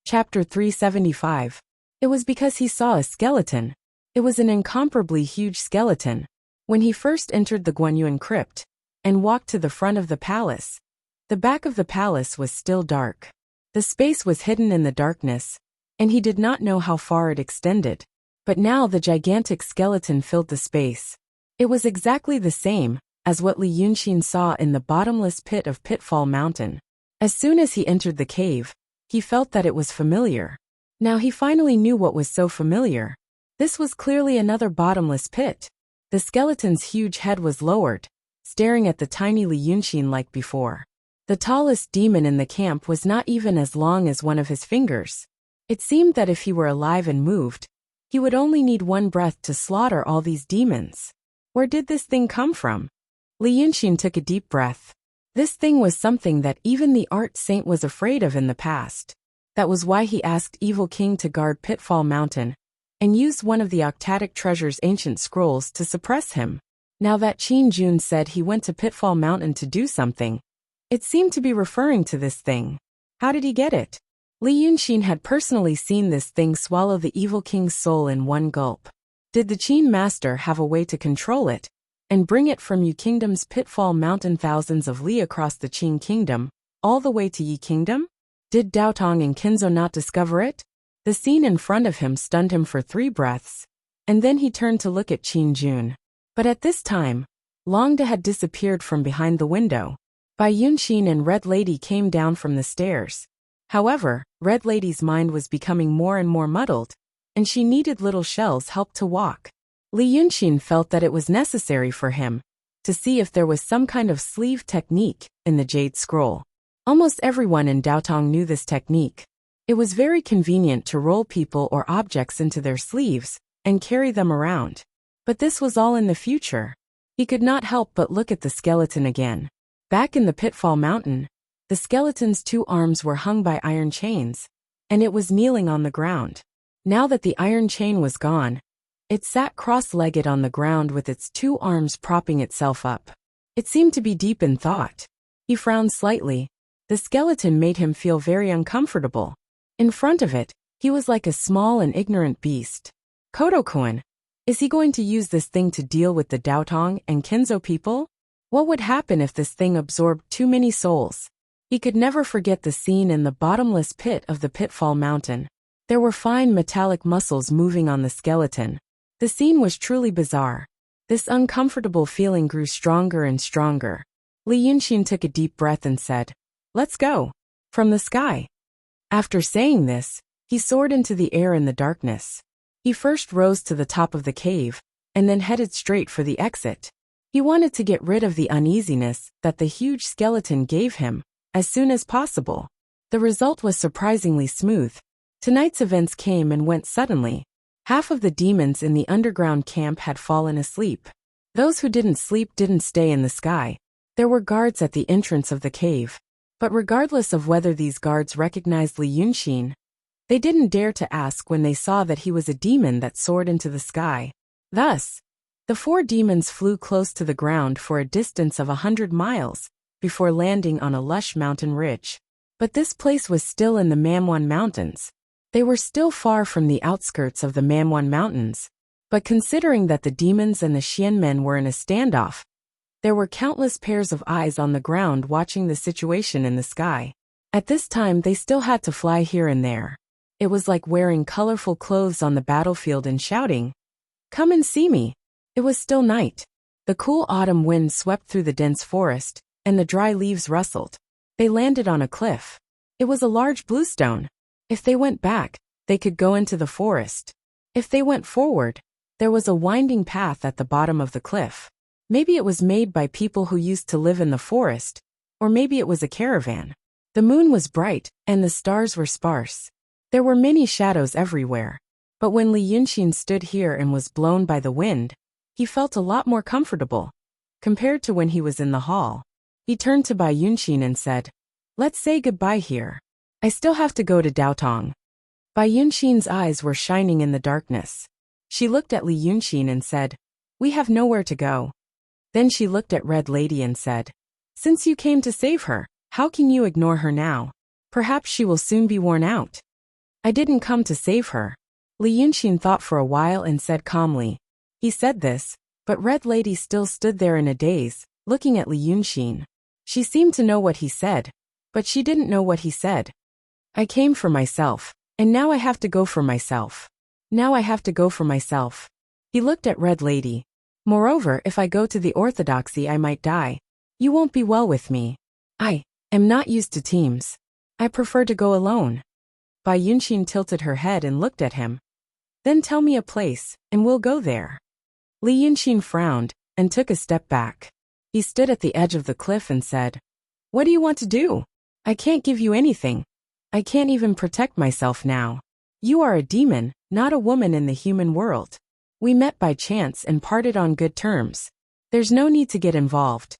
Chapter 375. It was because he saw a skeleton. It was an incomparably huge skeleton. When he first entered the Guanyuan crypt and walked to the front of the palace, the back of the palace was still dark. The space was hidden in the darkness, and he did not know how far it extended. But now the gigantic skeleton filled the space. It was exactly the same as what Li Yunxin saw in the bottomless pit of Pitfall Mountain. As soon as he entered the cave, he felt that it was familiar. Now he finally knew what was so familiar. This was clearly another bottomless pit. The skeleton's huge head was lowered, staring at the tiny Li Yunxin like before. The tallest demon in the camp was not even as long as one of his fingers. It seemed that if he were alive and moved, he would only need one breath to slaughter all these demons. Where did this thing come from? Li Yunxin took a deep breath. This thing was something that even the art saint was afraid of in the past. That was why he asked Evil King to guard Pitfall Mountain and used one of the Octatic Treasure's ancient scrolls to suppress him. Now that Qin Jun said he went to Pitfall Mountain to do something, it seemed to be referring to this thing. How did he get it? Li Yunxin had personally seen this thing swallow the Evil King's soul in one gulp. Did the Qin Master have a way to control it and bring it from Yu Kingdom's Pitfall Mountain thousands of li across the Qin Kingdom, all the way to Yi Kingdom? Did Daotong and Kinzo not discover it? The scene in front of him stunned him for 3 breaths, and then he turned to look at Qin Jun. But at this time, Longda had disappeared from behind the window. Bai Yunxin and Red Lady came down from the stairs. However, Red Lady's mind was becoming more and more muddled, and she needed Little Shell's help to walk. Li Yunxin felt that it was necessary for him to see if there was some kind of sleeve technique in the Jade Scroll. Almost everyone in Daotong knew this technique. It was very convenient to roll people or objects into their sleeves and carry them around. But this was all in the future. He could not help but look at the skeleton again. Back in the Pitfall Mountain, the skeleton's 2 arms were hung by iron chains, and it was kneeling on the ground. Now that the iron chain was gone, it sat cross-legged on the ground with its 2 arms propping itself up. It seemed to be deep in thought. He frowned slightly. The skeleton made him feel very uncomfortable. In front of it, he was like a small and ignorant beast. Kodo-kun, is he going to use this thing to deal with the Daotong and Kinzo people? What would happen if this thing absorbed too many souls? He could never forget the scene in the bottomless pit of the Pitfall Mountain. There were fine metallic muscles moving on the skeleton. The scene was truly bizarre. This uncomfortable feeling grew stronger and stronger. Li Yunxin took a deep breath and said, "Let's go." From the sky. After saying this, he soared into the air in the darkness. He first rose to the top of the cave, and then headed straight for the exit. He wanted to get rid of the uneasiness that the huge skeleton gave him as soon as possible. The result was surprisingly smooth. Tonight's events came and went suddenly. Half of the demons in the underground camp had fallen asleep. Those who didn't sleep didn't stay in the sky. There were guards at the entrance of the cave. But regardless of whether these guards recognized Li Yunxin, they didn't dare to ask when they saw that he was a demon that soared into the sky. Thus, the 4 demons flew close to the ground for a distance of 100 miles before landing on a lush mountain ridge. But this place was still in the Mamwan Mountains. They were still far from the outskirts of the Mamwan Mountains, but considering that the demons and the Xianmen were in a standoff, there were countless pairs of eyes on the ground watching the situation in the sky. At this time they still had to fly here and there. It was like wearing colorful clothes on the battlefield and shouting, "Come and see me." It was still night. The cool autumn wind swept through the dense forest, and the dry leaves rustled. They landed on a cliff. It was a large bluestone. If they went back, they could go into the forest. If they went forward, there was a winding path at the bottom of the cliff. Maybe it was made by people who used to live in the forest, or maybe it was a caravan. The moon was bright, and the stars were sparse. There were many shadows everywhere. But when Li Yunxin stood here and was blown by the wind, he felt a lot more comfortable, compared to when he was in the hall. He turned to Bai Yunxin and said, "Let's say goodbye here. I still have to go to Daotong." Bai Yunxin's eyes were shining in the darkness. She looked at Li Yunxin and said, "We have nowhere to go." Then she looked at Red Lady and said, "Since you came to save her, how can you ignore her now? Perhaps she will soon be worn out." I didn't come to save her. Li Yunxin thought for a while and said calmly. He said this, but Red Lady still stood there in a daze, looking at Li Yunxin. She seemed to know what he said, but she didn't know what he said. I came for myself, and now I have to go for myself. Now I have to go for myself. He looked at Red Lady. Moreover, if I go to the orthodoxy I might die. You won't be well with me. I am not used to teams. I prefer to go alone. Bai Yunxin tilted her head and looked at him. Then tell me a place, and we'll go there. Li Yunxin frowned, and took a step back. He stood at the edge of the cliff and said, What do you want to do? I can't give you anything. I can't even protect myself now. You are a demon, not a woman in the human world. We met by chance and parted on good terms. There's no need to get involved.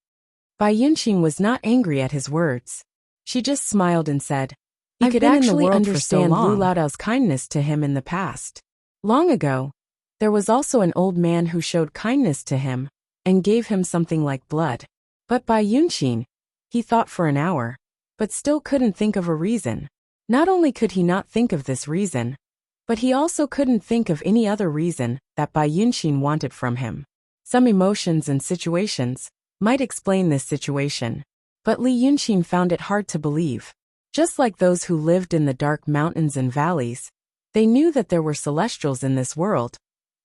Bai Yunxin was not angry at his words. She just smiled and said, I could actually understand Lu Laodao's kindness to him in the past. Long ago, there was also an old man who showed kindness to him and gave him something like blood. But Bai Yunxin, he thought for an hour, but still couldn't think of a reason. Not only could he not think of this reason, but he also couldn't think of any other reason that Bai Yunxin wanted from him. Some emotions and situations might explain this situation, but Li Yunxin found it hard to believe. Just like those who lived in the dark mountains and valleys, they knew that there were celestials in this world,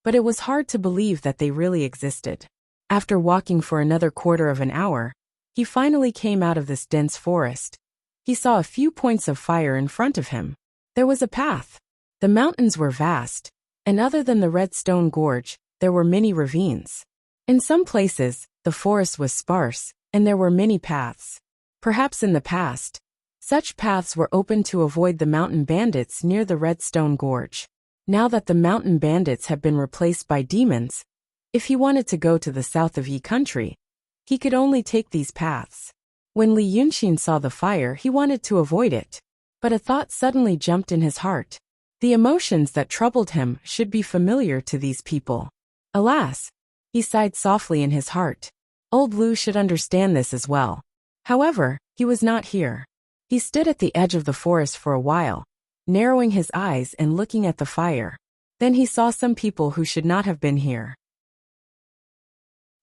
but it was hard to believe that they really existed. After walking for another quarter of an hour, he finally came out of this dense forest. He saw a few points of fire in front of him. There was a path. The mountains were vast, and other than the red stone gorge, there were many ravines. In some places, the forest was sparse, and there were many paths. Perhaps in the past, such paths were open to avoid the mountain bandits near the red stone gorge. Now that the mountain bandits have been replaced by demons, if he wanted to go to the south of Yi country, he could only take these paths. When Li Yunxin saw the fire, he wanted to avoid it. But a thought suddenly jumped in his heart. The emotions that troubled him should be familiar to these people. Alas, he sighed softly in his heart. Old Lu should understand this as well. However, he was not here. He stood at the edge of the forest for a while, narrowing his eyes and looking at the fire. Then he saw some people who should not have been here.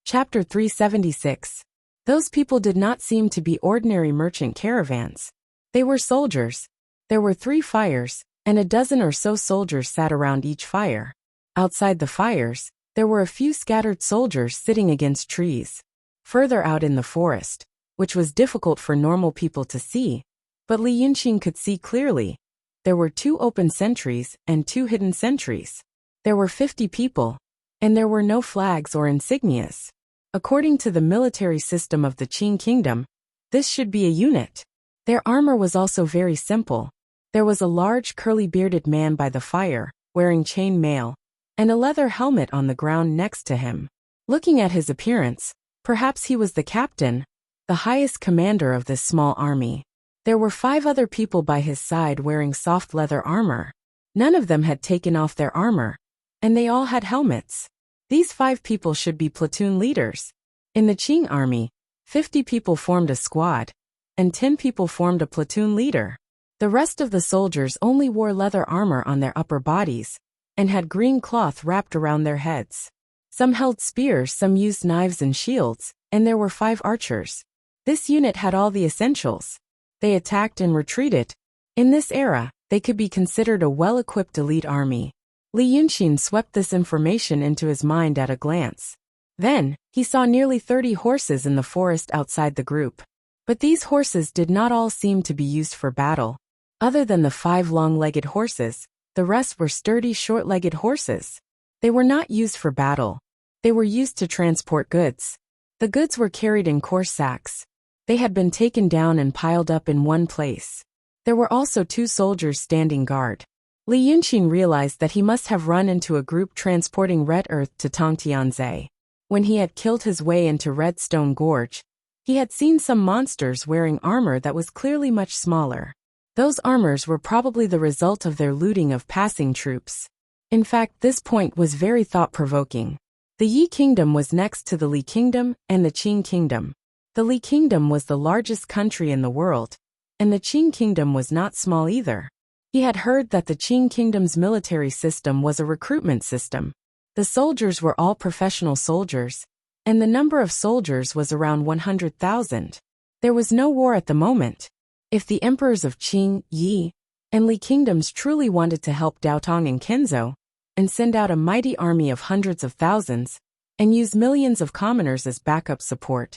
Chapter 376. Those people did not seem to be ordinary merchant caravans. They were soldiers. There were 3 fires, and a dozen or so soldiers sat around each fire. Outside the fires, there were a few scattered soldiers sitting against trees. Further out in the forest, which was difficult for normal people to see, but Li Yunxin could see clearly, there were 2 open sentries and 2 hidden sentries. There were 50 people, and there were no flags or insignias. According to the military system of the Qing Kingdom, this should be a unit. Their armor was also very simple. There was a large curly-bearded man by the fire, wearing chain mail, and a leather helmet on the ground next to him. Looking at his appearance, perhaps he was the captain, the highest commander of this small army. There were 5 other people by his side wearing soft leather armor. None of them had taken off their armor, and they all had helmets. These 5 people should be platoon leaders. In the Qing army, 50 people formed a squad, and 10 people formed a platoon leader. The rest of the soldiers only wore leather armor on their upper bodies, and had green cloth wrapped around their heads. Some held spears, some used knives and shields, and there were 5 archers. This unit had all the essentials. They attacked and retreated. In this era, they could be considered a well-equipped elite army. Li Yunxin swept this information into his mind at a glance. Then, he saw nearly 30 horses in the forest outside the group. But these horses did not all seem to be used for battle. Other than the 5 long-legged horses, the rest were sturdy short-legged horses. They were not used for battle. They were used to transport goods. The goods were carried in coarse sacks. They had been taken down and piled up in one place. There were also 2 soldiers standing guard. Li Yunxin realized that he must have run into a group transporting red earth to Tongtianze. When he had killed his way into Red Stone Gorge, he had seen some monsters wearing armor that was clearly much smaller. Those armors were probably the result of their looting of passing troops. In fact, this point was very thought-provoking. The Yi Kingdom was next to the Li Kingdom and the Qing Kingdom. The Li Kingdom was the largest country in the world, and the Qing Kingdom was not small either. He had heard that the Qing Kingdom's military system was a recruitment system. The soldiers were all professional soldiers, and the number of soldiers was around 100,000. There was no war at the moment. If the emperors of Qing, Yi, and Li kingdoms truly wanted to help Daotong and Kenzo, and send out a mighty army of hundreds of thousands, and use millions of commoners as backup support,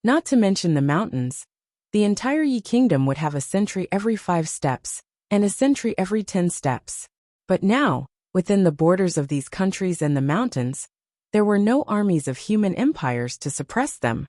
not to mention the mountains, the entire Yi kingdom would have a sentry every 5 steps, and a sentry every 10 steps. But now, within the borders of these countries and the mountains, there were no armies of human empires to suppress them.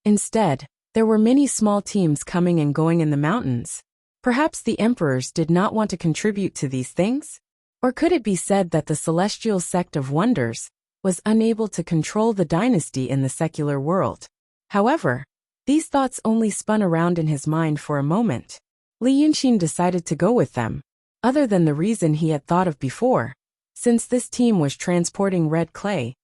Instead, there were many small teams coming and going in the mountains. Perhaps the emperors did not want to contribute to these things? Or could it be said that the celestial sect of wonders was unable to control the dynasty in the secular world? However, these thoughts only spun around in his mind for a moment. Li Yunxin decided to go with them, other than the reason he had thought of before. Since this team was transporting red clay,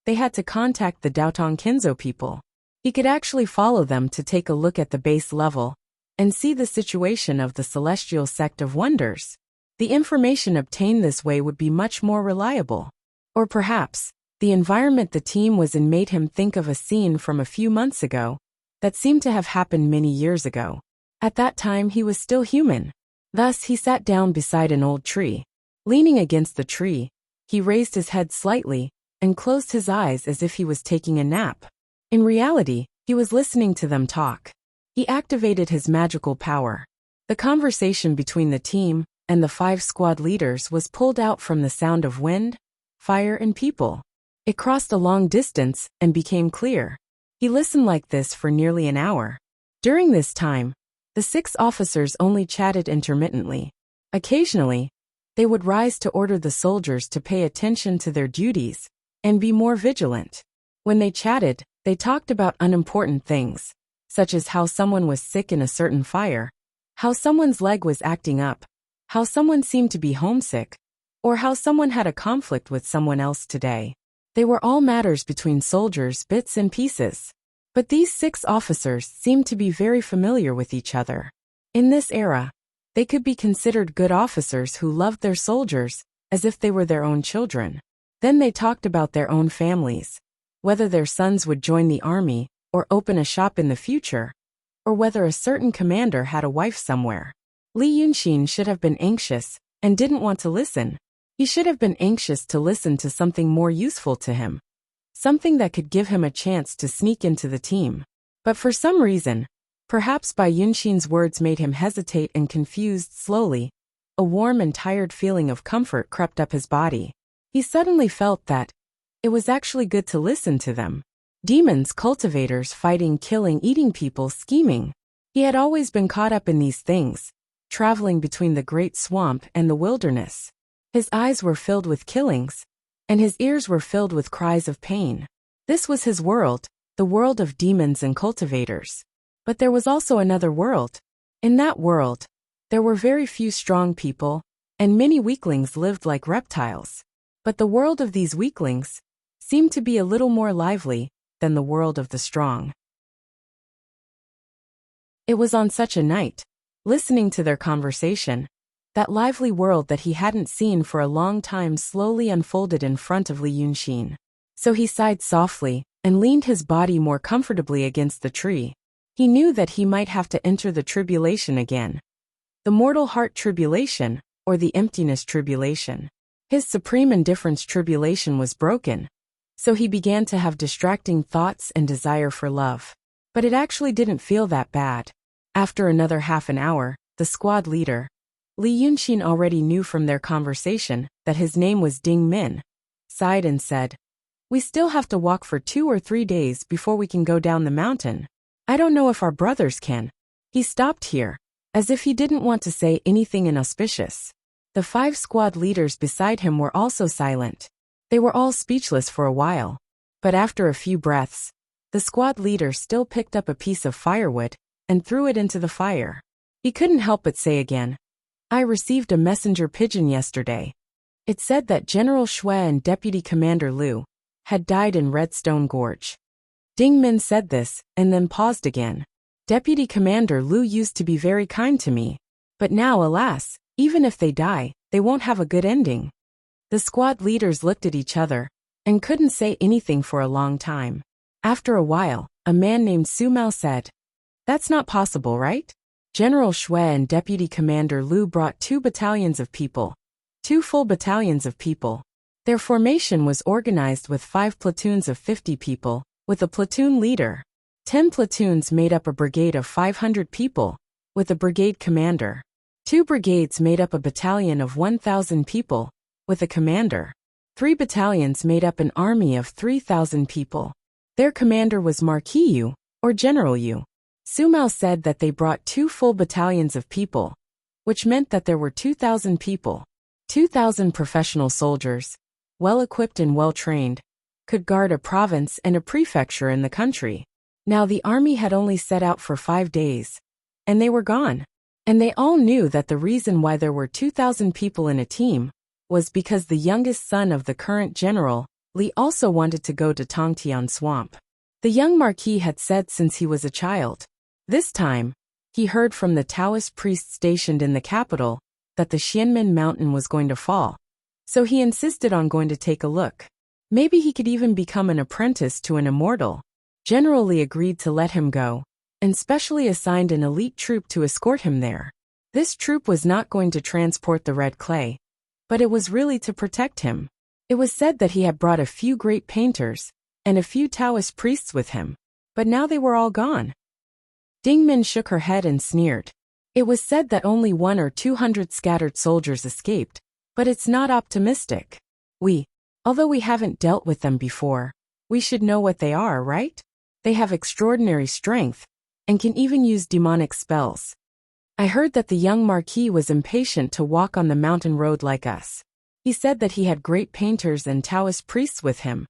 they had to contact the Daotong Kenzo people. He could actually follow them to take a look at the base level and see the situation of the celestial sect of wonders. The information obtained this way would be much more reliable. Or perhaps, the environment the team was in made him think of a scene from a few months ago that seemed to have happened many years ago. At that time he was still human. Thus he sat down beside an old tree. Leaning against the tree, he raised his head slightly and closed his eyes as if he was taking a nap. In reality, he was listening to them talk. He activated his magical power. The conversation between the team and the 5 squad leaders was pulled out from the sound of wind, fire, and people. It crossed a long distance and became clear. He listened like this for nearly an hour. During this time, the 6 officers only chatted intermittently. Occasionally, they would rise to order the soldiers to pay attention to their duties and be more vigilant. When they chatted, they talked about unimportant things, such as how someone was sick in a certain fire, how someone's leg was acting up, how someone seemed to be homesick, or how someone had a conflict with someone else today. They were all matters between soldiers, bits and pieces. But these 6 officers seemed to be very familiar with each other. In this era, they could be considered good officers who loved their soldiers as if they were their own children. Then they talked about their own families, whether their sons would join the army or open a shop in the future, or whether a certain commander had a wife somewhere. Li Yunxin should have been anxious and didn't want to listen. He should have been anxious to listen to something more useful to him, something that could give him a chance to sneak into the team. But for some reason, perhaps Bai Yunxin's words made him hesitate and confused. Slowly, a warm and tired feeling of comfort crept up his body. He suddenly felt that it was actually good to listen to them. Demons, cultivators, fighting, killing, eating people, scheming. He had always been caught up in these things, traveling between the great swamp and the wilderness. His eyes were filled with killings, and his ears were filled with cries of pain. This was his world, the world of demons and cultivators. But there was also another world. In that world, there were very few strong people, and many weaklings lived like reptiles. But the world of these weaklings seemed to be a little more lively than the world of the strong. It was on such a night, listening to their conversation, that lively world that he hadn't seen for a long time slowly unfolded in front of Li Yunxin. So he sighed softly and leaned his body more comfortably against the tree. He knew that he might have to enter the tribulation again. The mortal heart tribulation, or the emptiness tribulation. His supreme indifference tribulation was broken, so he began to have distracting thoughts and desire for love. But it actually didn't feel that bad. After another half an hour, the squad leader, Li Yunxin, already knew from their conversation that his name was Ding Min, sighed and said, "We still have to walk for 2 or 3 days before we can go down the mountain. I don't know if our brothers can." He stopped here, as if he didn't want to say anything inauspicious. The 5 squad leaders beside him were also silent. They were all speechless for a while. But after a few breaths, the squad leader still picked up a piece of firewood and threw it into the fire. He couldn't help but say again, "I received a messenger pigeon yesterday. It said that General Shui and Deputy Commander Liu had died in Redstone Gorge." Ding Min said this, and then paused again. "Deputy Commander Liu used to be very kind to me, but now, alas, Even if they die, they won't have a good ending. The squad leaders looked at each other and couldn't say anything for a long time. After a while, a man named Su Mao said, "That's not possible, right?" General Shui and Deputy Commander Liu brought 2 battalions of people. 2 full battalions of people. Their formation was organized with 5 platoons of 50 people, with a platoon leader. 10 platoons made up a brigade of 500 people, with a brigade commander. 2 brigades made up a battalion of 1,000 people, with a commander. 3 battalions made up an army of 3,000 people. Their commander was Marquis Yu, or General Yu. Su Mao said that they brought 2 full battalions of people, which meant that there were 2,000 people. 2,000 professional soldiers, well-equipped and well-trained, could guard a province and a prefecture in the country. Now the army had only set out for 5 days, and they were gone. And they all knew that the reason why there were 2,000 people in a team was because the youngest son of the current general, Li, also wanted to go to Tongtian Swamp. The young marquis had said since he was a child. This time, he heard from the Taoist priest stationed in the capital that the Xianmen mountain was going to fall. So he insisted on going to take a look. Maybe he could even become an apprentice to an immortal. General Li agreed to let him go, and specially assigned an elite troop to escort him there. This troop was not going to transport the red clay, but it was really to protect him. It was said that he had brought a few great painters and a few Taoist priests with him, but now they were all gone. Ding Min shook her head and sneered. It was said that only 100 or 200 scattered soldiers escaped, but it's not optimistic. Although we haven't dealt with them before, we should know what they are, right? They have extraordinary strength, and can even use demonic spells. I heard that the young marquis was impatient to walk on the mountain road like us. He said that he had great painters and Taoist priests with him,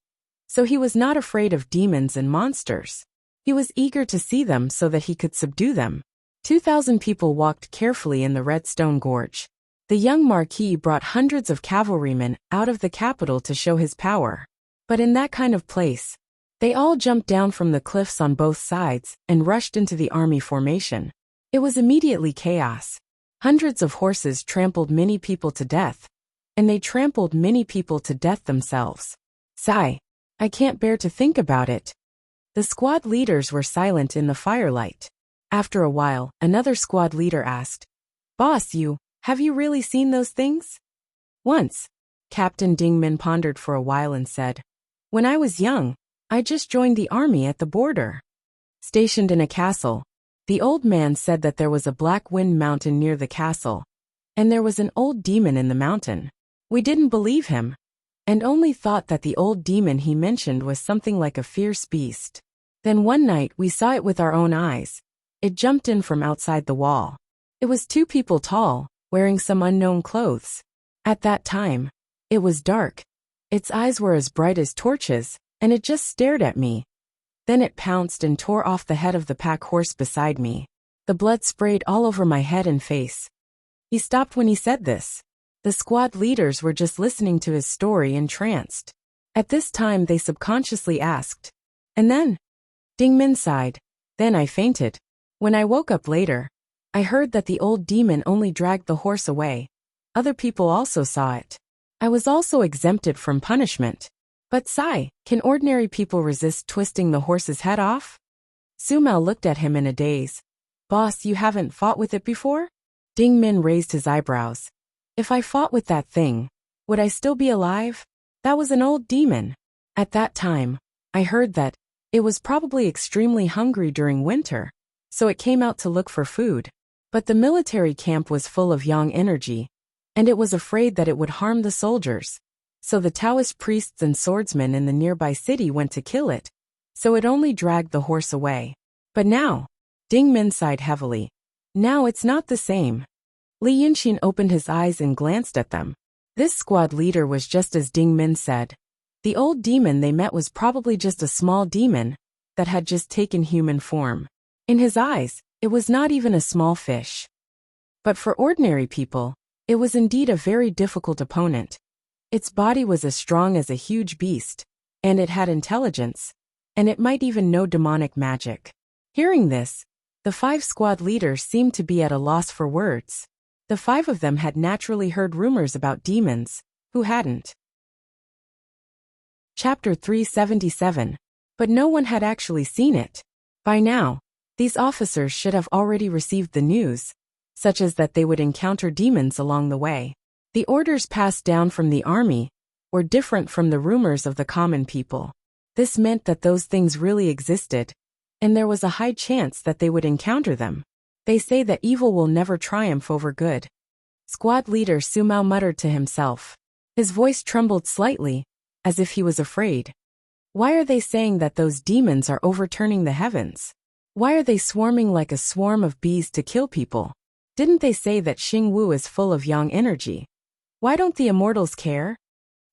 so he was not afraid of demons and monsters. He was eager to see them so that he could subdue them. 2,000 people walked carefully in the Redstone Gorge. The young marquis brought hundreds of cavalrymen out of the capital to show his power. But in that kind of place, they all jumped down from the cliffs on both sides and rushed into the army formation. It was immediately chaos. Hundreds of horses trampled many people to death, and they trampled many people to death themselves. Sigh. I can't bear to think about it. The squad leaders were silent in the firelight. After a while, another squad leader asked, "Boss, have you really seen those things?" "Once." Captain Ding Min pondered for a while and said, "When I was young, I just joined the army at the border." Stationed in a castle, the old man said that there was a black wind mountain near the castle, and there was an old demon in the mountain. We didn't believe him, and only thought that the old demon he mentioned was something like a fierce beast. Then one night we saw it with our own eyes. It jumped in from outside the wall. It was 2 people tall, wearing some unknown clothes. At that time, it was dark. Its eyes were as bright as torches, and it just stared at me. Then it pounced and tore off the head of the pack horse beside me. The blood sprayed all over my head and face. He stopped when he said this. The squad leaders were just listening to his story entranced. At this time they subconsciously asked, "And then?" Ding Min sighed. "Then I fainted. When I woke up later, I heard that the old demon only dragged the horse away. Other people also saw it. I was also exempted from punishment. But Sai, can ordinary people resist twisting the horse's head off?" Su Mao looked at him in a daze. "Boss, you haven't fought with it before?" Ding Min raised his eyebrows. "If I fought with that thing, would I still be alive? That was an old demon. At that time, I heard that it was probably extremely hungry during winter, so it came out to look for food. But the military camp was full of yang energy, and it was afraid that it would harm the soldiers. So the Taoist priests and swordsmen in the nearby city went to kill it, so it only dragged the horse away. But now," Ding Min sighed heavily, "now it's not the same." Li Yunxin opened his eyes and glanced at them. This squad leader was just as Ding Min said. The old demon they met was probably just a small demon that had just taken human form. In his eyes, it was not even a small fish. But for ordinary people, it was indeed a very difficult opponent. Its body was as strong as a huge beast, and it had intelligence, and it might even know demonic magic. Hearing this, the 5 squad leaders seemed to be at a loss for words. The 5 of them had naturally heard rumors about demons. Who hadn't? Chapter 377. But no one had actually seen it. By now, these officers should have already received the news, such as that they would encounter demons along the way. The orders passed down from the army were different from the rumors of the common people. This meant that those things really existed, and there was a high chance that they would encounter them. They say that evil will never triumph over good. Squad leader Sumao muttered to himself. His voice trembled slightly, as if he was afraid. Why are they saying that those demons are overturning the heavens? Why are they swarming like a swarm of bees to kill people? Didn't they say that Xingwu is full of yang energy? Why don't the immortals care?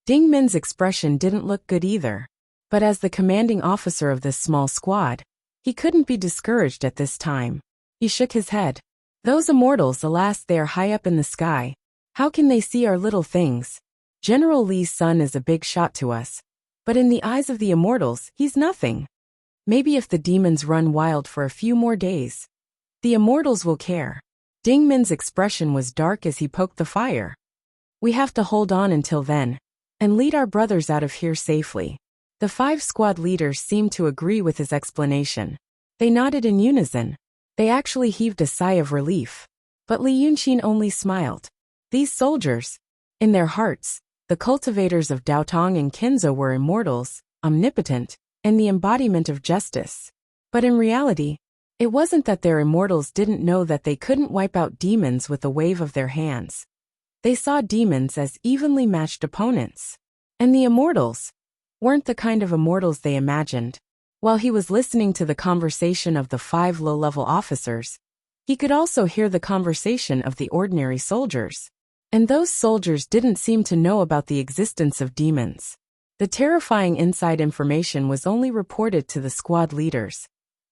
Ding Min's expression didn't look good either. But as the commanding officer of this small squad, he couldn't be discouraged at this time. He shook his head. Those immortals, alas, they are high up in the sky. How can they see our little things? General Li's son is a big shot to us. But in the eyes of the immortals, he's nothing. Maybe if the demons run wild for a few more days, the immortals will care. Ding Min's expression was dark as he poked the fire. We have to hold on until then, and lead our brothers out of here safely. The 5 squad leaders seemed to agree with his explanation. They nodded in unison. They actually heaved a sigh of relief. But Li Yunqin only smiled. These soldiers, in their hearts, the cultivators of Daotong and Kenzo were immortals, omnipotent, and the embodiment of justice. But in reality, it wasn't that their immortals didn't know that they couldn't wipe out demons with a wave of their hands. They saw demons as evenly matched opponents. And the immortals weren't the kind of immortals they imagined. While he was listening to the conversation of the 5 low-level officers, he could also hear the conversation of the ordinary soldiers. And those soldiers didn't seem to know about the existence of demons. The terrifying inside information was only reported to the squad leaders.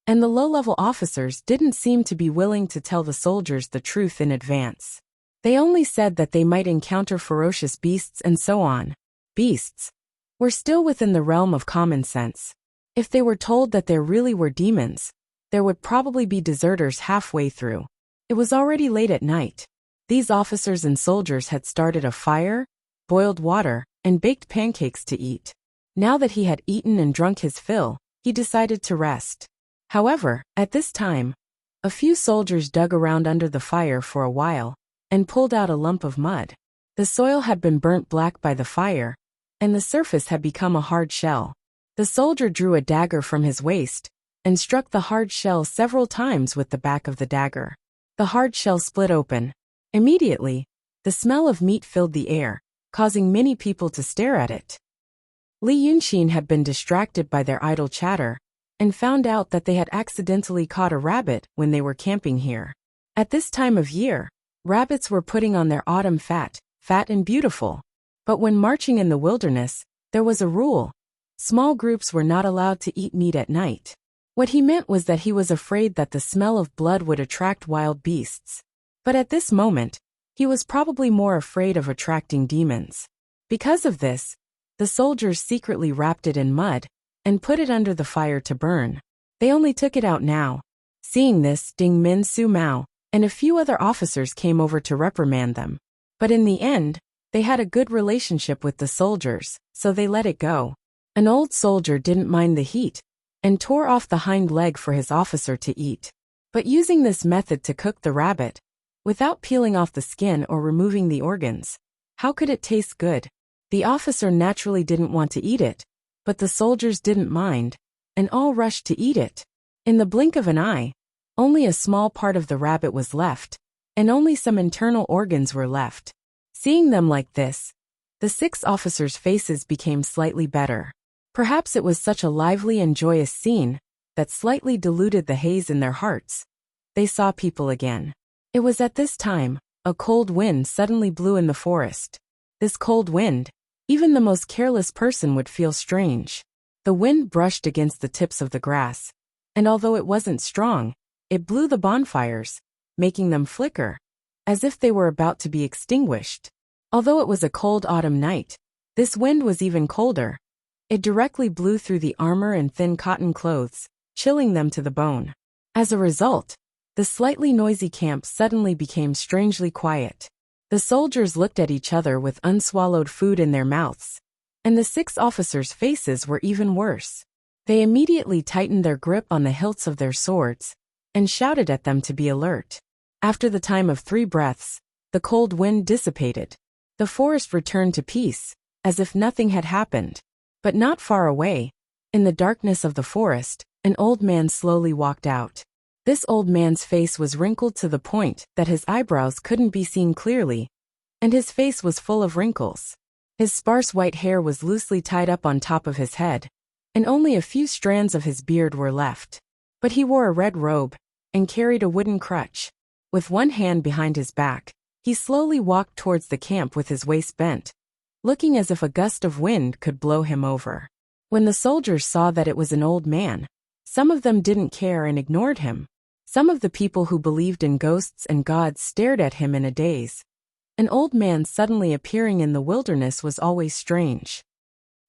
And the low-level officers didn't seem to be willing to tell the soldiers the truth in advance. They only said that they might encounter ferocious beasts and so on. Beasts were still within the realm of common sense. If they were told that there really were demons, there would probably be deserters halfway through. It was already late at night. These officers and soldiers had started a fire, boiled water, and baked pancakes to eat. Now that he had eaten and drunk his fill, he decided to rest. However, at this time, a few soldiers dug around under the fire for a while and pulled out a lump of mud. The soil had been burnt black by the fire, and the surface had become a hard shell. The soldier drew a dagger from his waist and struck the hard shell several times with the back of the dagger. The hard shell split open. Immediately, the smell of meat filled the air, causing many people to stare at it. Li Yunqin had been distracted by their idle chatter and found out that they had accidentally caught a rabbit when they were camping here. At this time of year, rabbits were putting on their autumn fat and beautiful. But when marching in the wilderness, there was a rule. Small groups were not allowed to eat meat at night. What he meant was that he was afraid that the smell of blood would attract wild beasts. But at this moment, he was probably more afraid of attracting demons. Because of this, the soldiers secretly wrapped it in mud and put it under the fire to burn. They only took it out now. Seeing this, Ding Min, Su Mao, and a few other officers came over to reprimand them. But in the end, they had a good relationship with the soldiers, so they let it go. An old soldier didn't mind the heat and tore off the hind leg for his officer to eat. But using this method to cook the rabbit, without peeling off the skin or removing the organs, how could it taste good? The officer naturally didn't want to eat it, but the soldiers didn't mind, and all rushed to eat it. In the blink of an eye, only a small part of the rabbit was left, and only some internal organs were left. Seeing them like this, the 6 officers' faces became slightly better. Perhaps it was such a lively and joyous scene that slightly diluted the haze in their hearts. They saw people again. It was at this time, a cold wind suddenly blew in the forest. This cold wind, even the most careless person would feel strange. The wind brushed against the tips of the grass, and although it wasn't strong, it blew the bonfires, making them flicker, as if they were about to be extinguished. Although it was a cold autumn night, this wind was even colder. It directly blew through the armor and thin cotton clothes, chilling them to the bone. As a result, The slightly noisy camp suddenly became strangely quiet. The soldiers looked at each other with unswallowed food in their mouths, and the 6 officers' faces were even worse. They immediately tightened their grip on the hilts of their swords and shouted at them to be alert. After the time of 3 breaths, the cold wind dissipated. The forest returned to peace, as if nothing had happened. But not far away, in the darkness of the forest, an old man slowly walked out. This old man's face was wrinkled to the point that his eyebrows couldn't be seen clearly, and his face was full of wrinkles. His sparse white hair was loosely tied up on top of his head, and only a few strands of his beard were left. But he wore a red robe and carried a wooden crutch. With one hand behind his back, he slowly walked towards the camp with his waist bent, looking as if a gust of wind could blow him over. When the soldiers saw that it was an old man, some of them didn't care and ignored him. Some of the people who believed in ghosts and gods stared at him in a daze. An old man suddenly appearing in the wilderness was always strange.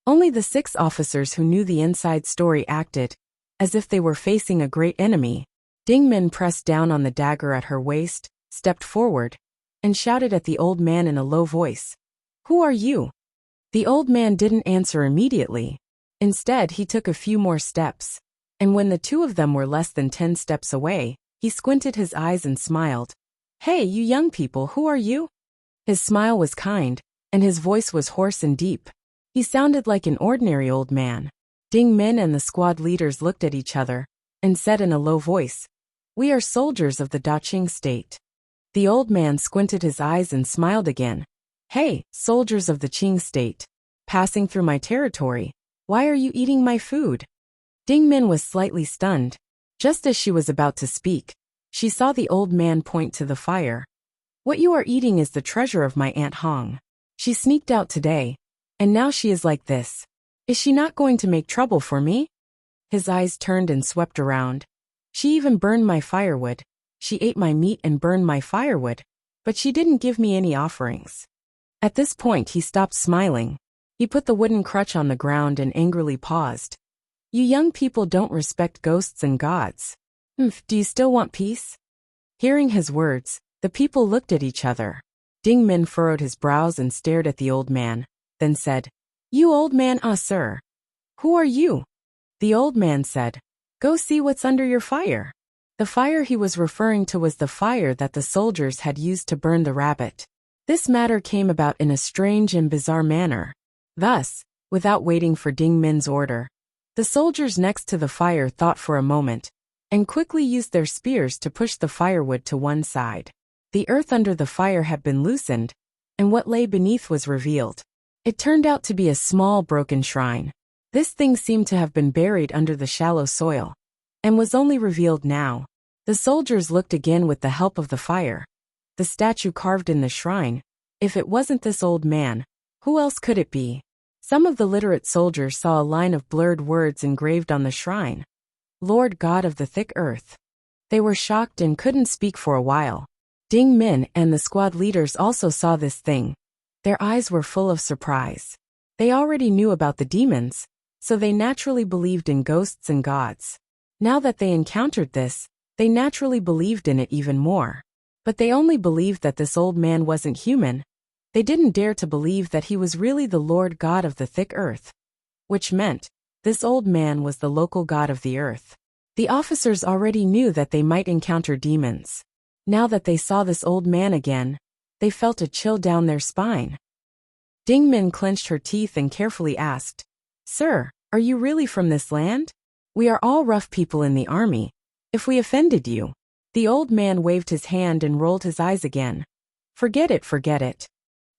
Only the 6 officers who knew the inside story acted as if they were facing a great enemy. Ding Min pressed down on the dagger at her waist, stepped forward, and shouted at the old man in a low voice, "Who are you?" The old man didn't answer immediately. Instead, he took a few more steps, and when the 2 of them were less than 10 steps away, he squinted his eyes and smiled. "Hey, you young people, who are you?" His smile was kind, and his voice was hoarse and deep. He sounded like an ordinary old man. Ding Min and the squad leaders looked at each other and said in a low voice, "We are soldiers of the Daqing state." The old man squinted his eyes and smiled again. "Hey, soldiers of the Qing state, passing through my territory, why are you eating my food?" Ding Min was slightly stunned. Just as she was about to speak, she saw the old man point to the fire. "What you are eating is the treasure of my Aunt Hong. She sneaked out today, and now she is like this. Is she not going to make trouble for me?" His eyes turned and swept around. "She even burned my firewood. She ate my meat and burned my firewood, but she didn't give me any offerings." At this point he stopped smiling. He put the wooden crutch on the ground and angrily paused. "You young people don't respect ghosts and gods. Do you still want peace?" Hearing his words, the people looked at each other. Ding Min furrowed his brows and stared at the old man, then said, "You old man, sir. Who are you?" The old man said, "Go see what's under your fire." The fire he was referring to was the fire that the soldiers had used to burn the rabbit. This matter came about in a strange and bizarre manner. Thus, without waiting for Ding Min's order, the soldiers next to the fire thought for a moment, and quickly used their spears to push the firewood to one side. The earth under the fire had been loosened, and what lay beneath was revealed. It turned out to be a small broken shrine. This thing seemed to have been buried under the shallow soil, and was only revealed now. The soldiers looked again with the help of the fire. The statue carved in the shrine. If it wasn't this old man, who else could it be? Some of the literate soldiers saw a line of blurred words engraved on the shrine. "Lord God of the thick earth." They were shocked and couldn't speak for a while. Ding Min and the squad leaders also saw this thing. Their eyes were full of surprise. They already knew about the demons, so they naturally believed in ghosts and gods. Now that they encountered this, they naturally believed in it even more. But they only believed that this old man wasn't human. They didn't dare to believe that he was really the Lord God of the thick earth. Which meant, this old man was the local god of the earth. The officers already knew that they might encounter demons. Now that they saw this old man again, they felt a chill down their spine. Ding Min clenched her teeth and carefully asked, "Sir, are you really from this land? We are all rough people in the army. If we offended you..." The old man waved his hand and rolled his eyes again. Forget it, forget it."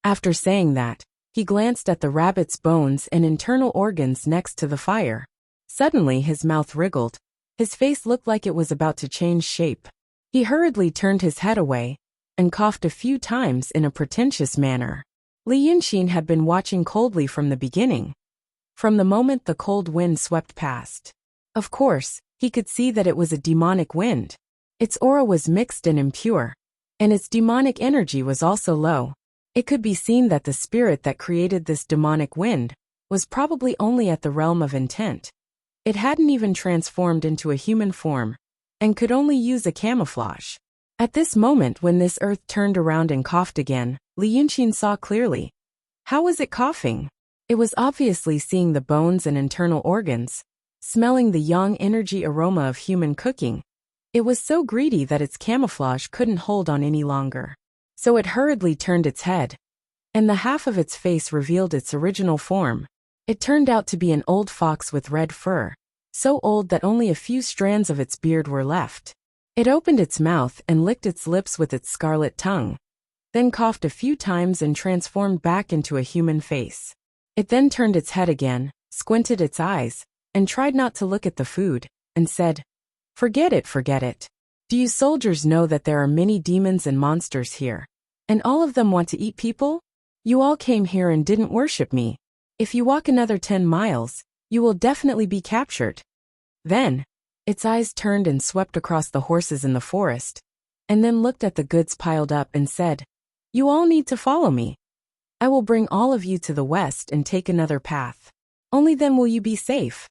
After saying that, he glanced at the rabbit's bones and internal organs next to the fire. Suddenly his mouth wriggled. His face looked like it was about to change shape. He hurriedly turned his head away and coughed a few times in a pretentious manner. Li Yinxin had been watching coldly from the beginning. From the moment the cold wind swept past. Of course, he could see that it was a demonic wind. Its aura was mixed and impure, and its demonic energy was also low. It could be seen that the spirit that created this demonic wind was probably only at the realm of intent. It hadn't even transformed into a human form, and could only use a camouflage. At this moment when this earth turned around and coughed again, Li Yunqin saw clearly. How was it coughing? It was obviously seeing the bones and internal organs, smelling the yang energy aroma of human cooking. It was so greedy that its camouflage couldn't hold on any longer. So it hurriedly turned its head, and the half of its face revealed its original form. It turned out to be an old fox with red fur, so old that only a few strands of its beard were left. It opened its mouth and licked its lips with its scarlet tongue, then coughed a few times and transformed back into a human face. It then turned its head again, squinted its eyes, and tried not to look at the food, and said, "Forget it, forget it. Do you soldiers know that there are many demons and monsters here? And all of them want to eat people? You all came here and didn't worship me. If you walk another 10 miles, you will definitely be captured." Then, its eyes turned and swept across the horses in the forest, and then looked at the goods piled up and said, "You all need to follow me. I will bring all of you to the west and take another path. Only then will you be safe."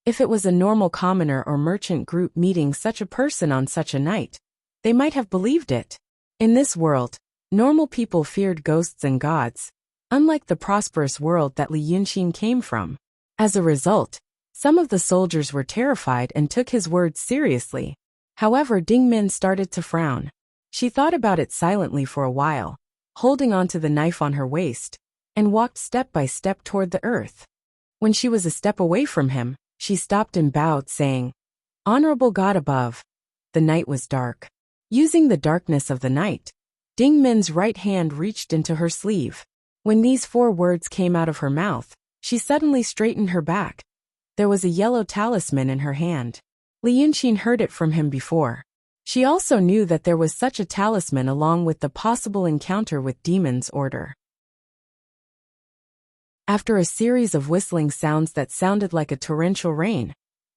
If it was a normal commoner or merchant group meeting such a person on such a night, they might have believed it. In this world, normal people feared ghosts and gods, unlike the prosperous world that Li Yunqin came from. As a result, some of the soldiers were terrified and took his words seriously. However, Ding Min started to frown. She thought about it silently for a while, holding onto the knife on her waist, and walked step by step toward the earth. When she was a step away from him, she stopped and bowed, saying, "Honorable God above." The night was dark. Using the darkness of the night, Ding Min's right hand reached into her sleeve. When these 4 words came out of her mouth, she suddenly straightened her back. There was a yellow talisman in her hand. Li Yunqin heard it from him before. She also knew that there was such a talisman along with the possible encounter with demons order. After a series of whistling sounds that sounded like a torrential rain,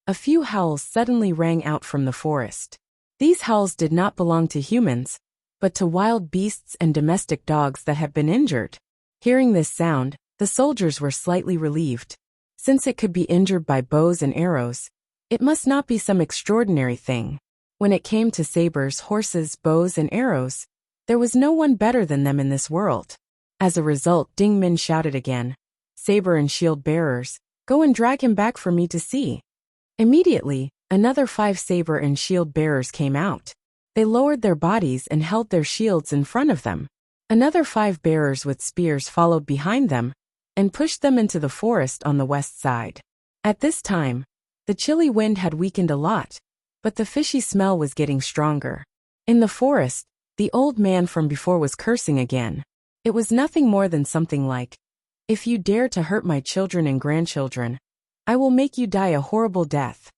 a few howls suddenly rang out from the forest. These howls did not belong to humans, but to wild beasts and domestic dogs that had been injured. Hearing this sound, the soldiers were slightly relieved. Since it could be injured by bows and arrows, it must not be some extraordinary thing. When it came to sabers, horses, bows, and arrows, there was no one better than them in this world. As a result, Ding Min shouted again, "Saber and shield bearers, go and drag him back for me to see." Immediately, another 5 saber and shield bearers came out. They lowered their bodies and held their shields in front of them. Another 5 bearers with spears followed behind them and pushed them into the forest on the west side. At this time, the chilly wind had weakened a lot, but the fishy smell was getting stronger. In the forest, the old man from before was cursing again. It was nothing more than something like, "If you dare to hurt my children and grandchildren, I will make you die a horrible death."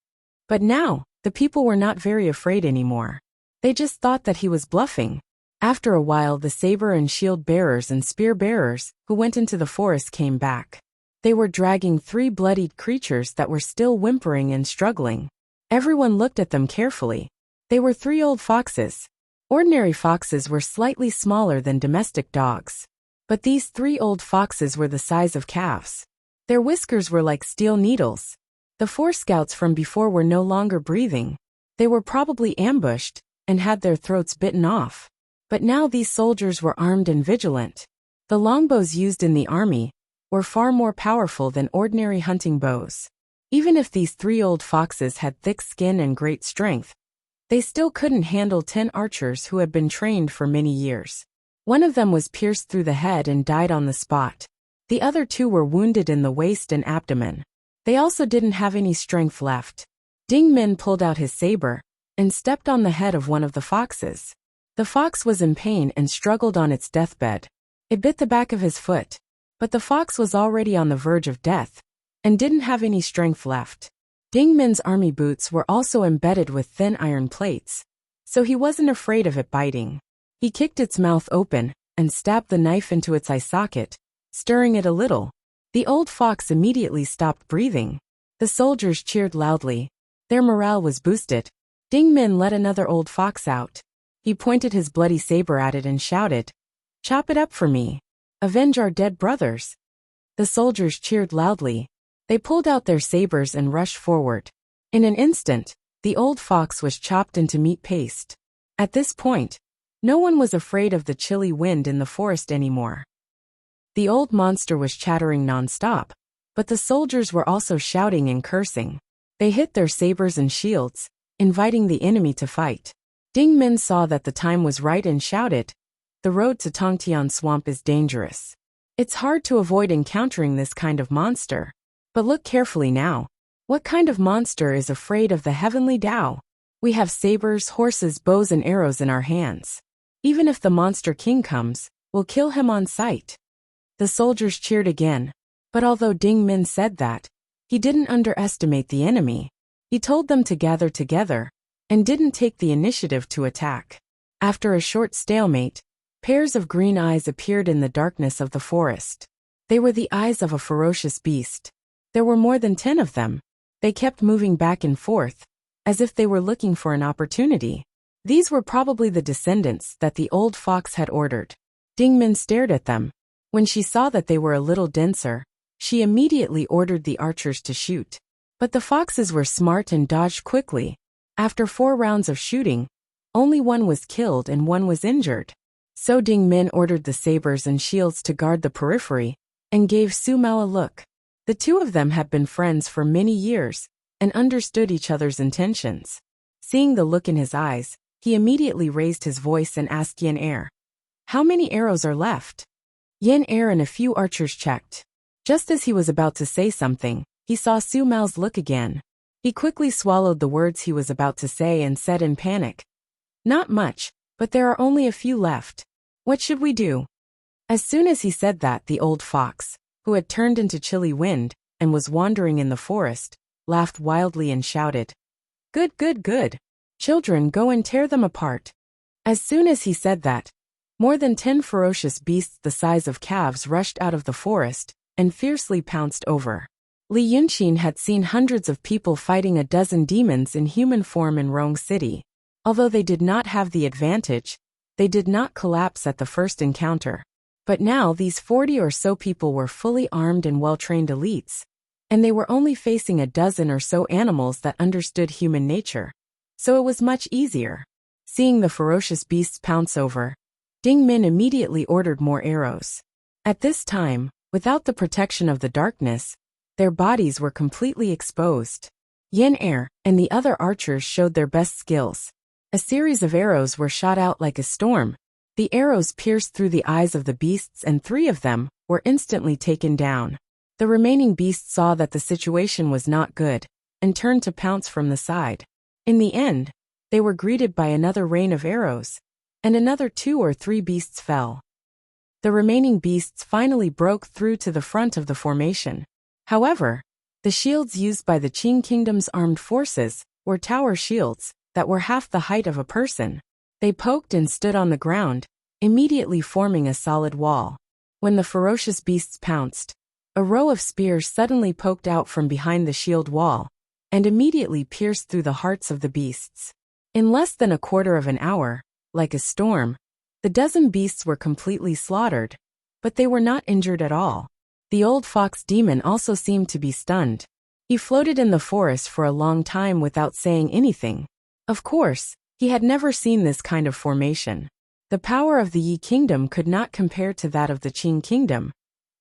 But now, the people were not very afraid anymore. They just thought that he was bluffing. After a while, the saber and shield bearers and spear bearers who went into the forest came back. They were dragging 3 bloodied creatures that were still whimpering and struggling. Everyone looked at them carefully. They were 3 old foxes. Ordinary foxes were slightly smaller than domestic dogs. But these 3 old foxes were the size of calves. Their whiskers were like steel needles. The 4 scouts from before were no longer breathing. They were probably ambushed and had their throats bitten off. But now these soldiers were armed and vigilant. The longbows used in the army were far more powerful than ordinary hunting bows. Even if these 3 old foxes had thick skin and great strength, they still couldn't handle 10 archers who had been trained for many years. One of them was pierced through the head and died on the spot. The other 2 were wounded in the waist and abdomen. They also didn't have any strength left. Ding Min pulled out his saber and stepped on the head of one of the foxes. The fox was in pain and struggled on its deathbed. It bit the back of his foot, but the fox was already on the verge of death and didn't have any strength left. Ding Min's army boots were also embedded with thin iron plates, so he wasn't afraid of it biting. He kicked its mouth open and stabbed the knife into its eye socket, stirring it a little. The old fox immediately stopped breathing. The soldiers cheered loudly. Their morale was boosted. Ding Min let another old fox out. He pointed his bloody saber at it and shouted, "Chop it up for me. Avenge our dead brothers." The soldiers cheered loudly. They pulled out their sabers and rushed forward. In an instant, The old fox was chopped into meat paste. At this point, no one was afraid of the chilly wind in the forest anymore. The old monster was chattering non-stop, but the soldiers were also shouting and cursing. They hit their sabers and shields, inviting the enemy to fight. Ding Min saw that the time was right and shouted, "The road to Tongtian Swamp is dangerous. It's hard to avoid encountering this kind of monster. But look carefully now. What kind of monster is afraid of the heavenly Tao? We have sabers, horses, bows and arrows in our hands. Even if the monster king comes, we'll kill him on sight." The soldiers cheered again, but although Ding Min said that, he didn't underestimate the enemy. He told them to gather together, and didn't take the initiative to attack. After a short stalemate, pairs of green eyes appeared in the darkness of the forest. They were the eyes of a ferocious beast. There were more than 10 of them. They kept moving back and forth, as if they were looking for an opportunity. These were probably the descendants that the old fox had ordered. Ding Min stared at them. When she saw that they were a little denser, she immediately ordered the archers to shoot. But the foxes were smart and dodged quickly. After 4 rounds of shooting, only one was killed and one was injured. So Ding Min ordered the sabers and shields to guard the periphery, and gave Su Mao a look. The two of them had been friends for many years, and understood each other's intentions. Seeing the look in his eyes, he immediately raised his voice and asked Yen Er, "How many arrows are left?" Yen Er and a few archers checked. Just as he was about to say something, he saw Su Mao's look again. He quickly swallowed the words he was about to say and said in panic, "Not much, but there are only a few left. What should we do?" As soon as he said that, the old fox, who had turned into chilly wind and was wandering in the forest, laughed wildly and shouted, "Good, good, good. Children, go and tear them apart." As soon as he said that, more than 10 ferocious beasts the size of calves rushed out of the forest and fiercely pounced over. Li Yunqin had seen hundreds of people fighting a dozen demons in human form in Rong City. Although they did not have the advantage, they did not collapse at the first encounter. But now these 40 or so people were fully armed and well-trained elites, and they were only facing a dozen or so animals that understood human nature. So it was much easier. Seeing the ferocious beasts pounce over, Ding Min immediately ordered more arrows. At this time, without the protection of the darkness, their bodies were completely exposed. Yen Er and the other archers showed their best skills. A series of arrows were shot out like a storm. The arrows pierced through the eyes of the beasts and 3 of them were instantly taken down. The remaining beasts saw that the situation was not good, and turned to pounce from the side. In the end, they were greeted by another rain of arrows, and another 2 or 3 beasts fell. The remaining beasts finally broke through to the front of the formation. However, the shields used by the Qing Kingdom's armed forces were tower shields that were half the height of a person. They poked and stood on the ground, immediately forming a solid wall. When the ferocious beasts pounced, a row of spears suddenly poked out from behind the shield wall, and immediately pierced through the hearts of the beasts. In less than a quarter of an hour, like a storm, the dozen beasts were completely slaughtered, but they were not injured at all. The old fox demon also seemed to be stunned. He floated in the forest for a long time without saying anything. Of course, he had never seen this kind of formation. The power of the Yi Kingdom could not compare to that of the Qing Kingdom,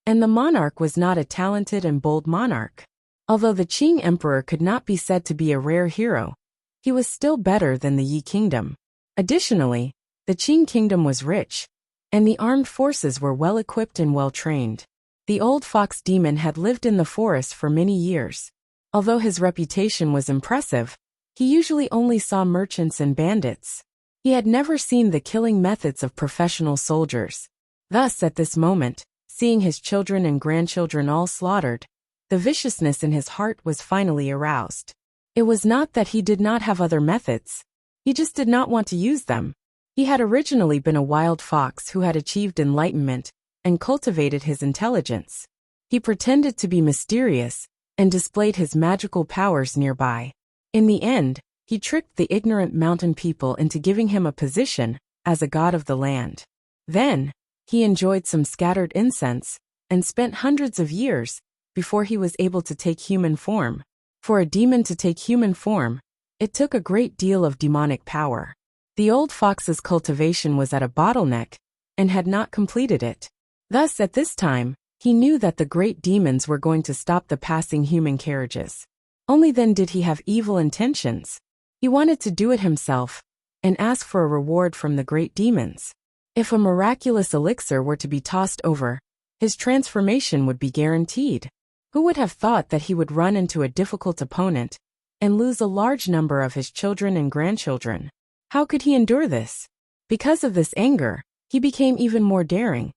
and the monarch was not a talented and bold monarch. Although the Qing emperor could not be said to be a rare hero, he was still better than the Yi Kingdom. Additionally, the Qing Kingdom was rich, and the armed forces were well-equipped and well-trained. The old fox demon had lived in the forest for many years. Although his reputation was impressive, he usually only saw merchants and bandits. He had never seen the killing methods of professional soldiers. Thus, at this moment, seeing his children and grandchildren all slaughtered, the viciousness in his heart was finally aroused. It was not that he did not have other methods. He just did not want to use them. He had originally been a wild fox who had achieved enlightenment and cultivated his intelligence. He pretended to be mysterious and displayed his magical powers nearby. In the end, he tricked the ignorant mountain people into giving him a position as a god of the land. Then, he enjoyed some scattered incense and spent hundreds of years before he was able to take human form. For a demon to take human form, It took a great deal of demonic power. The old fox's cultivation was at a bottleneck and had not completed it. Thus, at this time, he knew that the great demons were going to stop the passing human carriages. Only then did he have evil intentions. He wanted to do it himself and ask for a reward from the great demons. If a miraculous elixir were to be tossed over, his transformation would be guaranteed. Who would have thought that he would run into a difficult opponent and lose a large number of his children and grandchildren? How could he endure this? Because of this anger, he became even more daring.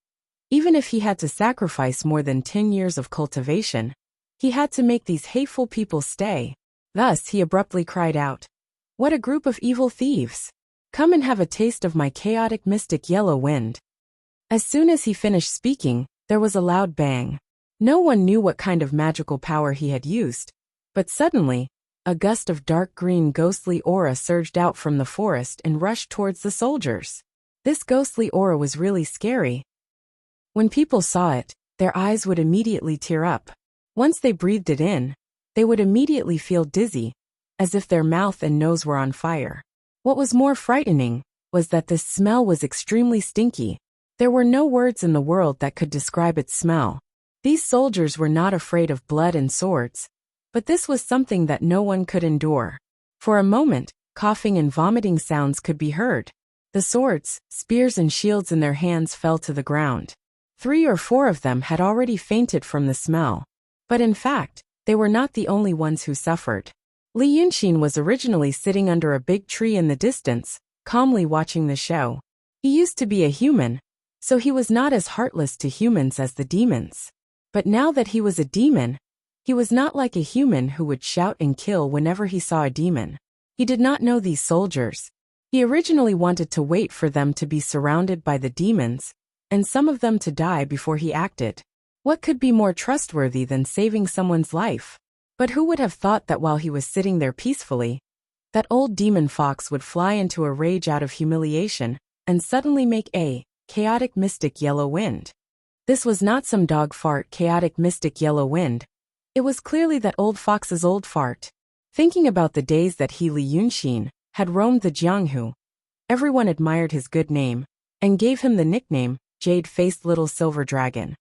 Even if he had to sacrifice more than 10 years of cultivation, he had to make these hateful people stay. Thus he abruptly cried out, "What a group of evil thieves! Come and have a taste of my chaotic mystic yellow wind." As soon as he finished speaking, there was a loud bang. No one knew what kind of magical power he had used, but suddenly, a gust of dark green ghostly aura surged out from the forest and rushed towards the soldiers. This ghostly aura was really scary. When people saw it, their eyes would immediately tear up. Once they breathed it in, they would immediately feel dizzy, as if their mouth and nose were on fire. What was more frightening was that this smell was extremely stinky. There were no words in the world that could describe its smell. These soldiers were not afraid of blood and swords, but this was something that no one could endure. For a moment, coughing and vomiting sounds could be heard. The swords, spears and shields in their hands fell to the ground. 3 or 4 of them had already fainted from the smell. But in fact, they were not the only ones who suffered. Li Yunxin was originally sitting under a big tree in the distance, calmly watching the show. He used to be a human, so he was not as heartless to humans as the demons. But now that he was a demon, he was not like a human who would shout and kill whenever he saw a demon. He did not know these soldiers. He originally wanted to wait for them to be surrounded by the demons, and some of them to die before he acted. What could be more trustworthy than saving someone's life? But who would have thought that while he was sitting there peacefully, that old demon fox would fly into a rage out of humiliation and suddenly make a chaotic mystic yellow wind? This was not some dog fart chaotic mystic yellow wind. It was clearly that old fox's old fart. Thinking about the days that he, Li Yunxin, had roamed the Jianghu, everyone admired his good name and gave him the nickname Jade-Faced Little Silver Dragon.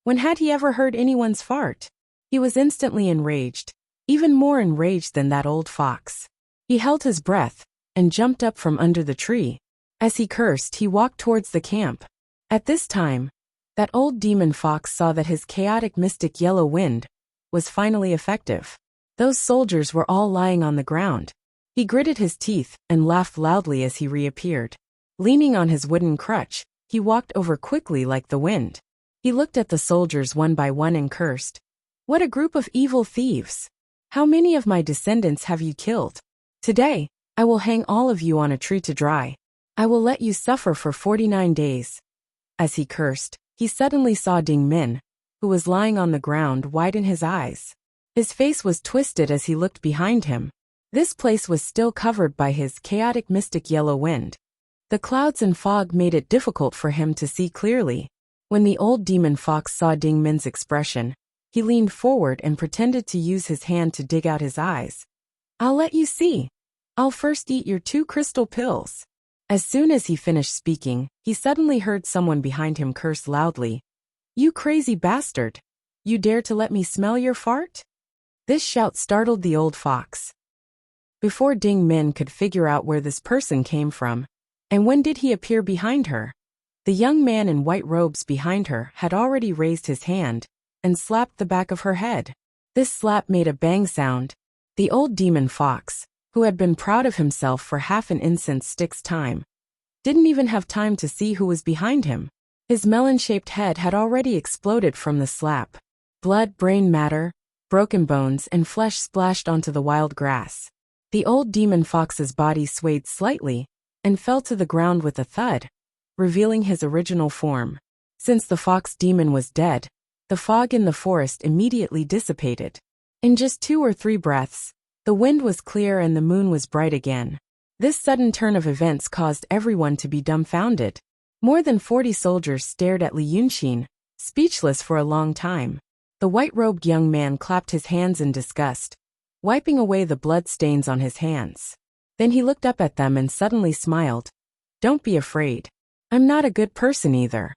When had he ever heard anyone's fart? He was instantly enraged, even more enraged than that old fox. He held his breath and jumped up from under the tree. As he cursed, he walked towards the camp. At this time, that old demon fox saw that his chaotic mystic yellow wind was finally effective. Those soldiers were all lying on the ground. He gritted his teeth and laughed loudly as he reappeared. Leaning on his wooden crutch, he walked over quickly like the wind. He looked at the soldiers one by one and cursed. "What a group of evil thieves! How many of my descendants have you killed? Today, I will hang all of you on a tree to dry. I will let you suffer for 49 days. As he cursed, he suddenly saw Ding Min, who was lying on the ground, widen his eyes. His face was twisted as he looked behind him. This place was still covered by his chaotic mystic yellow wind. The clouds and fog made it difficult for him to see clearly. When the old demon fox saw Ding Min's expression, he leaned forward and pretended to use his hand to dig out his eyes. "I'll let you see. I'll first eat your 2 crystal pills." As soon as he finished speaking, he suddenly heard someone behind him curse loudly. "You crazy bastard! You dare to let me smell your fart?" This shout startled the old fox. Before Ding Min could figure out where this person came from, and when did he appear behind her, the young man in white robes behind her had already raised his hand and slapped the back of her head. This slap made a bang sound. The old demon fox, who had been proud of himself for half an incense stick's time, didn't even have time to see who was behind him. His melon-shaped head had already exploded from the slap. Blood, brain matter, broken bones, and flesh splashed onto the wild grass. The old demon fox's body swayed slightly and fell to the ground with a thud, revealing his original form. Since the fox demon was dead, the fog in the forest immediately dissipated. In just 2 or 3 breaths, the wind was clear and the moon was bright again. This sudden turn of events caused everyone to be dumbfounded. More than 40 soldiers stared at Li Yunxin, speechless for a long time. The white-robed young man clapped his hands in disgust. wiping away the blood stains on his hands. Then he looked up at them and suddenly smiled. "Don't be afraid. I'm not a good person either."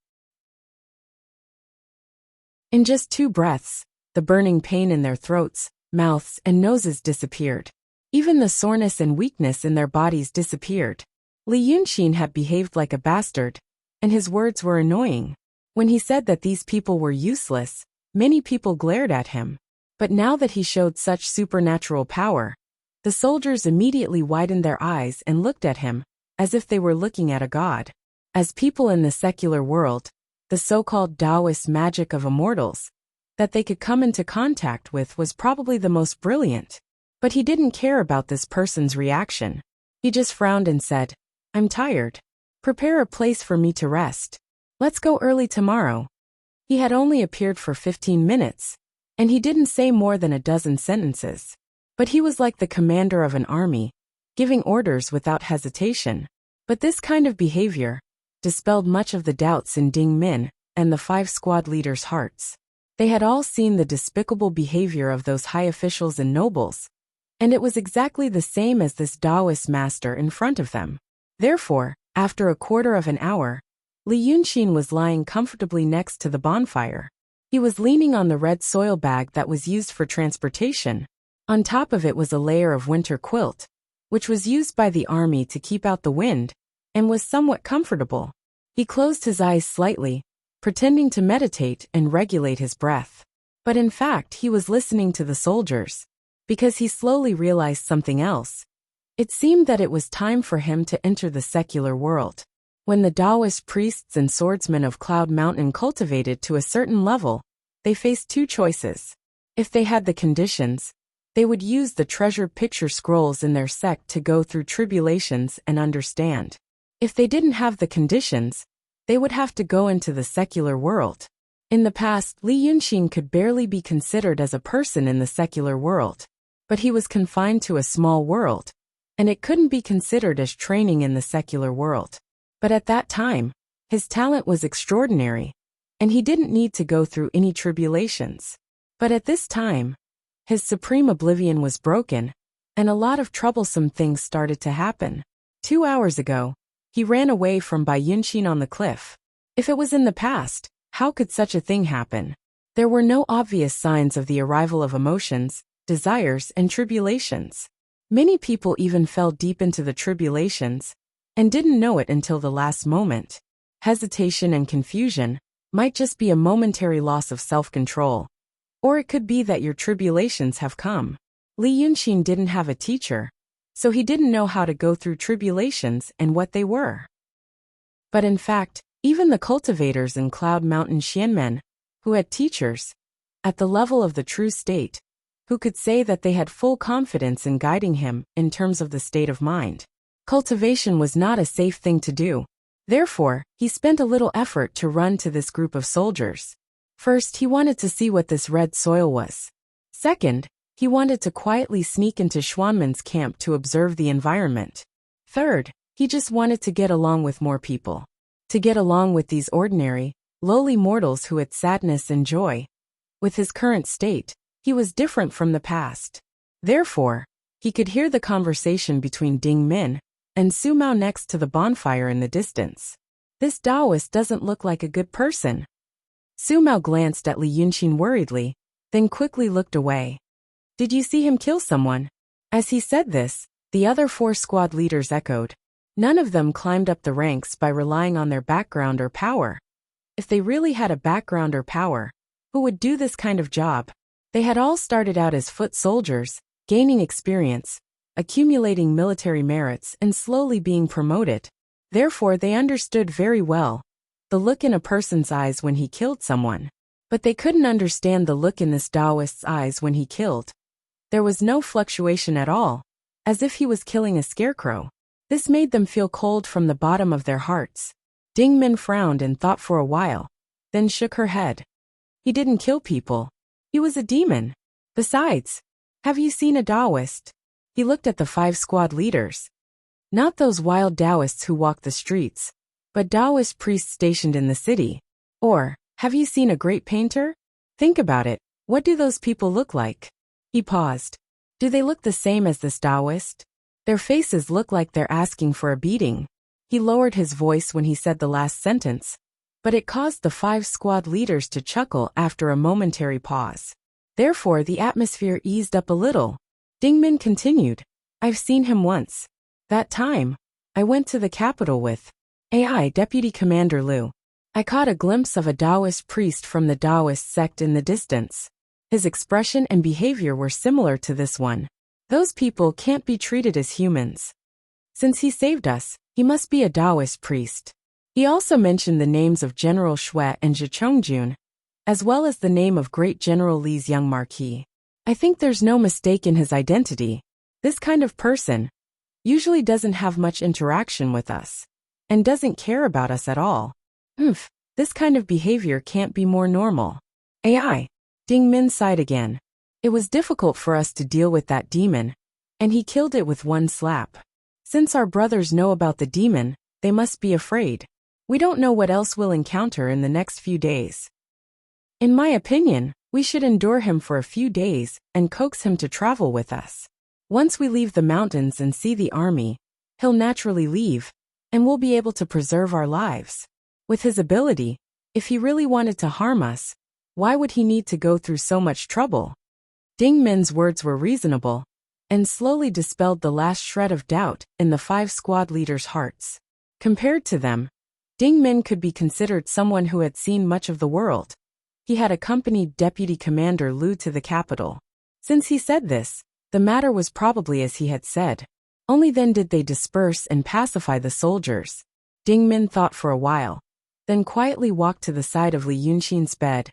In just 2 breaths, the burning pain in their throats, mouths, and noses disappeared. Even the soreness and weakness in their bodies disappeared. Li Yunxin had behaved like a bastard, and his words were annoying. When he said that these people were useless, many people glared at him. But now that he showed such supernatural power, the soldiers immediately widened their eyes and looked at him, as if they were looking at a god. As people in the secular world, the so-called Taoist magic of immortals that they could come into contact with was probably the most brilliant. But he didn't care about this person's reaction. He just frowned and said, "I'm tired. Prepare a place for me to rest. Let's go early tomorrow." He had only appeared for 15 minutes, and he didn't say more than a dozen sentences. But he was like the commander of an army, giving orders without hesitation. But this kind of behavior dispelled much of the doubts in Ding Min and the 5 squad leaders' hearts. They had all seen the despicable behavior of those high officials and nobles, and it was exactly the same as this Taoist master in front of them. Therefore, after a quarter of an hour, Li Yunxin was lying comfortably next to the bonfire. He was leaning on the red soil bag that was used for transportation. On top of it was a layer of winter quilt, which was used by the army to keep out the wind, and was somewhat comfortable. He closed his eyes slightly, pretending to meditate and regulate his breath. But in fact, he was listening to the soldiers, because he slowly realized something else. It seemed that it was time for him to enter the secular world. When the Taoist priests and swordsmen of Cloud Mountain cultivated to a certain level, they faced 2 choices. If they had the conditions, they would use the treasured picture scrolls in their sect to go through tribulations and understand. If they didn't have the conditions, they would have to go into the secular world. In the past, Li Yunxin could barely be considered as a person in the secular world. But he was confined to a small world, and it couldn't be considered as training in the secular world. But at that time, his talent was extraordinary, and he didn't need to go through any tribulations. But at this time, his supreme oblivion was broken, and a lot of troublesome things started to happen. 2 hours ago, he ran away from Bai Yunxin on the cliff. If it was in the past, how could such a thing happen? There were no obvious signs of the arrival of emotions, desires, and tribulations. Many people even fell deep into the tribulations and didn't know it until the last moment. Hesitation and confusion might just be a momentary loss of self-control. Or it could be that your tribulations have come. Li Yunxin didn't have a teacher, so he didn't know how to go through tribulations and what they were. But in fact, even the cultivators in Cloud Mountain Xianmen, who had teachers, at the level of the true state, who could say that they had full confidence in guiding him in terms of the state of mind. Cultivation was not a safe thing to do. Therefore, he spent a little effort to run to this group of soldiers. First, he wanted to see what this red soil was. Second, he wanted to quietly sneak into Xuanmen's camp to observe the environment. Third, he just wanted to get along with more people. To get along with these ordinary, lowly mortals who had sadness and joy. With his current state, he was different from the past. Therefore, he could hear the conversation between Ding Min and Su Mao next to the bonfire in the distance. This Taoist doesn't look like a good person. Su Mao glanced at Li Yunxin worriedly, then quickly looked away. Did you see him kill someone? As he said this, the other 4 squad leaders echoed. None of them climbed up the ranks by relying on their background or power. If they really had a background or power, who would do this kind of job? They had all started out as foot soldiers, gaining experience, accumulating military merits, and slowly being promoted. Therefore, they understood very well the look in a person's eyes when he killed someone. But they couldn't understand the look in this Taoist's eyes when he killed. There was no fluctuation at all, as if he was killing a scarecrow. This made them feel cold from the bottom of their hearts. Ding Min frowned and thought for a while, then shook her head. He didn't kill people. He was a demon. Besides, have you seen a Taoist? He looked at the 5 squad leaders. Not those wild Taoists who walk the streets, but Taoist priests stationed in the city. Or, have you seen a great painter? Think about it. What do those people look like? He paused. Do they look the same as this Taoist? Their faces look like they're asking for a beating. He lowered his voice when he said the last sentence, but it caused the 5 squad leaders to chuckle after a momentary pause. Therefore, the atmosphere eased up a little. Dingmin continued, I've seen him once. That time, I went to the capital with AI Deputy Commander Liu. I caught a glimpse of a Taoist priest from the Taoist sect in the distance. His expression and behavior were similar to this one. Those people can't be treated as humans. Since he saved us, he must be a Taoist priest. He also mentioned the names of General Shui and Zhi Chongjun, as well as the name of Great General Li's young marquis. I think there's no mistake in his identity. This kind of person usually doesn't have much interaction with us and doesn't care about us at all. This kind of behavior can't be more normal. AI. Dingmin sighed again. It was difficult for us to deal with that demon, and he killed it with one slap. Since our brothers know about the demon, they must be afraid. We don't know what else we'll encounter in the next few days. In my opinion, we should endure him for a few days and coax him to travel with us. Once we leave the mountains and see the army, he'll naturally leave, and we'll be able to preserve our lives. With his ability, if he really wanted to harm us, why would he need to go through so much trouble? Dingmin's words were reasonable, and slowly dispelled the last shred of doubt in the 5 squad leaders' hearts. Compared to them, Dingmin could be considered someone who had seen much of the world. He had accompanied Deputy Commander Liu to the capital. Since he said this, the matter was probably as he had said. Only then did they disperse and pacify the soldiers. Dingmin thought for a while, then quietly walked to the side of Li Yunxin's bed,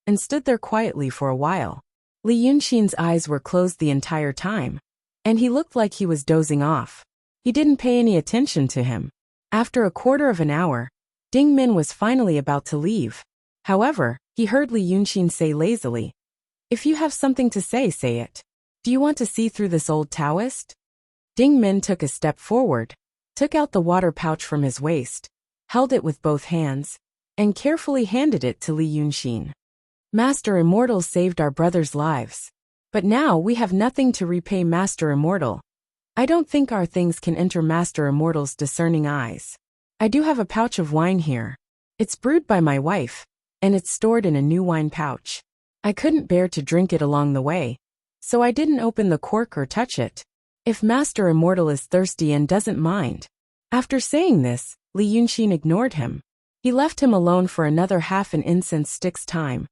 and stood there quietly for a while. Li Yunxin's eyes were closed the entire time, and he looked like he was dozing off. He didn't pay any attention to him. After a quarter of an hour, Dingmin was finally about to leave. However, he heard Li Yunxin say lazily, If you have something to say it. Do you want to see through this old Taoist? Dingmin took a step forward, took out the water pouch from his waist, held it with both hands, and carefully handed it to Li Yunxin. Master Immortal saved our brothers' lives. But now we have nothing to repay Master Immortal. I don't think our things can enter Master Immortal's discerning eyes. I do have a pouch of wine here. It's brewed by my wife, and it's stored in a new wine pouch. I couldn't bear to drink it along the way, so I didn't open the cork or touch it. If Master Immortal is thirsty and doesn't mind. After saying this, Li Yunxin ignored him. He left him alone for another half an incense stick's time,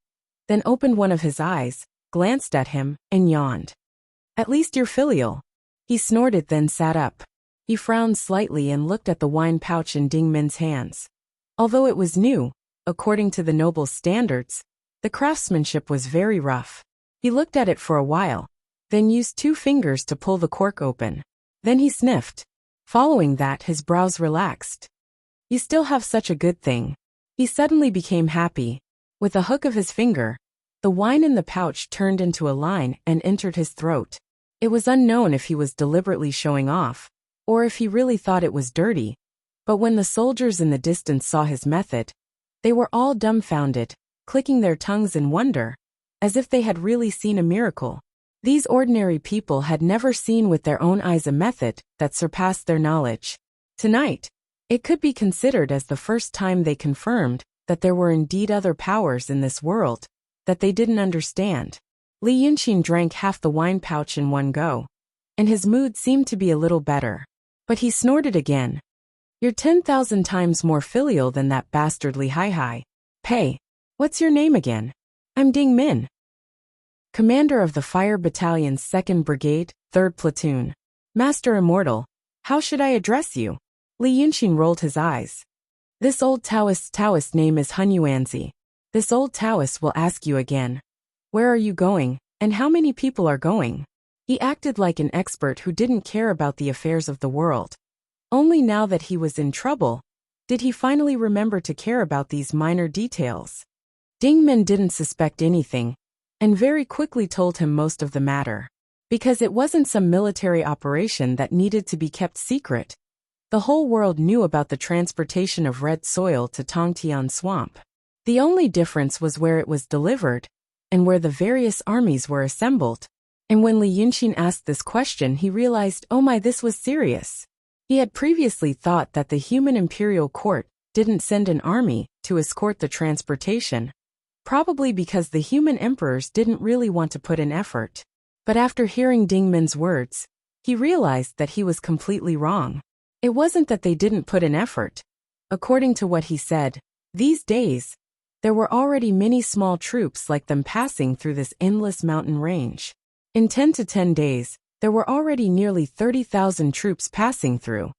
then opened one of his eyes, glanced at him, and yawned. At least you're filial. He snorted, then sat up. He frowned slightly and looked at the wine pouch in Dingmin's hands. Although it was new, according to the noble's standards, the craftsmanship was very rough. He looked at it for a while, then used 2 fingers to pull the cork open. Then he sniffed. Following that, his brows relaxed. You still have such a good thing. He suddenly became happy. With a hook of his finger, the wine in the pouch turned into a line and entered his throat. It was unknown if he was deliberately showing off, or if he really thought it was dirty. But when the soldiers in the distance saw his method, they were all dumbfounded, clicking their tongues in wonder, as if they had really seen a miracle. These ordinary people had never seen with their own eyes a method that surpassed their knowledge. Tonight, it could be considered as the first time they confirmed that there were indeed other powers in this world that they didn't understand. Li Yunxin drank half the wine pouch in one go, and his mood seemed to be a little better. But he snorted again. You're 10,000 times more filial than that bastardly Hai. Pei, what's your name again? I'm Dingmin, Commander of the Fire Battalion's 2nd Brigade, 3rd Platoon. Master Immortal, how should I address you? Li Yunxin rolled his eyes. This old Taoist name is Hunyuanzi. This old Taoist will ask you again. Where are you going, and how many people are going? He acted like an expert who didn't care about the affairs of the world. Only now that he was in trouble, did he finally remember to care about these minor details. Dingmin didn't suspect anything, and very quickly told him most of the matter. Because it wasn't some military operation that needed to be kept secret. The whole world knew about the transportation of red soil to Tongtian Swamp. The only difference was where it was delivered, and where the various armies were assembled. And when Li Yunxin asked this question, he realized, oh my, this was serious. He had previously thought that the human imperial court didn't send an army to escort the transportation, probably because the human emperors didn't really want to put in effort. But after hearing Ding Min's words, he realized that he was completely wrong. It wasn't that they didn't put in effort. According to what he said, these days, there were already many small troops like them passing through this endless mountain range. In 10 to 10 days, there were already nearly 30,000 troops passing through.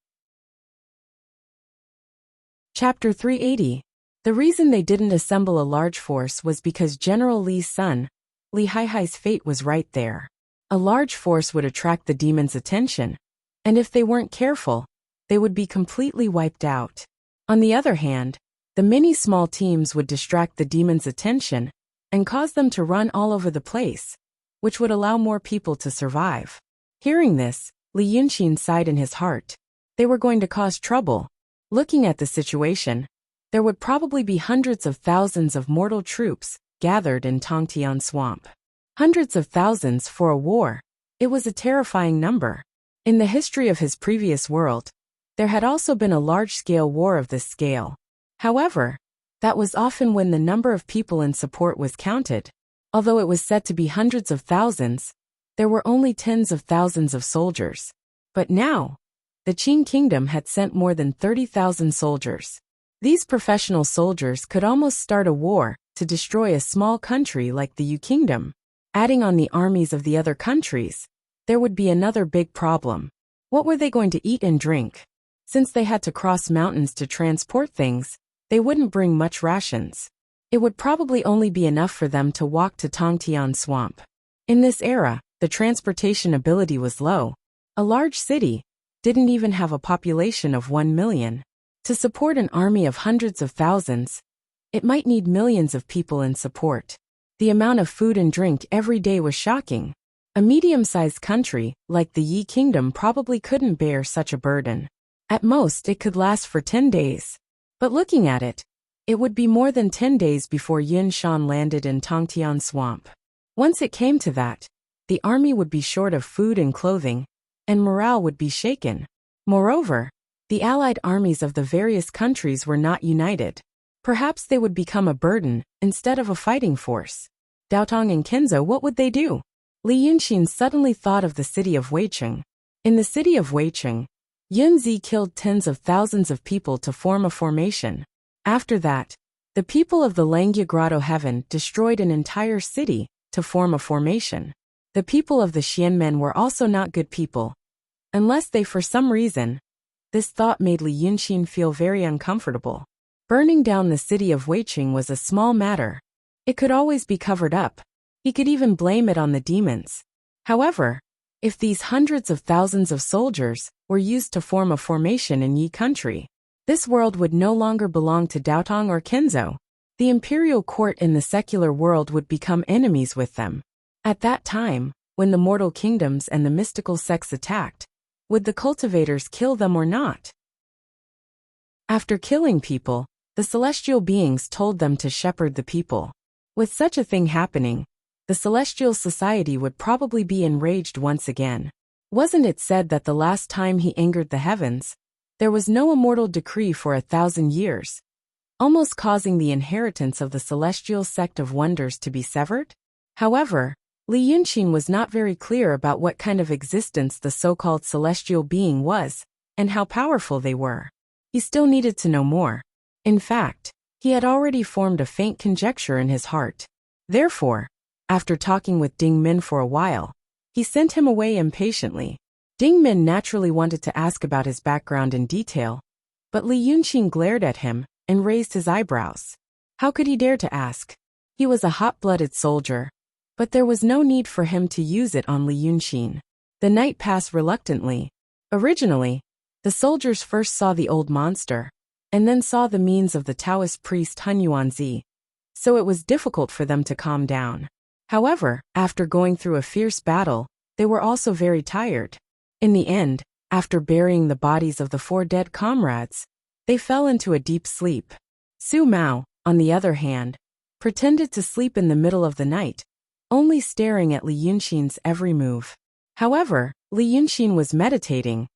Chapter 380. The reason they didn't assemble a large force was because General Li's son, Li Haihai's fate was right there. A large force would attract the demons' attention, and if they weren't careful, they would be completely wiped out. On the other hand, the many small teams would distract the demons' attention and cause them to run all over the place, which would allow more people to survive. Hearing this, Li Yunxin sighed in his heart. They were going to cause trouble. Looking at the situation, there would probably be hundreds of thousands of mortal troops gathered in Tongtian Swamp. Hundreds of thousands for a war. It was a terrifying number. In the history of his previous world, there had also been a large-scale war of this scale. However, that was often when the number of people in support was counted. Although it was said to be hundreds of thousands, there were only tens of thousands of soldiers. But now, the Qing Kingdom had sent more than 30,000 soldiers. These professional soldiers could almost start a war to destroy a small country like the Yu Kingdom. Adding on the armies of the other countries, there would be another big problem. What were they going to eat and drink? Since they had to cross mountains to transport things, they wouldn't bring much rations. It would probably only be enough for them to walk to Tongtian Swamp. In this era, the transportation ability was low. A large city didn't even have a population of 1 million. To support an army of hundreds of thousands, it might need millions of people in support. The amount of food and drink every day was shocking. A medium-sized country, like the Yi Kingdom, probably couldn't bear such a burden. At most, it could last for 10 days. But looking at it, it would be more than 10 days before Yun Shan landed in Tongtian Swamp. Once it came to that, the army would be short of food and clothing, and morale would be shaken. Moreover, the allied armies of the various countries were not united. Perhaps they would become a burden instead of a fighting force. Daotong and Kenzo, what would they do? Li Yunxin suddenly thought of the city of Weicheng. In the city of Weicheng, Yun Zi killed tens of thousands of people to form a formation. After that, the people of the Langya Grotto Heaven destroyed an entire city to form a formation. The people of the Xianmen were also not good people. Unless they, for some reason, this thought made Li Yunxin feel very uncomfortable. Burning down the city of Weicheng was a small matter. It could always be covered up. He could even blame it on the demons. However, if these hundreds of thousands of soldiers were used to form a formation in Yi country, this world would no longer belong to Daotong or Kenzo. The imperial court in the secular world would become enemies with them. At that time, when the mortal kingdoms and the mystical sects attacked, would the cultivators kill them or not? After killing people, the celestial beings told them to shepherd the people. With such a thing happening, the celestial society would probably be enraged once again. Wasn't it said that the last time he angered the heavens, there was no immortal decree for 1,000 years, almost causing the inheritance of the celestial sect of wonders to be severed? However, Li Yunxin was not very clear about what kind of existence the so-called celestial being was, and how powerful they were. He still needed to know more. In fact, he had already formed a faint conjecture in his heart. Therefore, after talking with Ding Min for a while, he sent him away impatiently. Ding Min naturally wanted to ask about his background in detail, but Li Yunxin glared at him and raised his eyebrows. How could he dare to ask? He was a hot-blooded soldier, but there was no need for him to use it on Li Yunxin. The night passed reluctantly. Originally, the soldiers first saw the old monster, and then saw the means of the Taoist priest Hun Yuanzi, so it was difficult for them to calm down. However, after going through a fierce battle, they were also very tired. In the end, after burying the bodies of the 4 dead comrades, they fell into a deep sleep. Su Mao, on the other hand, pretended to sleep in the middle of the night, only staring at Li Yunxin's every move. However, Li Yunxin was meditating.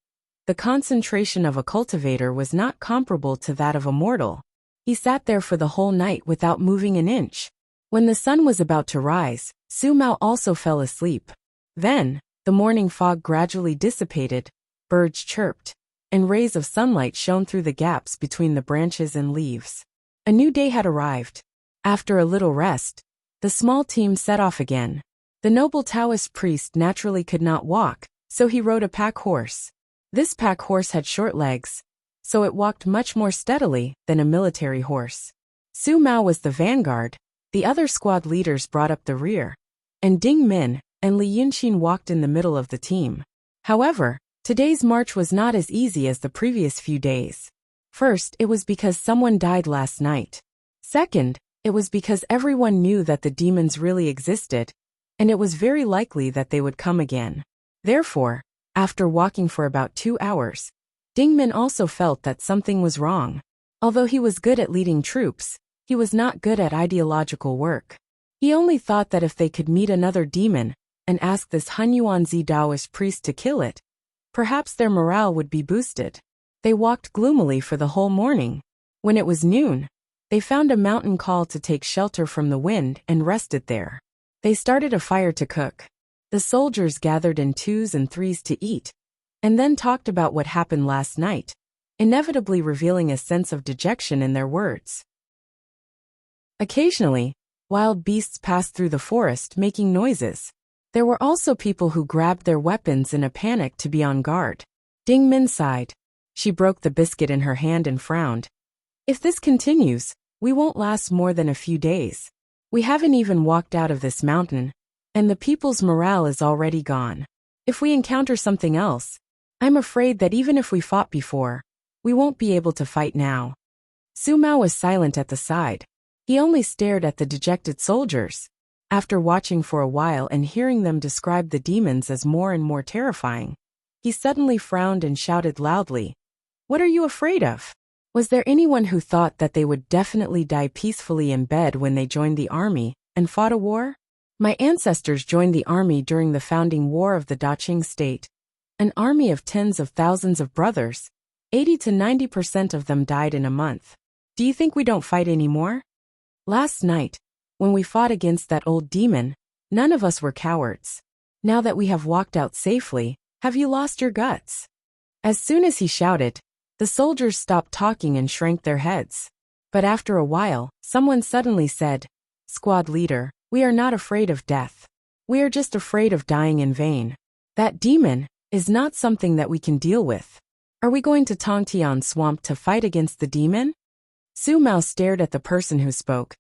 The concentration of a cultivator was not comparable to that of a mortal. He sat there for the whole night without moving an inch. When the sun was about to rise, Su Mao also fell asleep. Then, the morning fog gradually dissipated, birds chirped, and rays of sunlight shone through the gaps between the branches and leaves. A new day had arrived. After a little rest, the small team set off again. The noble Taoist priest naturally could not walk, so he rode a pack horse. This pack horse had short legs, so it walked much more steadily than a military horse. Su Mao was the vanguard, the other squad leaders brought up the rear, and Ding Min and Li Yunxin walked in the middle of the team. However, today's march was not as easy as the previous few days. First, it was because someone died last night. Second, it was because everyone knew that the demons really existed, and it was very likely that they would come again. Therefore, after walking for about 2 hours, Ding Min also felt that something was wrong. Although he was good at leading troops, he was not good at ideological work. He only thought that if they could meet another demon and ask this Hunyuanzi Taoist priest to kill it, perhaps their morale would be boosted. They walked gloomily for the whole morning. When it was noon, they found a mountain call to take shelter from the wind and rested there. They started a fire to cook. The soldiers gathered in 2s and 3s to eat, and then talked about what happened last night, inevitably revealing a sense of dejection in their words. Occasionally, wild beasts passed through the forest making noises. There were also people who grabbed their weapons in a panic to be on guard. Ding Min sighed. She broke the biscuit in her hand and frowned. If this continues, we won't last more than a few days. We haven't even walked out of this mountain, and the people's morale is already gone. If we encounter something else, I'm afraid that even if we fought before, we won't be able to fight now. Su Mao was silent at the side. He only stared at the dejected soldiers. After watching for a while and hearing them describe the demons as more and more terrifying, he suddenly frowned and shouted loudly, "What are you afraid of?" Was there anyone who thought that they would definitely die peacefully in bed when they joined the army and fought a war? My ancestors joined the army during the founding war of the Daqing state. An army of tens of thousands of brothers. 80 to 90% of them died in a month. Do you think we don't fight anymore? Last night, when we fought against that old demon, none of us were cowards. Now that we have walked out safely, have you lost your guts? As soon as he shouted, the soldiers stopped talking and shrank their heads. But after a while, someone suddenly said, "Squad leader, we are not afraid of death. We are just afraid of dying in vain. That demon is not something that we can deal with. Are we going to Tongtian Swamp to fight against the demon?" Su Mao stared at the person who spoke.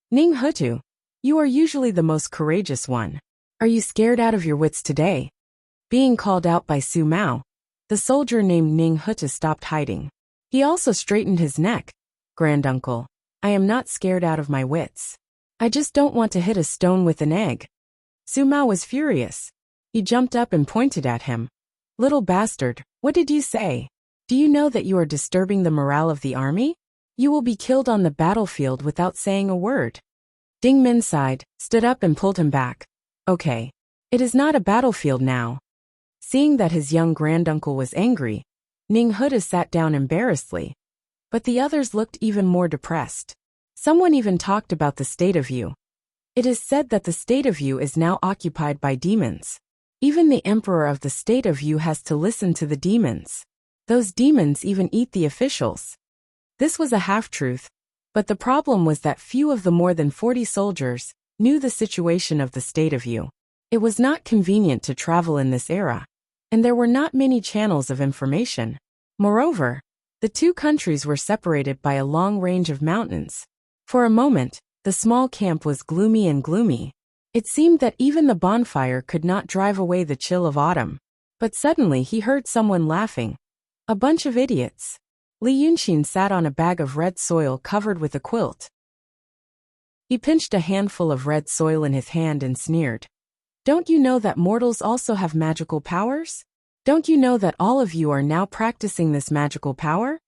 "Ning Hutu, you are usually the most courageous one. Are you scared out of your wits today?" Being called out by Su Mao, the soldier named Ning Hutu stopped hiding. He also straightened his neck. "Granduncle, I am not scared out of my wits. I just don't want to hit a stone with an egg." Su Mao was furious. He jumped up and pointed at him. "Little bastard, what did you say? Do you know that you are disturbing the morale of the army? You will be killed on the battlefield without saying a word." Ding Min sighed, stood up and pulled him back. "Okay. It is not a battlefield now." Seeing that his young granduncle was angry, Ning Huda sat down embarrassedly. But the others looked even more depressed. Someone even talked about the state of Yu. It is said that the state of Yu is now occupied by demons. Even the emperor of the state of Yu has to listen to the demons. Those demons even eat the officials. This was a half-truth, but the problem was that few of the more than 40 soldiers knew the situation of the state of Yu. It was not convenient to travel in this era, and there were not many channels of information. Moreover, the two countries were separated by a long range of mountains. For a moment, the small camp was gloomy and gloomy. It seemed that even the bonfire could not drive away the chill of autumn. But suddenly he heard someone laughing. "A bunch of idiots." Li Yunxin sat on a bag of red soil covered with a quilt. He pinched a handful of red soil in his hand and sneered. "Don't you know that mortals also have magical powers? Don't you know that all of you are now practicing this magical power?"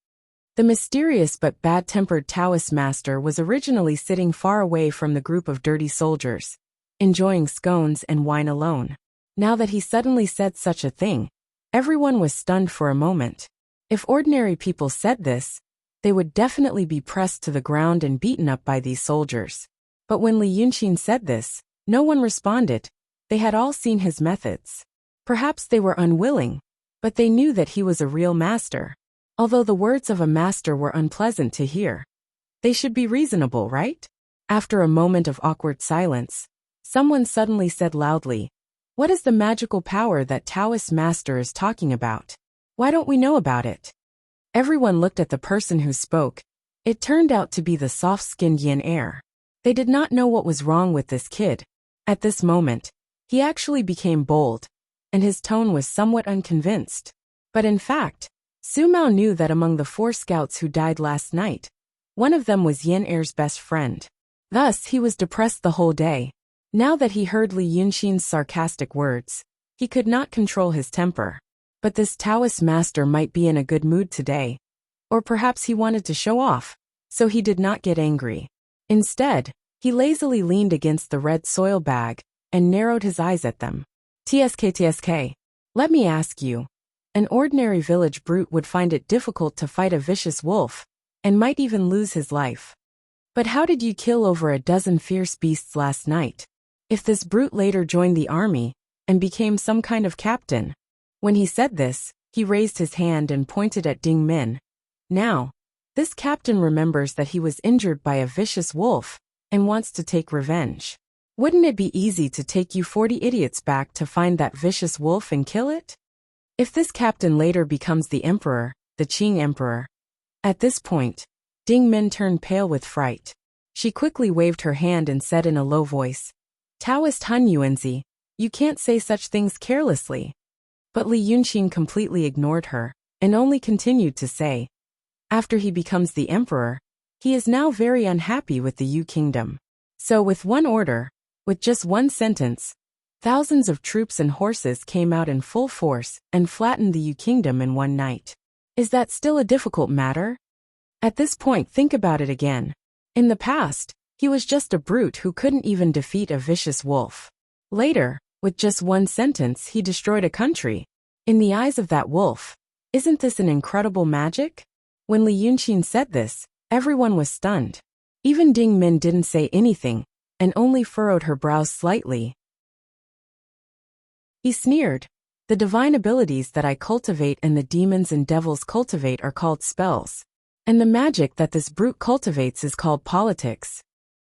The mysterious but bad-tempered Taoist master was originally sitting far away from the group of dirty soldiers. enjoying scones and wine alone. Now that he suddenly said such a thing, everyone was stunned for a moment. If ordinary people said this, they would definitely be pressed to the ground and beaten up by these soldiers. But when Li Yunqin said this, no one responded. They had all seen his methods. Perhaps they were unwilling, but they knew that he was a real master. Although the words of a master were unpleasant to hear, they should be reasonable, right? After a moment of awkward silence, someone suddenly said loudly, "What is the magical power that Taoist master is talking about? Why don't we know about it?" Everyone looked at the person who spoke. It turned out to be the soft-skinned yin heir. They did not know what was wrong with this kid. At this moment, he actually became bold, and his tone was somewhat unconvinced. But in fact, Su Mao knew that among the 4 scouts who died last night, one of them was Yin Heir's best friend. Thus, he was depressed the whole day. Now that he heard Li Yunqin's sarcastic words, he could not control his temper. But this Taoist master might be in a good mood today. Or perhaps he wanted to show off, so he did not get angry. Instead, he lazily leaned against the red soil bag and narrowed his eyes at them. TSK, let me ask you. An ordinary village brute would find it difficult to fight a vicious wolf, and might even lose his life. But how did you kill over a dozen fierce beasts last night? If this brute later joined the army, and became some kind of captain. When he said this, he raised his hand and pointed at Ding Min. Now, this captain remembers that he was injured by a vicious wolf, and wants to take revenge. Wouldn't it be easy to take you 40 idiots back to find that vicious wolf and kill it? If this captain later becomes the emperor, the Qing emperor. At this point, Ding Min turned pale with fright. She quickly waved her hand and said in a low voice, "Taoist Hun Yuanzi, you can't say such things carelessly." But Li Yunqin completely ignored her, and only continued to say, "After he becomes the emperor, he is now very unhappy with the Yu kingdom. So with one order, with just one sentence, thousands of troops and horses came out in full force and flattened the Yu kingdom in one night. Is that still a difficult matter? At this point, think about it again. In the past, he was just a brute who couldn't even defeat a vicious wolf. Later, with just one sentence, he destroyed a country. In the eyes of that wolf, isn't this an incredible magic?" When Li Yunqin said this, everyone was stunned. Even Ding Min didn't say anything, and only furrowed her brows slightly. He sneered, "The divine abilities that I cultivate and the demons and devils cultivate are called spells. And the magic that this brute cultivates is called politics.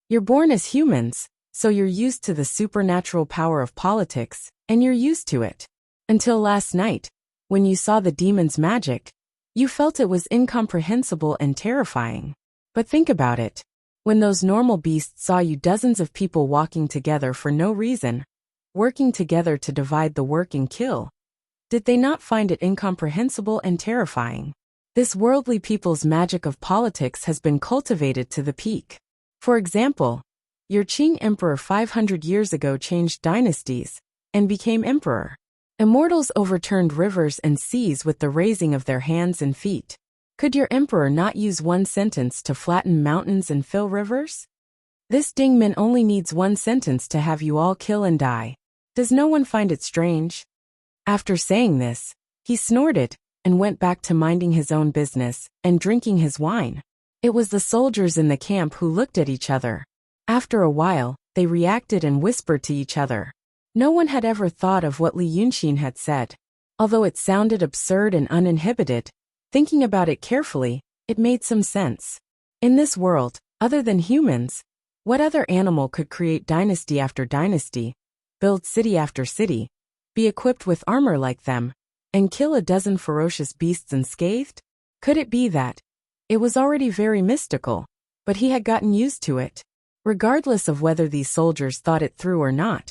You're born as humans, so you're used to the supernatural power of politics, and you're used to it. Until last night, when you saw the demon's magic, you felt it was incomprehensible and terrifying. But think about it. When those normal beasts saw you, dozens of people walking together for no reason, working together to divide the work and kill, did they not find it incomprehensible and terrifying? This worldly people's magic of politics has been cultivated to the peak. For example, your Qing emperor 500 years ago changed dynasties and became emperor. Immortals overturned rivers and seas with the raising of their hands and feet. Could your emperor not use one sentence to flatten mountains and fill rivers? This Ding Min only needs one sentence to have you all kill and die. Does no one find it strange?" After saying this, he snorted and went back to minding his own business and drinking his wine. It was the soldiers in the camp who looked at each other. After a while, they reacted and whispered to each other. No one had ever thought of what Li Yunqin had said. Although it sounded absurd and uninhibited, thinking about it carefully, it made some sense. In this world, other than humans, what other animal could create dynasty after dynasty, build city after city, be equipped with armor like them, and kill a dozen ferocious beasts unscathed? Could it be that it was already very mystical, but he had gotten used to it? Regardless of whether these soldiers thought it through or not,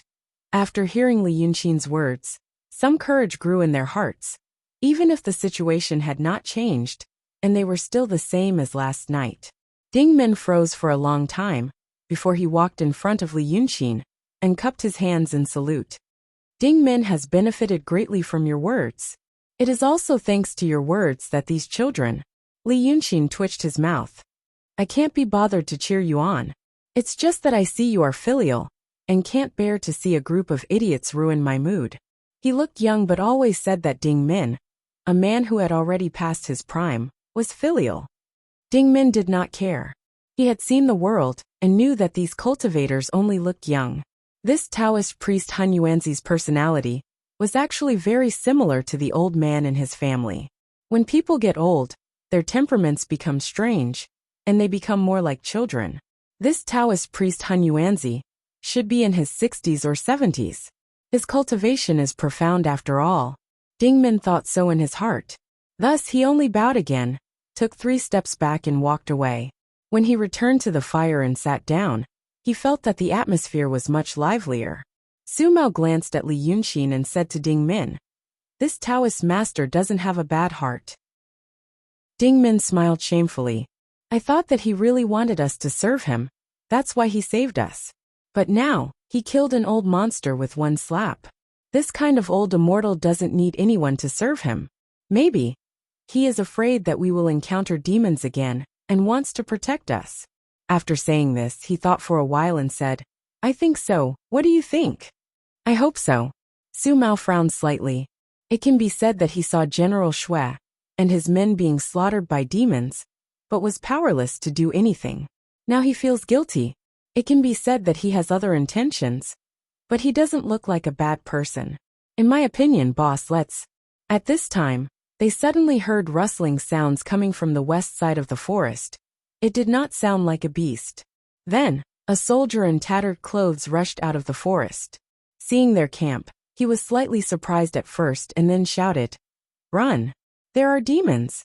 after hearing Li Yunqin's words, some courage grew in their hearts, even if the situation had not changed, and they were still the same as last night. Ding Min froze for a long time, before he walked in front of Li Yunqin, and cupped his hands in salute. "Ding Min has benefited greatly from your words. It is also thanks to your words that these children..." Li Yunqin twitched his mouth. "I can't be bothered to cheer you on. It's just that I see you are filial, and can't bear to see a group of idiots ruin my mood. He looked young but always said that Ding Min, a man who had already passed his prime, was filial. Ding Min did not care. He had seen the world and knew that these cultivators only looked young. This Taoist priest Han Yuanzi's personality was actually very similar to the old man and his family. When people get old, their temperaments become strange, and they become more like children. This Taoist priest Han Yuanzi should be in his 60s or 70s. His cultivation is profound after all. Ding Min thought so in his heart. Thus he only bowed again, took 3 steps back and walked away. When he returned to the fire and sat down, he felt that the atmosphere was much livelier. Su Mao glanced at Li Yunxin and said to Ding Min, "This Taoist master doesn't have a bad heart." Ding Min smiled shamefully. "I thought that he really wanted us to serve him. That's why he saved us. But now, he killed an old monster with 1 slap. This kind of old immortal doesn't need anyone to serve him. Maybe he is afraid that we will encounter demons again and wants to protect us." After saying this, he thought for a while and said, "I think so. What do you think?" "I hope so." Su Mao frowned slightly. It can be said that he saw General Shui and his men being slaughtered by demons, but was powerless to do anything. Now he feels guilty. It can be said that he has other intentions, but he doesn't look like a bad person. In my opinion, boss, let's... At this time, they suddenly heard rustling sounds coming from the west side of the forest. It did not sound like a beast. Then, a soldier in tattered clothes rushed out of the forest. Seeing their camp, he was slightly surprised at first and then shouted, "Run! There are demons!"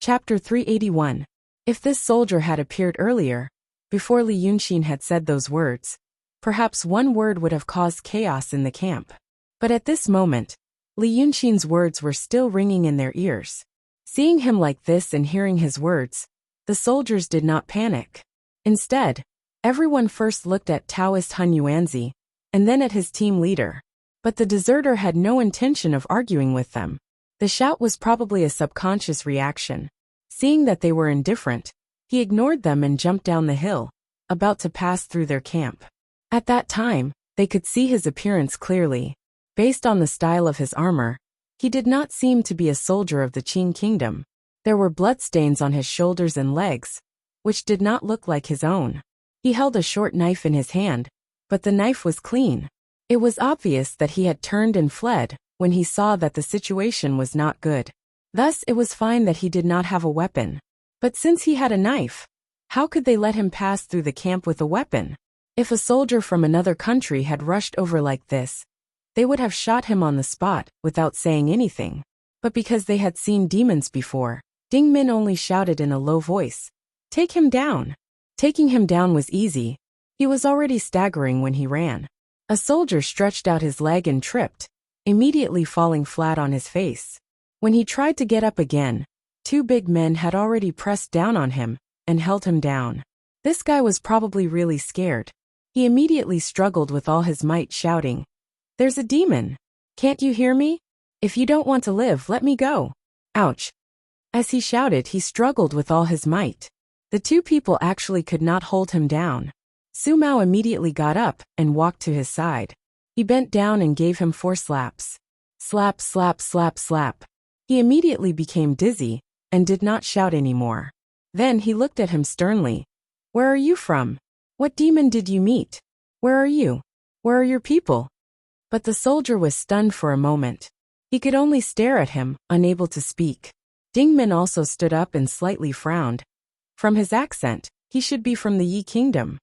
Chapter 381. If this soldier had appeared earlier, before Li Yunxin had said those words, perhaps one word would have caused chaos in the camp. But at this moment, Li Yunxin's words were still ringing in their ears. Seeing him like this and hearing his words, the soldiers did not panic. Instead, everyone first looked at Taoist Han Yuanzi, and then at his team leader. But the deserter had no intention of arguing with them. The shout was probably a subconscious reaction. Seeing that they were indifferent, he ignored them and jumped down the hill, about to pass through their camp. At that time, they could see his appearance clearly. Based on the style of his armor, he did not seem to be a soldier of the Qing kingdom. There were bloodstains on his shoulders and legs, which did not look like his own. He held a short knife in his hand, but the knife was clean. It was obvious that he had turned and fled when he saw that the situation was not good. Thus it was fine that he did not have a weapon. But since he had a knife, how could they let him pass through the camp with a weapon? If a soldier from another country had rushed over like this, they would have shot him on the spot without saying anything. But because they had seen demons before, Ding Min only shouted in a low voice, "Take him down." Taking him down was easy. He was already staggering when he ran. A soldier stretched out his leg and tripped, immediately falling flat on his face. When he tried to get up again, 2 big men had already pressed down on him and held him down. This guy was probably really scared. He immediately struggled with all his might, shouting, "There's a demon! Can't you hear me? If you don't want to live, let me go." Ouch! As he shouted, he struggled with all his might. The 2 people actually could not hold him down. Su Mao immediately got up and walked to his side. He bent down and gave him 4 slaps. Slap, slap, slap, slap. He immediately became dizzy and did not shout anymore. Then he looked at him sternly. "Where are you from? What demon did you meet? Where are you? Where are your people?" But the soldier was stunned for a moment. He could only stare at him, unable to speak. Ding Min also stood up and slightly frowned. From his accent, he should be from the Yi kingdom.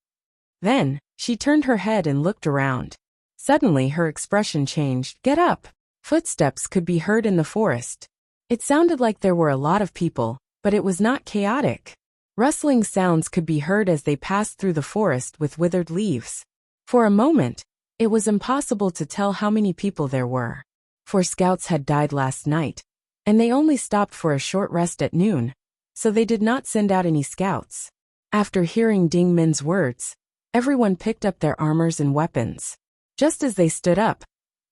Then, she turned her head and looked around. Suddenly her expression changed. "Get up!" Footsteps could be heard in the forest. It sounded like there were a lot of people, but it was not chaotic. Rustling sounds could be heard as they passed through the forest with withered leaves. For a moment, it was impossible to tell how many people there were. 4 scouts had died last night, and they only stopped for a short rest at noon, so they did not send out any scouts. After hearing Ding Min's words, everyone picked up their armors and weapons. Just as they stood up,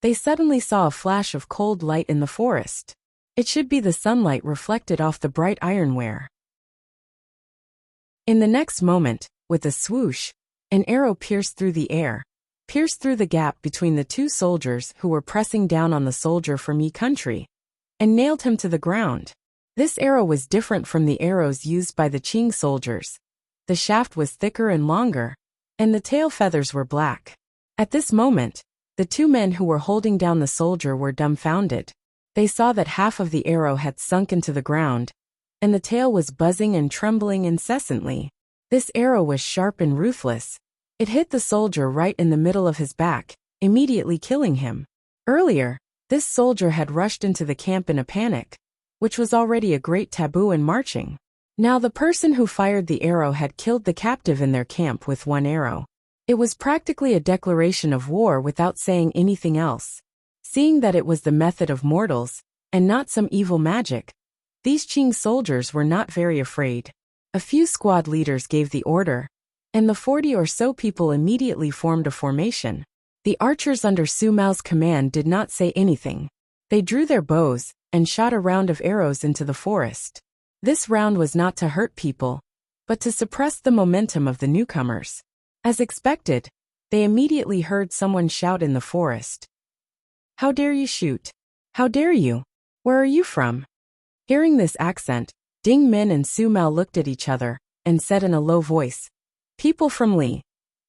they suddenly saw a flash of cold light in the forest. It should be the sunlight reflected off the bright ironware. In the next moment, with a swoosh, an arrow pierced through the air, pierced through the gap between the two soldiers who were pressing down on the soldier from Yi country, and nailed him to the ground. This arrow was different from the arrows used by the Qing soldiers. The shaft was thicker and longer, and the tail feathers were black. At this moment, the two men who were holding down the soldier were dumbfounded. They saw that half of the arrow had sunk into the ground, and the tail was buzzing and trembling incessantly. This arrow was sharp and ruthless. It hit the soldier right in the middle of his back, immediately killing him. Earlier, this soldier had rushed into the camp in a panic, which was already a great taboo in marching. Now the person who fired the arrow had killed the captive in their camp with one arrow. It was practically a declaration of war without saying anything else. Seeing that it was the method of mortals, and not some evil magic, these Qing soldiers were not very afraid. A few squad leaders gave the order, and the 40 or so people immediately formed a formation. The archers under Su Mao's command did not say anything. They drew their bows, and shot a round of arrows into the forest. This round was not to hurt people, but to suppress the momentum of the newcomers. As expected, they immediately heard someone shout in the forest. "How dare you shoot? How dare you? Where are you from?" Hearing this accent, Ding Min and Su Mao looked at each other, and said in a low voice, "People from Li."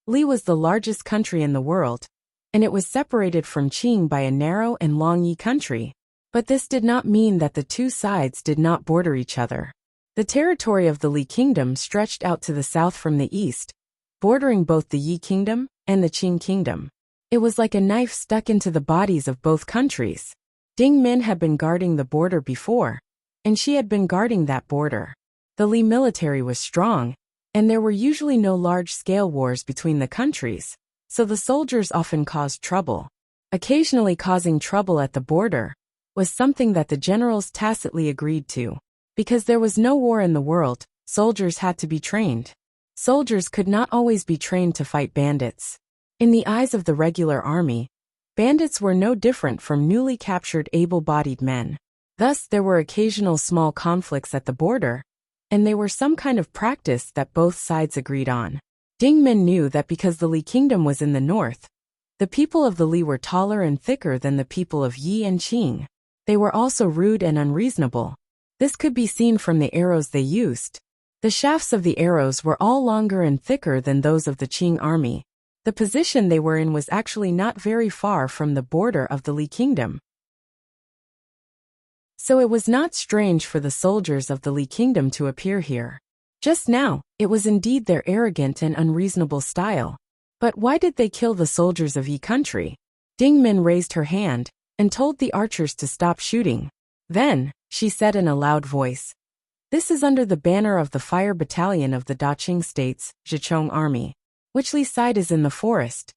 Li was the largest country in the world, and it was separated from Qing by a narrow and long Yi country. But this did not mean that the two sides did not border each other. The territory of the Li kingdom stretched out to the south from the east, bordering both the Yi kingdom and the Qing kingdom. It was like a knife stuck into the bodies of both countries. Ding Min had been guarding the border before, and she had been guarding that border. The Li military was strong, and there were usually no large-scale wars between the countries, so the soldiers often caused trouble. Occasionally causing trouble at the border was something that the generals tacitly agreed to. Because there was no war in the world, soldiers had to be trained. Soldiers could not always be trained to fight bandits. In the eyes of the regular army, bandits were no different from newly captured able-bodied men. Thus there were occasional small conflicts at the border, and they were some kind of practice that both sides agreed on. Ding Min knew that because the Li kingdom was in the north, the people of the Li were taller and thicker than the people of Yi and Qing. They were also rude and unreasonable. This could be seen from the arrows they used. The shafts of the arrows were all longer and thicker than those of the Qing army. The position they were in was actually not very far from the border of the Li kingdom. So it was not strange for the soldiers of the Li kingdom to appear here. Just now, it was indeed their arrogant and unreasonable style. But why did they kill the soldiers of Yi country? Ding Min raised her hand, and told the archers to stop shooting. Then, she said in a loud voice, "This is under the banner of the fire battalion of the Daqing State's Zhejiang army. Which Li side is in the forest?"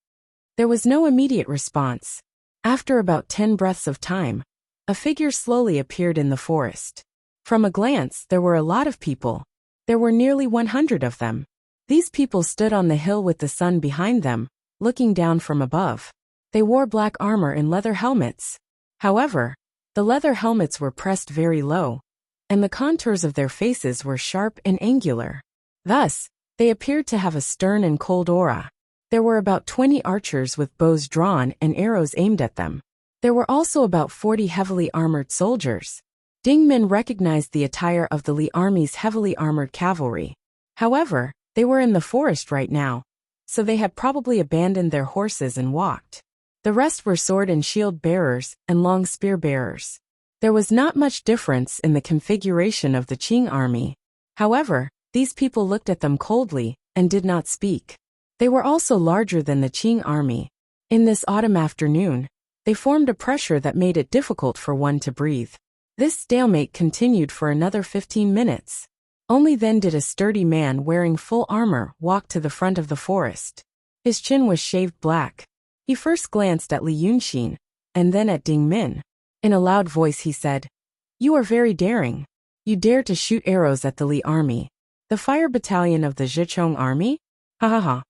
There was no immediate response. After about 10 breaths of time, a figure slowly appeared in the forest. From a glance, there were a lot of people. There were nearly 100 of them. These people stood on the hill with the sun behind them, looking down from above. They wore black armor and leather helmets. However, the leather helmets were pressed very low, and the contours of their faces were sharp and angular. Thus, they appeared to have a stern and cold aura. There were about 20 archers with bows drawn and arrows aimed at them. There were also about 40 heavily armored soldiers. Ding Min recognized the attire of the Li army's heavily armored cavalry. However, they were in the forest right now, so they had probably abandoned their horses and walked. The rest were sword and shield bearers and long spear bearers. There was not much difference in the configuration of the Qing army. However, these people looked at them coldly and did not speak. They were also larger than the Qing army. In this autumn afternoon, they formed a pressure that made it difficult for one to breathe. This stalemate continued for another 15 minutes. Only then did a sturdy man wearing full armor walk to the front of the forest. His chin was shaved black. He first glanced at Li Yunxin, and then at Ding Min. In a loud voice he said, "You are very daring. You dare to shoot arrows at the Li army. The fire battalion of the Zhejiang army? Ha ha ha."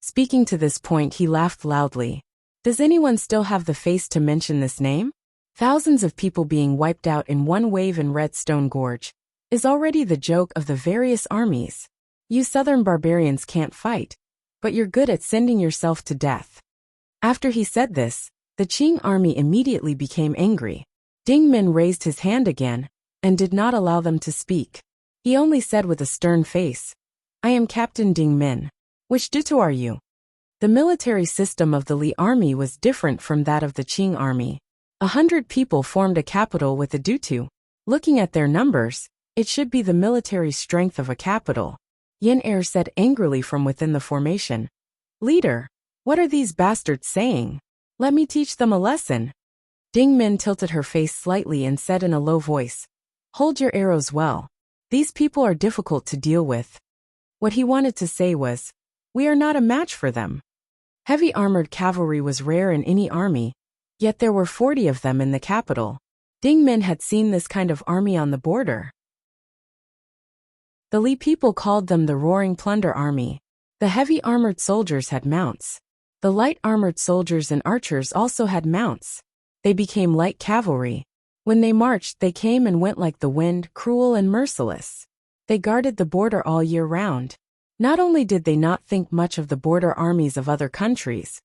Speaking to this point he laughed loudly. Does anyone still have the face to mention this name? Thousands of people being wiped out in one wave in Redstone Gorge is already the joke of the various armies. You southern barbarians can't fight, but you're good at sending yourself to death. After he said this, the Qing army immediately became angry. Ding Min raised his hand again, and did not allow them to speak. He only said with a stern face, I am Captain Ding Min. Which dutu are you? The military system of the Li army was different from that of the Qing army. 100 people formed a capital with a dutu. Looking at their numbers, it should be the military strength of a capital. Yin Er said angrily from within the formation. Leader, what are these bastards saying? Let me teach them a lesson. Ding Min tilted her face slightly and said in a low voice, Hold your arrows well. These people are difficult to deal with. What he wanted to say was, we are not a match for them. Heavy armored cavalry was rare in any army, yet there were 40 of them in the capital. Ding Min had seen this kind of army on the border. The Li people called them the Roaring Plunder Army. The heavy armored soldiers had mounts. The light armored soldiers and archers also had mounts. They became light cavalry. When they marched, they came and went like the wind, cruel and merciless. They guarded the border all year round. Not only did they not think much of the border armies of other countries,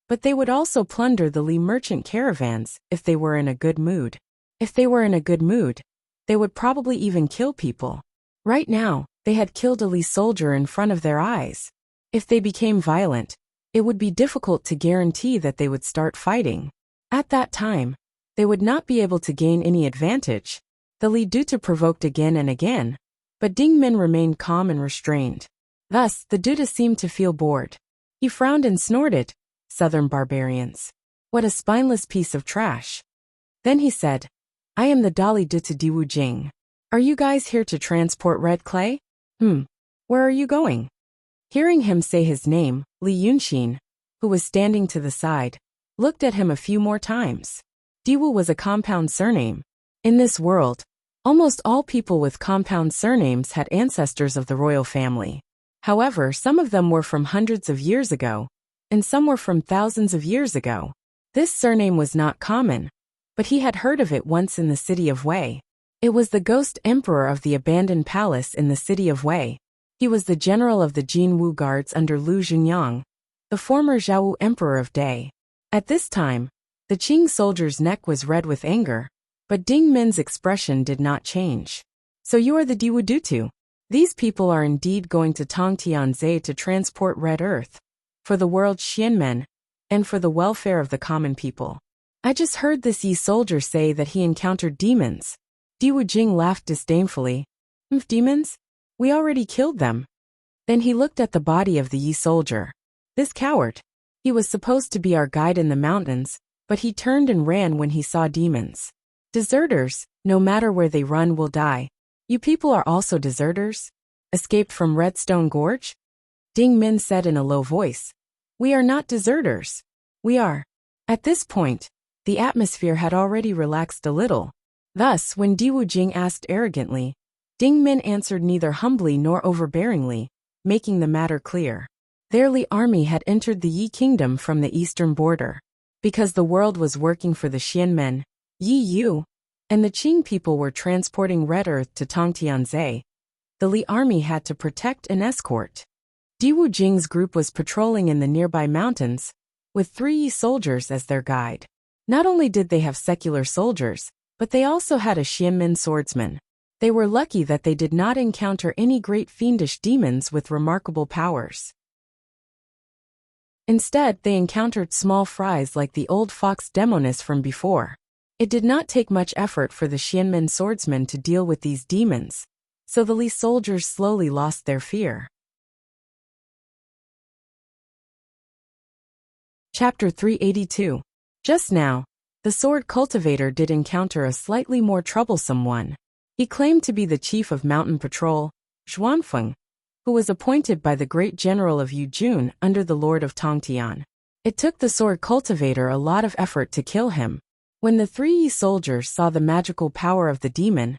but they would also plunder the Li merchant caravans if they were in a good mood. If they were in a good mood, they would probably even kill people. Right now, they had killed a Li soldier in front of their eyes. If they became violent, it would be difficult to guarantee that they would start fighting. At that time, they would not be able to gain any advantage. The Li Duta provoked again and again, but Ding Min remained calm and restrained. Thus, the Duta seemed to feel bored. He frowned and snorted, Southern barbarians. What a spineless piece of trash. Then he said, I am the Dali Duta Diwu Jing. Are you guys here to transport red clay? Where are you going? Hearing him say his name, Li Yunxin, who was standing to the side, looked at him a few more times. Diwu was a compound surname. In this world, almost all people with compound surnames had ancestors of the royal family. However, some of them were from hundreds of years ago, and some were from thousands of years ago. This surname was not common, but he had heard of it once in the city of Wei. It was the ghost emperor of the abandoned palace in the city of Wei. He was the general of the Jinwu guards under Lu Junyang, the former Zhao emperor of Dai. At this time, the Qing soldier's neck was red with anger, but Ding Min's expression did not change. So you are the Diwu Dutu? These people are indeed going to Tongtianzhe to transport red earth, for the world's Xianmen, and for the welfare of the common people. I just heard this Yi soldier say that he encountered demons. Diwu Jing laughed disdainfully. Demons? We already killed them. Then he looked at the body of the Yi soldier. This coward. He was supposed to be our guide in the mountains, but he turned and ran when he saw demons. Deserters, no matter where they run, will die. You people are also deserters? Escaped from Redstone Gorge? Ding Min said in a low voice. We are not deserters. We are. At this point, the atmosphere had already relaxed a little. Thus, when Diwu Jing asked arrogantly, Ding Min answered neither humbly nor overbearingly, making the matter clear. Their Li army had entered the Yi kingdom from the eastern border. Because the world was working for the Xianmen, Yi Yu, and the Qing people were transporting red earth to Tongtianzhe, the Li army had to protect and escort. Diwu Jing's group was patrolling in the nearby mountains, with 3 Yi soldiers as their guide. Not only did they have secular soldiers, but they also had a Xianmen swordsman. They were lucky that they did not encounter any great fiendish demons with remarkable powers. Instead, they encountered small fries like the old fox demonis from before. It did not take much effort for the Xianmen swordsmen to deal with these demons, so the Li soldiers slowly lost their fear. Chapter 382. Just now, the sword cultivator did encounter a slightly more troublesome one. He claimed to be the chief of mountain patrol, Zhuanfeng, who was appointed by the great general of Yujun under the lord of Tongtian. It took the sword cultivator a lot of effort to kill him. When the 3 Yi soldiers saw the magical power of the demon,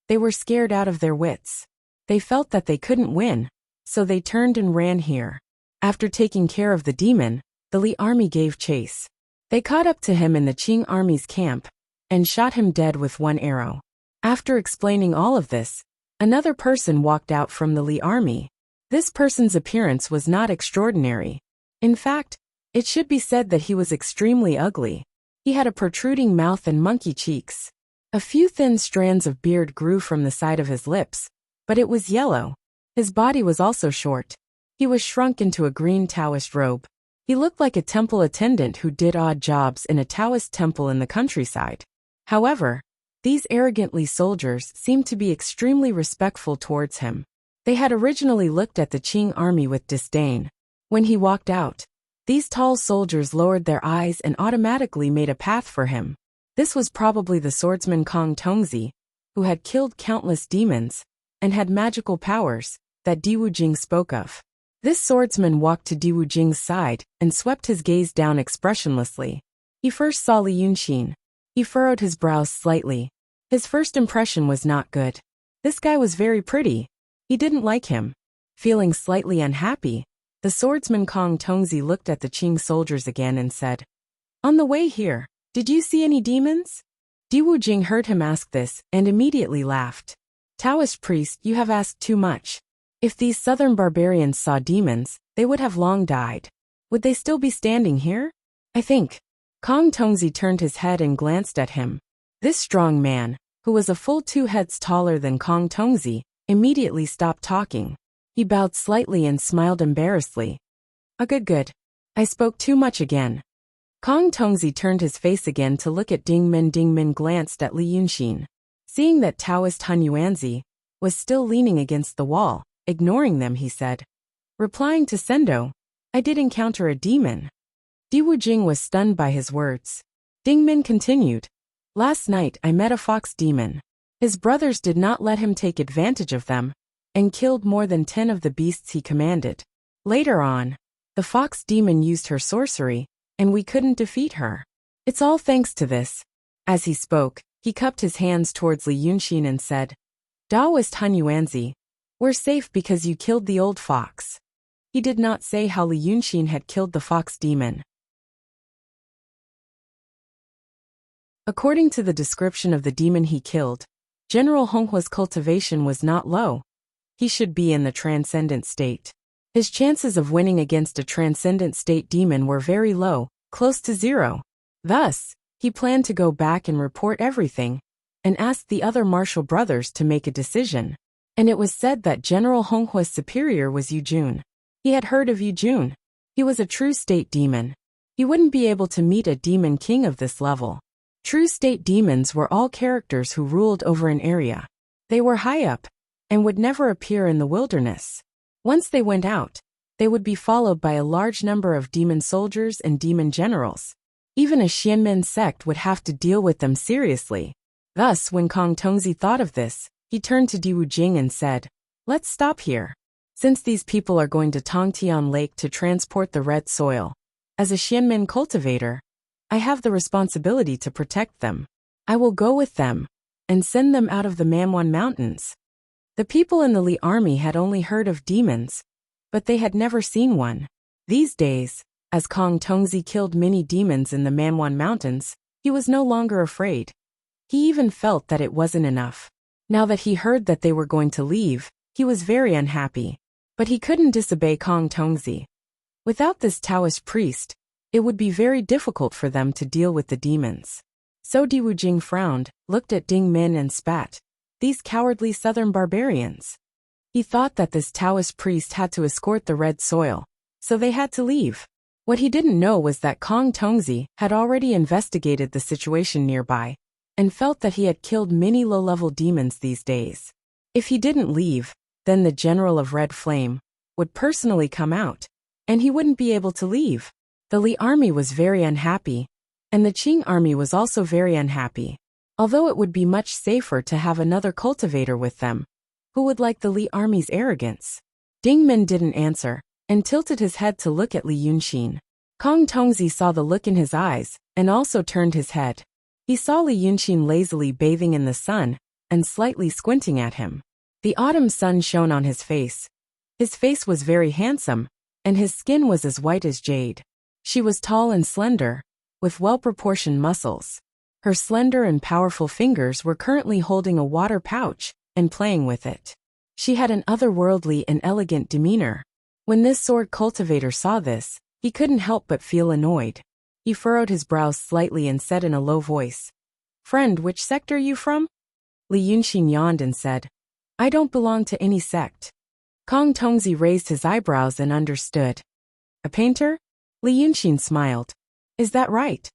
they were scared out of their wits. They felt that they couldn't win, so they turned and ran here. After taking care of the demon, the Li army gave chase. They caught up to him in the Qing army's camp, and shot him dead with 1 arrow. After explaining all of this, another person walked out from the Li army. This person's appearance was not extraordinary. In fact, it should be said that he was extremely ugly. He had a protruding mouth and monkey cheeks. A few thin strands of beard grew from the side of his lips, but it was yellow. His body was also short. He was shrunk into a green Taoist robe. He looked like a temple attendant who did odd jobs in a Taoist temple in the countryside. However, these arrogantly soldiers seemed to be extremely respectful towards him. They had originally looked at the Qing army with disdain. When he walked out, these tall soldiers lowered their eyes and automatically made a path for him. This was probably the swordsman Kong Tongzi, who had killed countless demons and had magical powers that Di Wujing spoke of. This swordsman walked to Di Wujing's side and swept his gaze down expressionlessly. He first saw Li Yunxin. He furrowed his brows slightly. His first impression was not good. This guy was very pretty. He didn't like him. Feeling slightly unhappy, the swordsman Kong Tongzi looked at the Qing soldiers again and said, "On the way here, did you see any demons?" Di Wujing heard him ask this and immediately laughed. "Taoist priest, you have asked too much. If these southern barbarians saw demons, they would have long died. Would they still be standing here? I think." Kong Tongzi turned his head and glanced at him. This strong man, who was a full 2 heads taller than Kong Tongzi, immediately stopped talking. He bowed slightly and smiled embarrassedly. Good. I spoke too much again." Kong Tongzi turned his face again to look at Ding Min. Ding Min glanced at Li Yunxin. Seeing that Taoist Han Yuanzi was still leaning against the wall, ignoring them, he said, replying to Sendo, "I did encounter a demon." Di Wujing was stunned by his words. Ding Min continued, "Last night I met a fox demon. His brothers did not let him take advantage of them, and killed more than 10 of the beasts he commanded. Later on, the fox demon used her sorcery, and we couldn't defeat her. It's all thanks to this." As he spoke, he cupped his hands towards Li Yunxin and said, "Taoist Han Yuanzi, we're safe because you killed the old fox." He did not say how Li Yunxin had killed the fox demon. According to the description of the demon he killed, General Honghua's cultivation was not low. He should be in the transcendent state. His chances of winning against a transcendent state demon were very low, close to 0. Thus, he planned to go back and report everything, and asked the other martial brothers to make a decision. And it was said that General Honghua's superior was Yu Jun. He had heard of Yu Jun. He was a true state demon. He wouldn't be able to meet a demon king of this level. True state demons were all characters who ruled over an area. They were high up, and would never appear in the wilderness. Once they went out, they would be followed by a large number of demon soldiers and demon generals. Even a Xianmen sect would have to deal with them seriously. Thus, when Kong Tongzi thought of this, he turned to Di Wujing and said, "Let's stop here. Since these people are going to Tongtian Lake to transport the red soil, as a Xianmen cultivator, I have the responsibility to protect them. I will go with them and send them out of the Manwan Mountains." The people in the Li army had only heard of demons, but they had never seen one. These days, as Kong Tongzi killed many demons in the Manwan Mountains, he was no longer afraid. He even felt that it wasn't enough. Now that he heard that they were going to leave, he was very unhappy. But he couldn't disobey Kong Tongzi. Without this Taoist priest, it would be very difficult for them to deal with the demons. So Di Wujing frowned, looked at Ding Min and spat. These cowardly southern barbarians. He thought that this Taoist priest had to escort the red soil, so they had to leave. What he didn't know was that Kong Tongzi had already investigated the situation nearby, and felt that he had killed many low-level demons these days. If he didn't leave, then the General of Red Flame would personally come out, and he wouldn't be able to leave. The Li army was very unhappy, and the Qing army was also very unhappy. Although it would be much safer to have another cultivator with them, who would like the Li army's arrogance. Ding Min didn't answer, and tilted his head to look at Li Yunxin. Kong Tongzi saw the look in his eyes, and also turned his head. He saw Li Yunxin lazily bathing in the sun, and slightly squinting at him. The autumn sun shone on his face. His face was very handsome, and his skin was as white as jade. She was tall and slender, with well-proportioned muscles. Her slender and powerful fingers were currently holding a water pouch and playing with it. She had an otherworldly and elegant demeanor. When this sword cultivator saw this, he couldn't help but feel annoyed. He furrowed his brows slightly and said in a low voice, "Friend, which sect are you from?" Li Yunxin yawned and said, "I don't belong to any sect." Kong Tongzi raised his eyebrows and understood. "A painter?" Li Yunxin smiled. "Is that right?"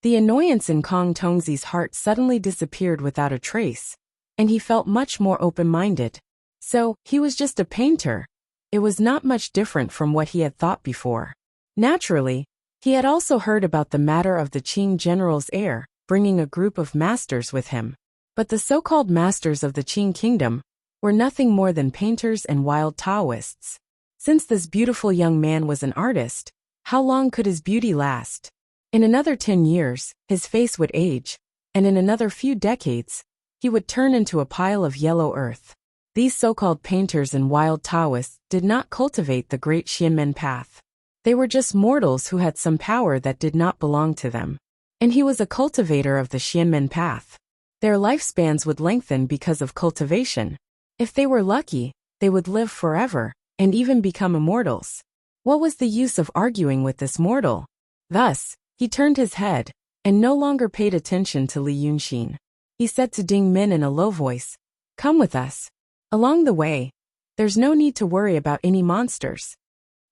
The annoyance in Kong Tongzi's heart suddenly disappeared without a trace, and he felt much more open-minded. So, he was just a painter. It was not much different from what he had thought before. Naturally, he had also heard about the matter of the Qing general's heir, bringing a group of masters with him. But the so-called masters of the Qing kingdom were nothing more than painters and wild Taoists. Since this beautiful young man was an artist, how long could his beauty last? In another 10 years, his face would age, and in another few decades, he would turn into a pile of yellow earth. These so-called painters and wild Taoists did not cultivate the great Xianmen path. They were just mortals who had some power that did not belong to them. And he was a cultivator of the Xianmen path. Their lifespans would lengthen because of cultivation. If they were lucky, they would live forever, and even become immortals. What was the use of arguing with this mortal? Thus, he turned his head, and no longer paid attention to Li Yunxin. He said to Ding Min in a low voice, "Come with us. Along the way, there's no need to worry about any monsters."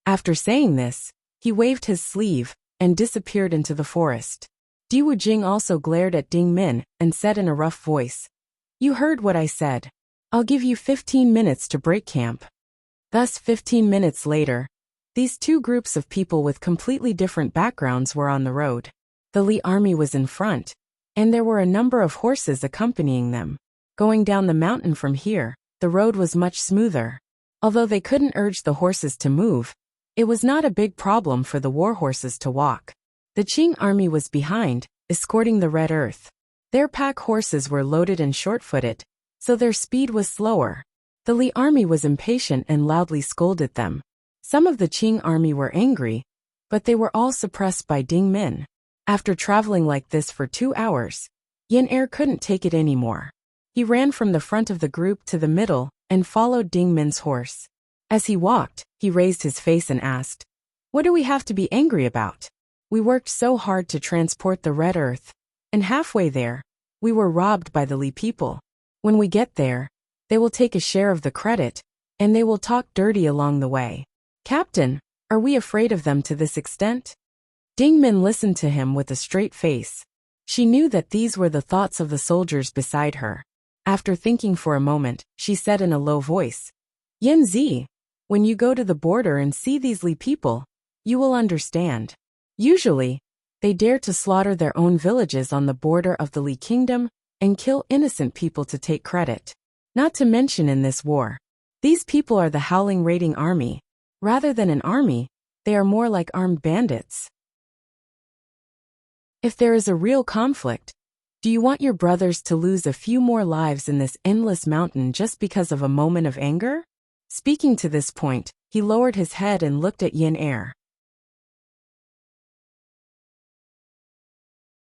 After saying this, he waved his sleeve, and disappeared into the forest. Diwu Jing also glared at Ding Min, and said in a rough voice, "You heard what I said. I'll give you 15 minutes to break camp." Thus 15 minutes later, these two groups of people with completely different backgrounds were on the road. The Li army was in front, and there were a number of horses accompanying them. Going down the mountain from here, the road was much smoother. Although they couldn't urge the horses to move, it was not a big problem for the war horses to walk. The Qing army was behind, escorting the red earth. Their pack horses were loaded and short-footed, so their speed was slower. The Li army was impatient and loudly scolded them. Some of the Qing army were angry, but they were all suppressed by Ding Min. After traveling like this for 2 hours, Yin Er couldn't take it anymore. He ran from the front of the group to the middle and followed Ding Min's horse. As he walked, he raised his face and asked, "What do we have to be angry about? We worked so hard to transport the red earth, and halfway there, we were robbed by the Li people. When we get there, they will take a share of the credit, and they will talk dirty along the way. Captain, are we afraid of them to this extent?" Ding Min listened to him with a straight face. She knew that these were the thoughts of the soldiers beside her. After thinking for a moment, she said in a low voice, "Yin Zi, when you go to the border and see these Li people, you will understand. Usually, they dare to slaughter their own villages on the border of the Li kingdom and kill innocent people to take credit. Not to mention in this war, these people are the howling raiding army. Rather than an army, they are more like armed bandits. If there is a real conflict, do you want your brothers to lose a few more lives in this endless mountain just because of a moment of anger?" Speaking to this point, he lowered his head and looked at Yin Er.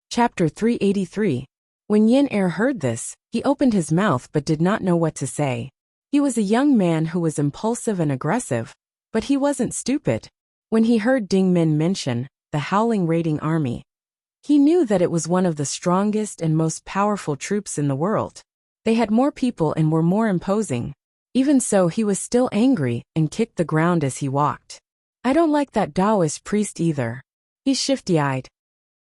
Chapter 383. When Yin Er heard this, he opened his mouth but did not know what to say. He was a young man who was impulsive and aggressive, but he wasn't stupid. When he heard Ding Min mention the howling raiding army, he knew that it was one of the strongest and most powerful troops in the world. They had more people and were more imposing. Even so, he was still angry and kicked the ground as he walked. "I don't like that Taoist priest either. He's shifty-eyed."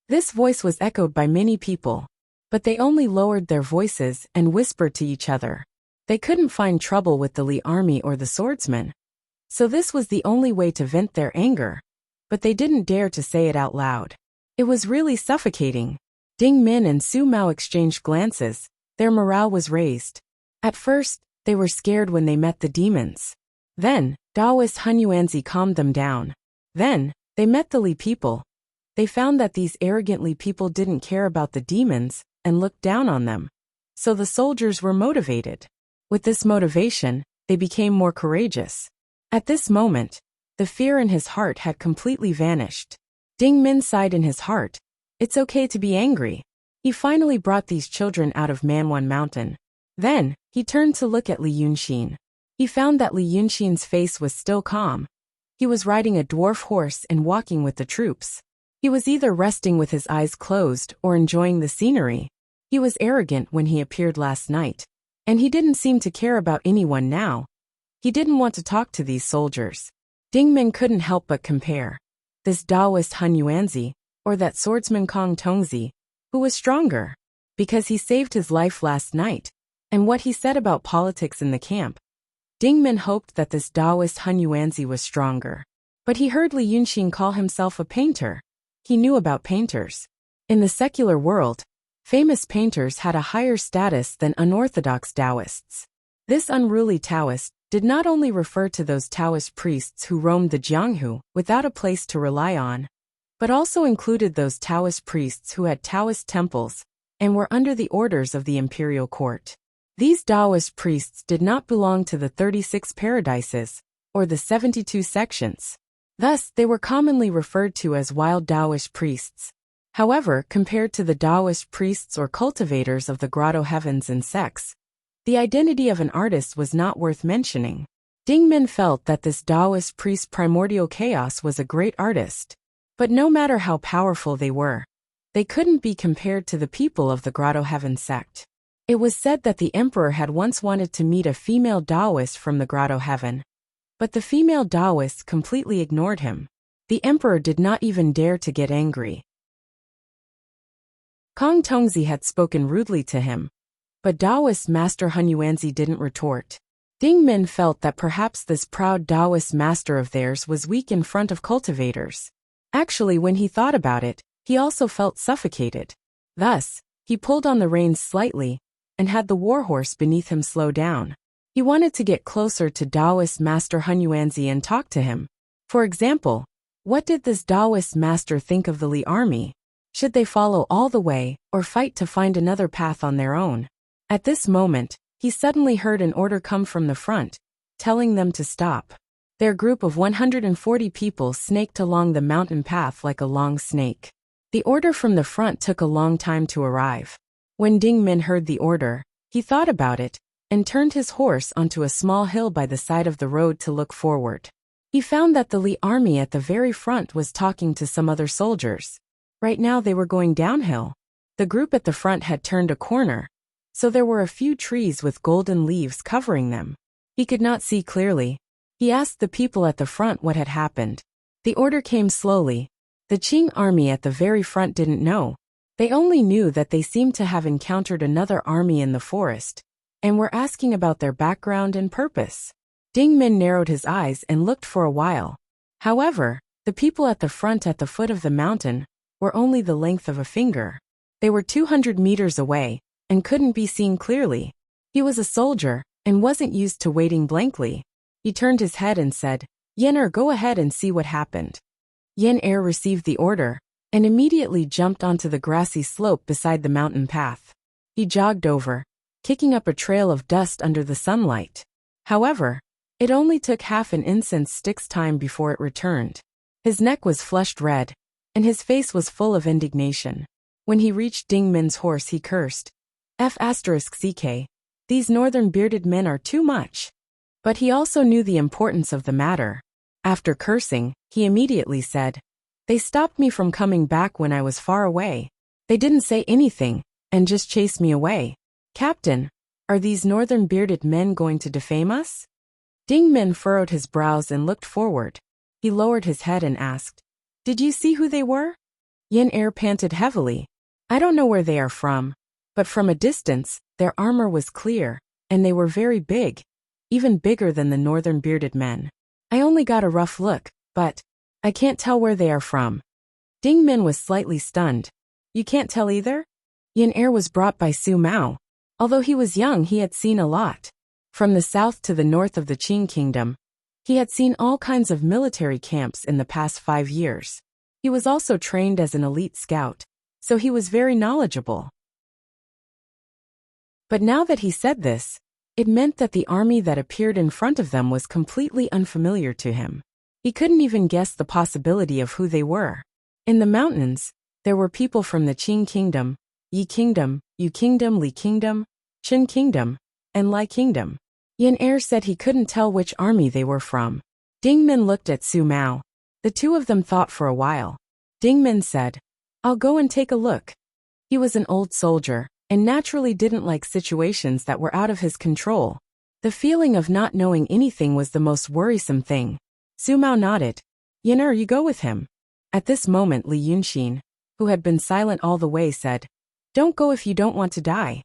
This voice was echoed by many people, but they only lowered their voices and whispered to each other. They couldn't find trouble with the Li army or the swordsmen, so this was the only way to vent their anger, but they didn't dare to say it out loud. It was really suffocating. Ding Min and Su Mao exchanged glances. Their morale was raised. At first, they were scared when they met the demons. Then, Taoist Hun Yuanzi calmed them down. Then, they met the Li people. They found that these arrogant Li people didn't care about the demons and looked down on them. So the soldiers were motivated. With this motivation, they became more courageous. At this moment, the fear in his heart had completely vanished. Ding Min sighed in his heart. It's okay to be angry. He finally brought these children out of Manwan Mountain. Then, he turned to look at Li Yunxin. He found that Li Yunxin's face was still calm. He was riding a dwarf horse and walking with the troops. He was either resting with his eyes closed or enjoying the scenery. He was arrogant when he appeared last night, and he didn't seem to care about anyone now. He didn't want to talk to these soldiers. Dingmin couldn't help but compare. This Taoist Han Yuanzi, or that swordsman Kong Tongzi, who was stronger? Because he saved his life last night, and what he said about politics in the camp. Dingmin hoped that this Taoist Han Yuanzi was stronger. But he heard Li Yunxin call himself a painter. He knew about painters. In the secular world, famous painters had a higher status than unorthodox Taoists. This unruly Taoist did not only refer to those Taoist priests who roamed the Jianghu without a place to rely on, but also included those Taoist priests who had Taoist temples and were under the orders of the imperial court. These Taoist priests did not belong to the 36 paradises, or the 72 sections. Thus, they were commonly referred to as wild Taoist priests. However, compared to the Taoist priests or cultivators of the grotto heavens and sects, the identity of an artist was not worth mentioning. Dingmin felt that this Taoist priest Primordial Chaos was a great artist. But no matter how powerful they were, they couldn't be compared to the people of the grotto heaven sect. It was said that the emperor had once wanted to meet a female Taoist from the grotto heaven. But the female Taoist completely ignored him. The emperor did not even dare to get angry. Kong Tongzi had spoken rudely to him, but Taoist master Han Yuanzi didn't retort. Dingmin felt that perhaps this proud Taoist master of theirs was weak in front of cultivators. Actually, when he thought about it, he also felt suffocated. Thus, he pulled on the reins slightly and had the warhorse beneath him slow down. He wanted to get closer to Taoist master Han Yuanzi and talk to him. For example, what did this Taoist master think of the Li army? Should they follow all the way or fight to find another path on their own? At this moment, he suddenly heard an order come from the front, telling them to stop. Their group of 140 people snaked along the mountain path like a long snake. The order from the front took a long time to arrive. When Dingmin heard the order, he thought about it and turned his horse onto a small hill by the side of the road to look forward. He found that the Li army at the very front was talking to some other soldiers. Right now they were going downhill. The group at the front had turned a corner, so there were a few trees with golden leaves covering them. He could not see clearly. He asked the people at the front what had happened. The order came slowly. The Qing army at the very front didn't know. They only knew that they seemed to have encountered another army in the forest, and were asking about their background and purpose. Dingmin narrowed his eyes and looked for a while. However, the people at the front at the foot of the mountain were only the length of a finger. They were 200 meters away and couldn't be seen clearly. He was a soldier and wasn't used to waiting blankly. He turned his head and said, "Yen-er, go ahead and see what happened." Yen-er received the order and immediately jumped onto the grassy slope beside the mountain path. He jogged over, kicking up a trail of dust under the sunlight. However, it only took half an incense stick's time before it returned. His neck was flushed red, and his face was full of indignation. When he reached Dingmin's horse, he cursed, "F***ck, these northern bearded men are too much." But he also knew the importance of the matter. After cursing, he immediately said, "They stopped me from coming back when I was far away. They didn't say anything, and just chased me away. Captain, are these northern bearded men going to defame us?" Dingmin furrowed his brows and looked forward. He lowered his head and asked, "Did you see who they were?" Yen-er panted heavily. "I don't know where they are from, but from a distance, their armor was clear, and they were very big, even bigger than the northern bearded men. I only got a rough look, but I can't tell where they are from." Dingmin was slightly stunned. "You can't tell either?" Yen-er was brought by Su Mao. Although he was young, he had seen a lot. From the south to the north of the Qing kingdom, he had seen all kinds of military camps in the past 5 years. He was also trained as an elite scout, so he was very knowledgeable. But now that he said this, it meant that the army that appeared in front of them was completely unfamiliar to him. He couldn't even guess the possibility of who they were. In the mountains, there were people from the Qing kingdom, Yi kingdom, Yu kingdom, Li kingdom, Qin kingdom, and Lai Kingdom. Yin Er said he couldn't tell which army they were from. Ding Min looked at Su Mao. The two of them thought for a while. Ding Min said, "I'll go and take a look." He was an old soldier, and naturally didn't like situations that were out of his control. The feeling of not knowing anything was the most worrisome thing. Su Mao nodded. "Yin Er, you go with him." At this moment Li Yunxin, who had been silent all the way, said, "Don't go if you don't want to die."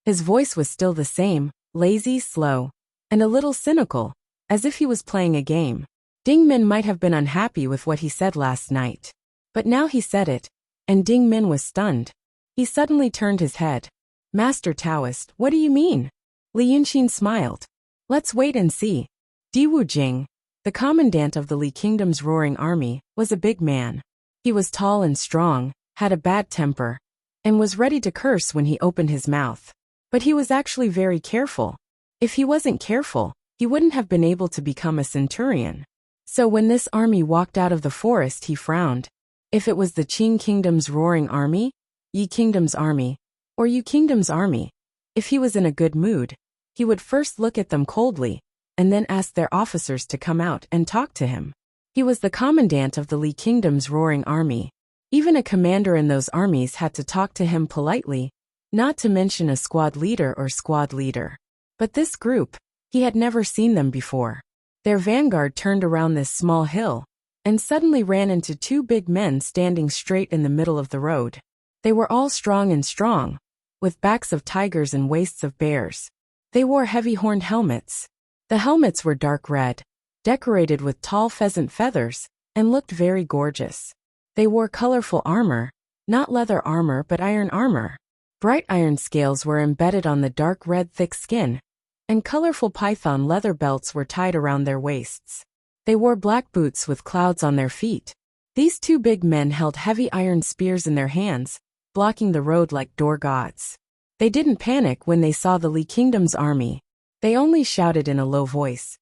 His voice was still the same, lazy, slow, and a little cynical, as if he was playing a game. Ding Min might have been unhappy with what he said last night. But now he said it, and Ding Min was stunned. He suddenly turned his head. "Master Taoist, what do you mean?" Li Yunxin smiled. "Let's wait and see." Di Wujing, the commandant of the Li Kingdom's roaring army, was a big man. He was tall and strong, had a bad temper, and was ready to curse when he opened his mouth. But he was actually very careful. If he wasn't careful, he wouldn't have been able to become a centurion. So when this army walked out of the forest, he frowned. If it was the Qing Kingdom's roaring army, Yi Kingdom's army, or Yu Kingdom's army, if he was in a good mood, he would first look at them coldly, and then ask their officers to come out and talk to him. He was the commandant of the Li Kingdom's roaring army. Even a commander in those armies had to talk to him politely, not to mention a squad leader or squad leader. But this group, he had never seen them before. Their vanguard turned around this small hill, and suddenly ran into two big men standing straight in the middle of the road. They were all strong, with backs of tigers and waists of bears. They wore heavy horned helmets. The helmets were dark red, decorated with tall pheasant feathers, and looked very gorgeous. They wore colorful armor, not leather armor but iron armor. Bright iron scales were embedded on the dark red thick skin, and colorful python leather belts were tied around their waists. They wore black boots with clouds on their feet. These two big men held heavy iron spears in their hands, blocking the road like door gods. They didn't panic when they saw the Li Kingdom's army. They only shouted in a low voice,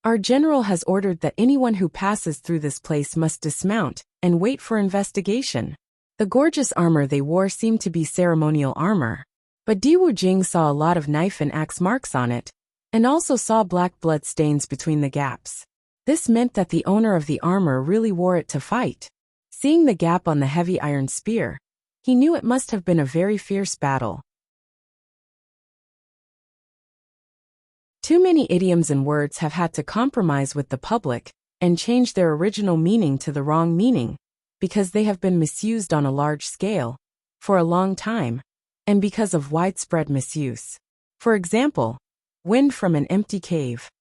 "Our general has ordered that anyone who passes through this place must dismount and wait for investigation." The gorgeous armor they wore seemed to be ceremonial armor. But Di Wujing saw a lot of knife and axe marks on it, and also saw black blood stains between the gaps. This meant that the owner of the armor really wore it to fight. Seeing the gap on the heavy iron spear, he knew it must have been a very fierce battle. Too many idioms and words have had to compromise with the public and change their original meaning to the wrong meaning, because they have been misused on a large scale, for a long time, and because of widespread misuse. For example, wind from an empty cave.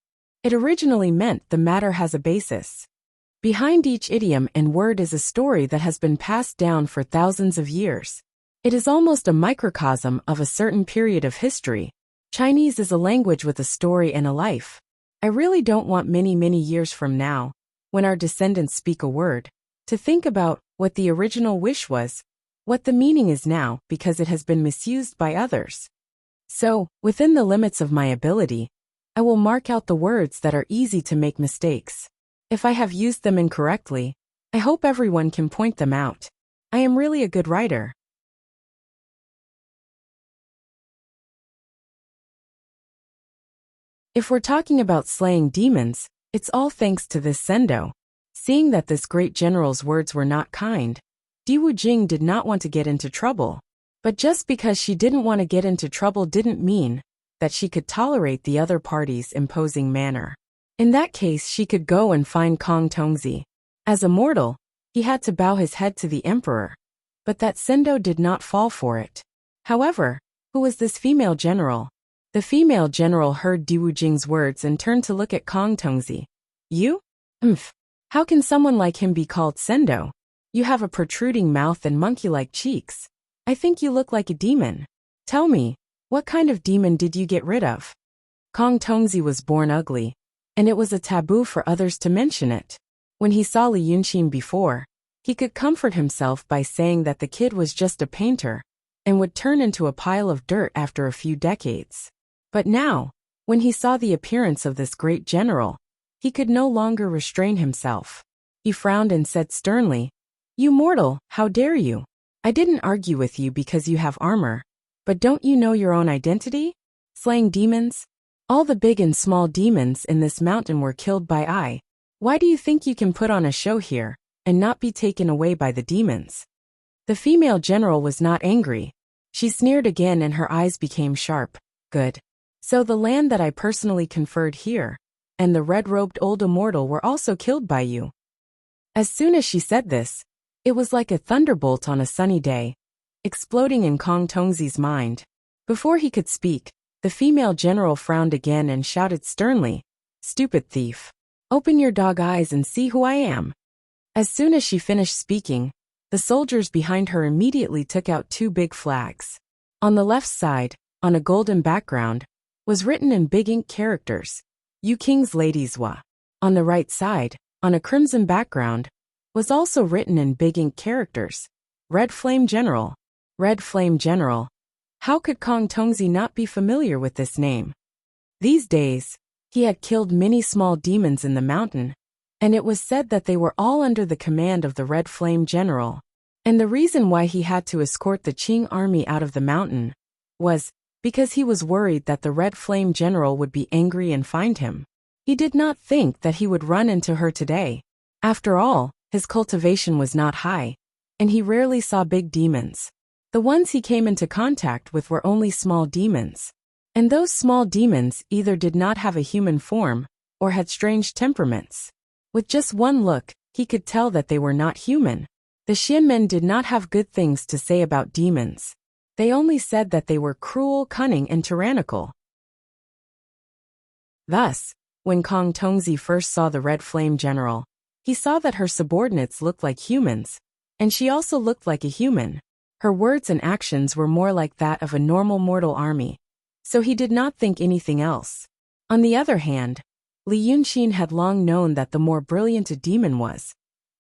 It originally meant the matter has a basis. Behind each idiom and word is a story that has been passed down for thousands of years. It is almost a microcosm of a certain period of history. Chinese is a language with a story and a life. I really don't want many years from now, when our descendants speak a word, to think about what the original wish was, what the meaning is now, because it has been misused by others. So, within the limits of my ability, I will mark out the words that are easy to make mistakes. If I have used them incorrectly, I hope everyone can point them out. I am really a good writer. If we're talking about slaying demons, it's all thanks to this Sendo. Seeing that this great general's words were not kind, Di Wujing did not want to get into trouble. But just because she didn't want to get into trouble didn't mean that she could tolerate the other party's imposing manner. In that case, she could go and find Kong Tongzi. As a mortal, he had to bow his head to the emperor. But that Sendo did not fall for it. However, who was this female general? The female general heard Di Wujing's words and turned to look at Kong Tongzi. "You? How can someone like him be called Sendo? You have a protruding mouth and monkey-like cheeks. I think you look like a demon. Tell me, what kind of demon did you get rid of?" Kong Tongzi was born ugly, and it was a taboo for others to mention it. When he saw Li Yunxin before, he could comfort himself by saying that the kid was just a painter, and would turn into a pile of dirt after a few decades. But now, when he saw the appearance of this great general, he could no longer restrain himself. He frowned and said sternly, "You mortal, how dare you? I didn't argue with you because you have armor, but don't you know your own identity?" Slaying demons? All the big and small demons in this mountain were killed by I. Why do you think you can put on a show here, and not be taken away by the demons? The female general was not angry. She sneered again and her eyes became sharp. Good. So the land that I personally conferred here, and the red-robed old immortal were also killed by you. As soon as she said this, it was like a thunderbolt on a sunny day, exploding in Kong Tongzi's mind. Before he could speak, the female general frowned again and shouted sternly, "Stupid thief! Open your dog eyes and see who I am." As soon as she finished speaking, the soldiers behind her immediately took out two big flags. On the left side, on a golden background, was written in big ink characters, "You King's Ladies Wa." On the right side, on a crimson background, was also written in big ink characters, "Red Flame General." Red Flame General. How could Kong Tongzi not be familiar with this name? These days, he had killed many small demons in the mountain, and it was said that they were all under the command of the Red Flame General. And the reason why he had to escort the Qing army out of the mountain was because he was worried that the Red Flame General would be angry and find him. He did not think that he would run into her today. After all, his cultivation was not high, and he rarely saw big demons. The ones he came into contact with were only small demons. And those small demons either did not have a human form, or had strange temperaments. With just one look, he could tell that they were not human. The Xianmen did not have good things to say about demons. They only said that they were cruel, cunning, and tyrannical. Thus, when Kong Tongzi first saw the Red Flame General, he saw that her subordinates looked like humans, and she also looked like a human. Her words and actions were more like that of a normal mortal army, so he did not think anything else. On the other hand, Li Yunxin had long known that the more brilliant a demon was,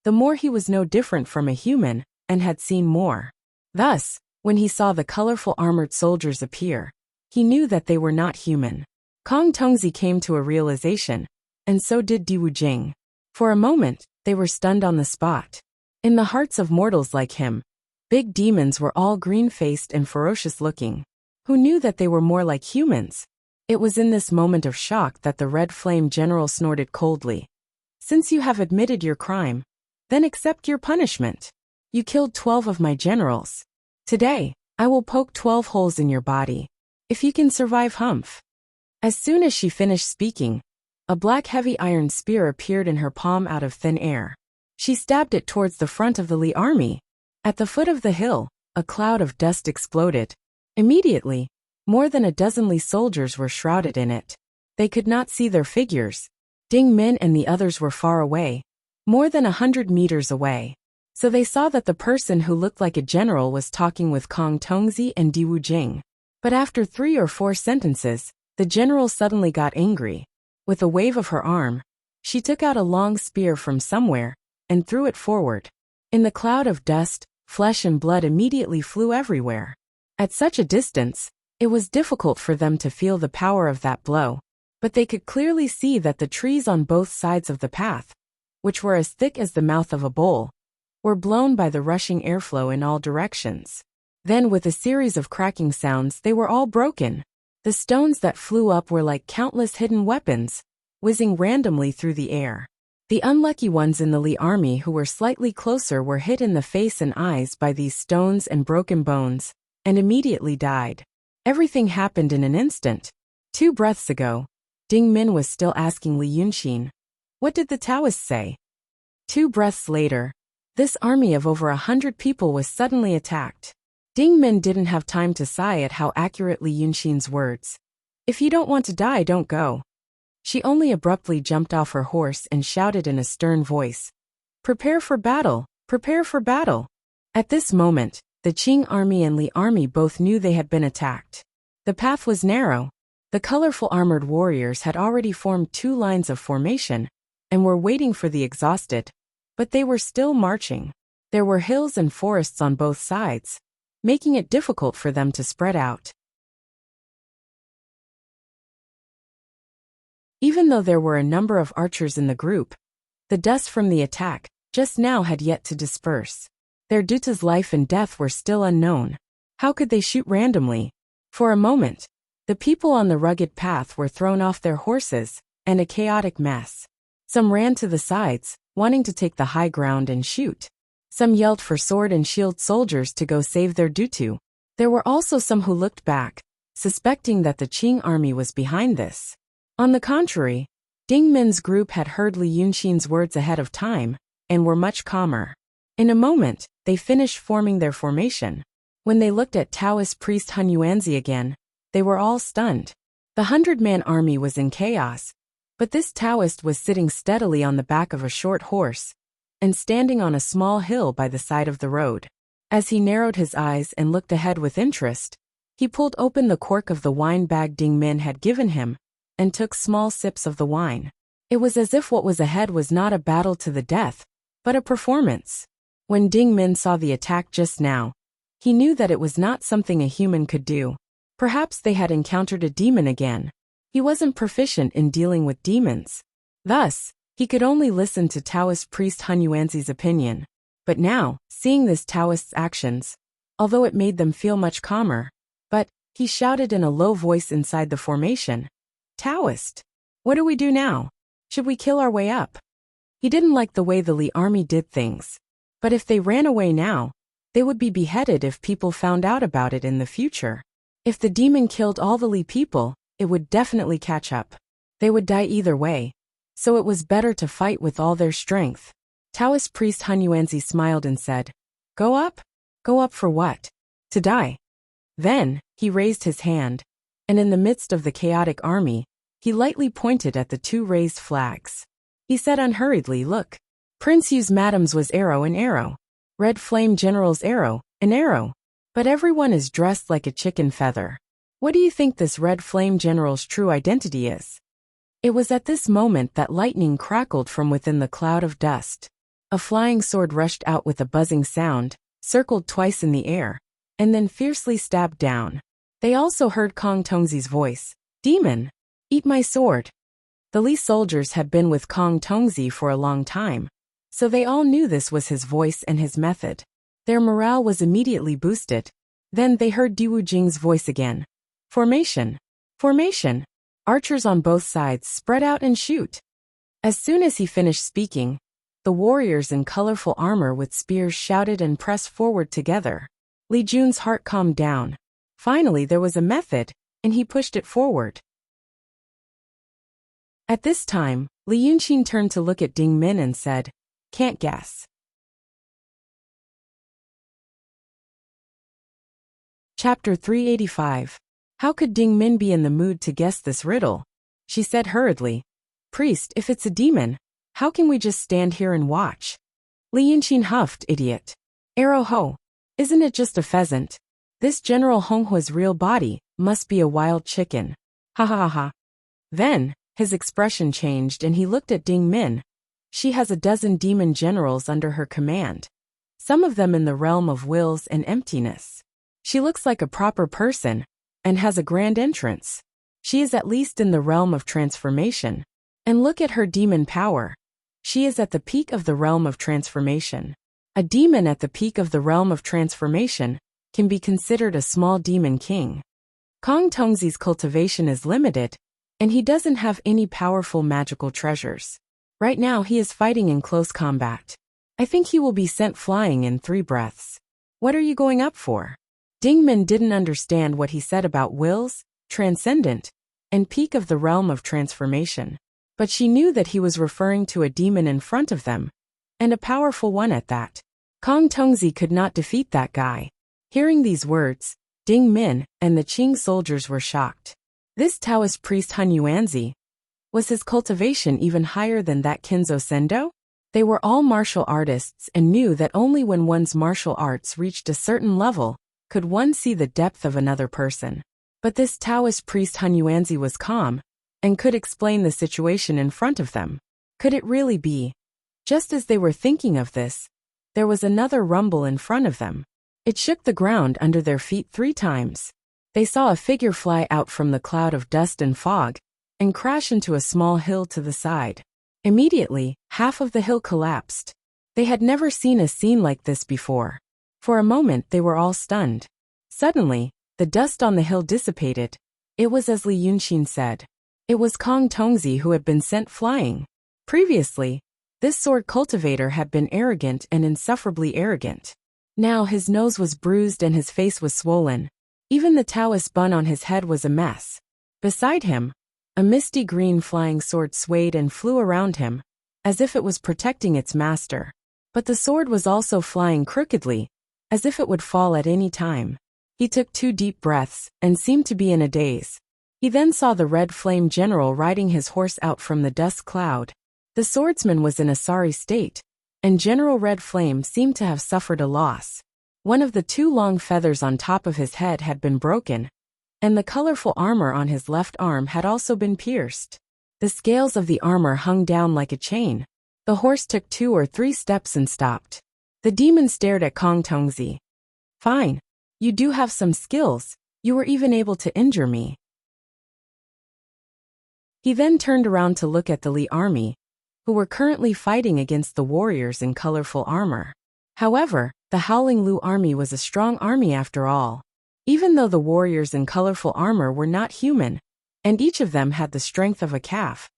the more he was no different from a human, and had seen more. Thus, when he saw the colorful armored soldiers appear, he knew that they were not human. Kong Tongzi came to a realization, and so did Diwu Jing. For a moment, they were stunned on the spot. In the hearts of mortals like him, big demons were all green-faced and ferocious-looking. Who knew that they were more like humans? It was in this moment of shock that the Red Flame General snorted coldly. "Since you have admitted your crime, then accept your punishment. You killed 12 of my generals. Today, I will poke 12 holes in your body. If you can survive humph." As soon as she finished speaking, a black heavy iron spear appeared in her palm out of thin air. She stabbed it towards the front of the Li army. At the foot of the hill, a cloud of dust exploded. Immediately, more than a dozen Li soldiers were shrouded in it. They could not see their figures. Ding Min and the others were far away, more than 100 meters away. So they saw that the person who looked like a general was talking with Kong Tongzi and Diwu Jing. But after 3 or 4 sentences, the general suddenly got angry. With a wave of her arm, she took out a long spear from somewhere and threw it forward. In the cloud of dust, flesh and blood immediately flew everywhere. At such a distance, it was difficult for them to feel the power of that blow, but they could clearly see that the trees on both sides of the path, which were as thick as the mouth of a bowl, were blown by the rushing airflow in all directions. Then with a series of cracking sounds they were all broken. The stones that flew up were like countless hidden weapons, whizzing randomly through the air. The unlucky ones in the Li army who were slightly closer were hit in the face and eyes by these stones and broken bones, and immediately died. Everything happened in an instant. 2 breaths ago, Ding Min was still asking Li Yunxin, "What did the Taoists say?" 2 breaths later, this army of over 100 people was suddenly attacked. Ding Min didn't have time to sigh at how accurate Li Yunxin's words. "If you don't want to die, don't go." She only abruptly jumped off her horse and shouted in a stern voice, "Prepare for battle! Prepare for battle!" At this moment, the Qing army and Li army both knew they had been attacked. The path was narrow. The colorful armored warriors had already formed 2 lines of formation, and were waiting for the exhausted, but they were still marching. There were hills and forests on both sides, making it difficult for them to spread out. Even though there were a number of archers in the group, the dust from the attack just now had yet to disperse. Their Duta's life and death were still unknown. How could they shoot randomly? For a moment, The people on the rugged path were thrown off their horses, and a chaotic mess. Some ran to the sides, wanting to take the high ground and shoot. Some yelled for sword and shield soldiers to go save their dutu. There were also some who looked back, suspecting that the Qing army was behind this. On the contrary, Ding Min's group had heard Li Yunxin's words ahead of time, and were much calmer. In a moment, they finished forming their formation. When they looked at Taoist priest Hun Yuanzi again, they were all stunned. The 100-man army was in chaos, but this Taoist was sitting steadily on the back of a short horse, and standing on a small hill by the side of the road. As he narrowed his eyes and looked ahead with interest, he pulled open the cork of the wine bag Ding Min had given him, and took small sips of the wine. It was as if what was ahead was not a battle to the death, but a performance. When Ding Min saw the attack just now, he knew that it was not something a human could do. Perhaps they had encountered a demon again. He wasn't proficient in dealing with demons. Thus, he could only listen to Taoist priest Hun Yuanzi's opinion. But now, seeing this Taoist's actions, although it made them feel much calmer, he shouted in a low voice inside the formation, "Taoist, what do we do now? Should we kill our way up?" He didn't like the way the Li army did things. But if they ran away now, they would be beheaded if people found out about it in the future. If the demon killed all the Li people, it would definitely catch up. They would die either way, so it was better to fight with all their strength. Taoist priest Hun Yuanzi smiled and said, "Go up? Go up for what? To die." Then, he raised his hand, and in the midst of the chaotic army, he lightly pointed at the two raised flags. He said unhurriedly, "Look. Prince Yu's madam's was arrow and arrow. Red Flame General's arrow, an arrow. But everyone is dressed like a chicken feather. What do you think this Red Flame General's true identity is?" It was at this moment that lightning crackled from within the cloud of dust. A flying sword rushed out with a buzzing sound, circled twice in the air, and then fiercely stabbed down. They also heard Kong Tongzi's voice, "Demon, eat my sword." The Li soldiers had been with Kong Tongzi for a long time, so they all knew this was his voice and his method. Their morale was immediately boosted. Then they heard Diwu Jing's voice again. "Formation! Formation! Archers on both sides spread out and shoot." As soon as he finished speaking, the warriors in colorful armor with spears shouted and pressed forward together. Li Jun's heart calmed down. Finally there was a method, and he pushed it forward. At this time, Li Yunxin turned to look at Ding Min and said, "Can't guess." Chapter 385. How could Ding Min be in the mood to guess this riddle? She said hurriedly, "Priest, if it's a demon, how can we just stand here and watch?" Li Yunxin huffed, "Idiot. Arrow ho. Isn't it just a pheasant? This General Honghua's real body must be a wild chicken. Ha ha ha ha." Then, his expression changed and he looked at Ding Min. She has a dozen demon generals under her command, some of them in the realm of wills and emptiness. She looks like a proper person, and has a grand entrance. She is at least in the realm of transformation. And look at her demon power. She is at the peak of the realm of transformation. A demon at the peak of the realm of transformation can be considered a small demon king. Kong Tongzi's cultivation is limited, and he doesn't have any powerful magical treasures. Right now he is fighting in close combat. I think he will be sent flying in 3 breaths. What are you going up for? Ding Min didn't understand what he said about wills, transcendent, and peak of the realm of transformation. But she knew that he was referring to a demon in front of them, and a powerful one at that. Kong Tongzi could not defeat that guy. Hearing these words, Ding Min and the Qing soldiers were shocked. This Taoist priest Hun Yuanzi, was his cultivation even higher than that Kinzo Sendo? They were all martial artists and knew that only when one's martial arts reached a certain level could one see the depth of another person. But this Taoist priest Hun Yuanzi was calm, and could explain the situation in front of them. Could it really be? Just as they were thinking of this, there was another rumble in front of them. It shook the ground under their feet 3 times. They saw a figure fly out from the cloud of dust and fog, and crash into a small hill to the side. Immediately, half of the hill collapsed. They had never seen a scene like this before. For a moment they were all stunned. Suddenly, the dust on the hill dissipated, It was as Li Yunxin said. It was Kong Tongzi who had been sent flying. Previously, this sword cultivator had been arrogant and insufferably arrogant. Now his nose was bruised and his face was swollen. Even the Taoist bun on his head was a mess. Beside him, a misty green flying sword swayed and flew around him, as if it was protecting its master. But the sword was also flying crookedly, as if it would fall at any time. He took 2 deep breaths and seemed to be in a daze. He then saw the red flame general riding his horse out from the dust cloud. The swordsman was in a sorry state, and General Red Flame seemed to have suffered a loss. One of the 2 long feathers on top of his head had been broken, and the colorful armor on his left arm had also been pierced. The scales of the armor hung down like a chain. The horse took 2 or 3 steps and stopped. The demon stared at Kong Tongzi. Fine. You do have some skills. You were even able to injure me. He then turned around to look at the Li army, who were currently fighting against the warriors in colorful armor. However, the Howling Lu army was a strong army after all. Even though the warriors in colorful armor were not human, and each of them had the strength of a calf,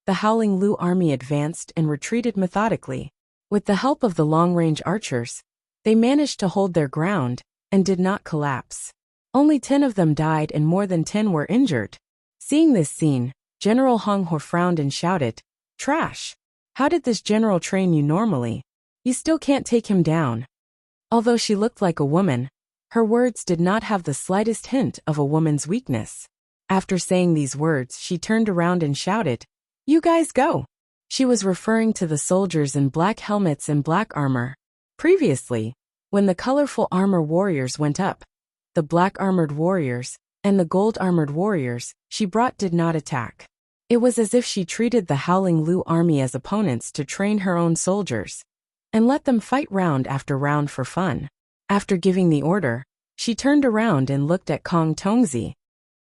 the Howling Lu army advanced and retreated methodically. With the help of the long-range archers, they managed to hold their ground and did not collapse. Only 10 of them died and more than 10 were injured. Seeing this scene, General Hong Ho frowned and shouted, "Trash! How did this general train you normally? You still can't take him down." Although she looked like a woman, her words did not have the slightest hint of a woman's weakness. After saying these words, she turned around and shouted, "You guys go!" She was referring to the soldiers in black helmets and black armor. Previously, when the colorful armor warriors went up, the black-armored warriors and the gold-armored warriors she brought did not attack. It was as if she treated the Howling Lu army as opponents to train her own soldiers, and let them fight round after round for fun. After giving the order, she turned around and looked at Kong Tongzi.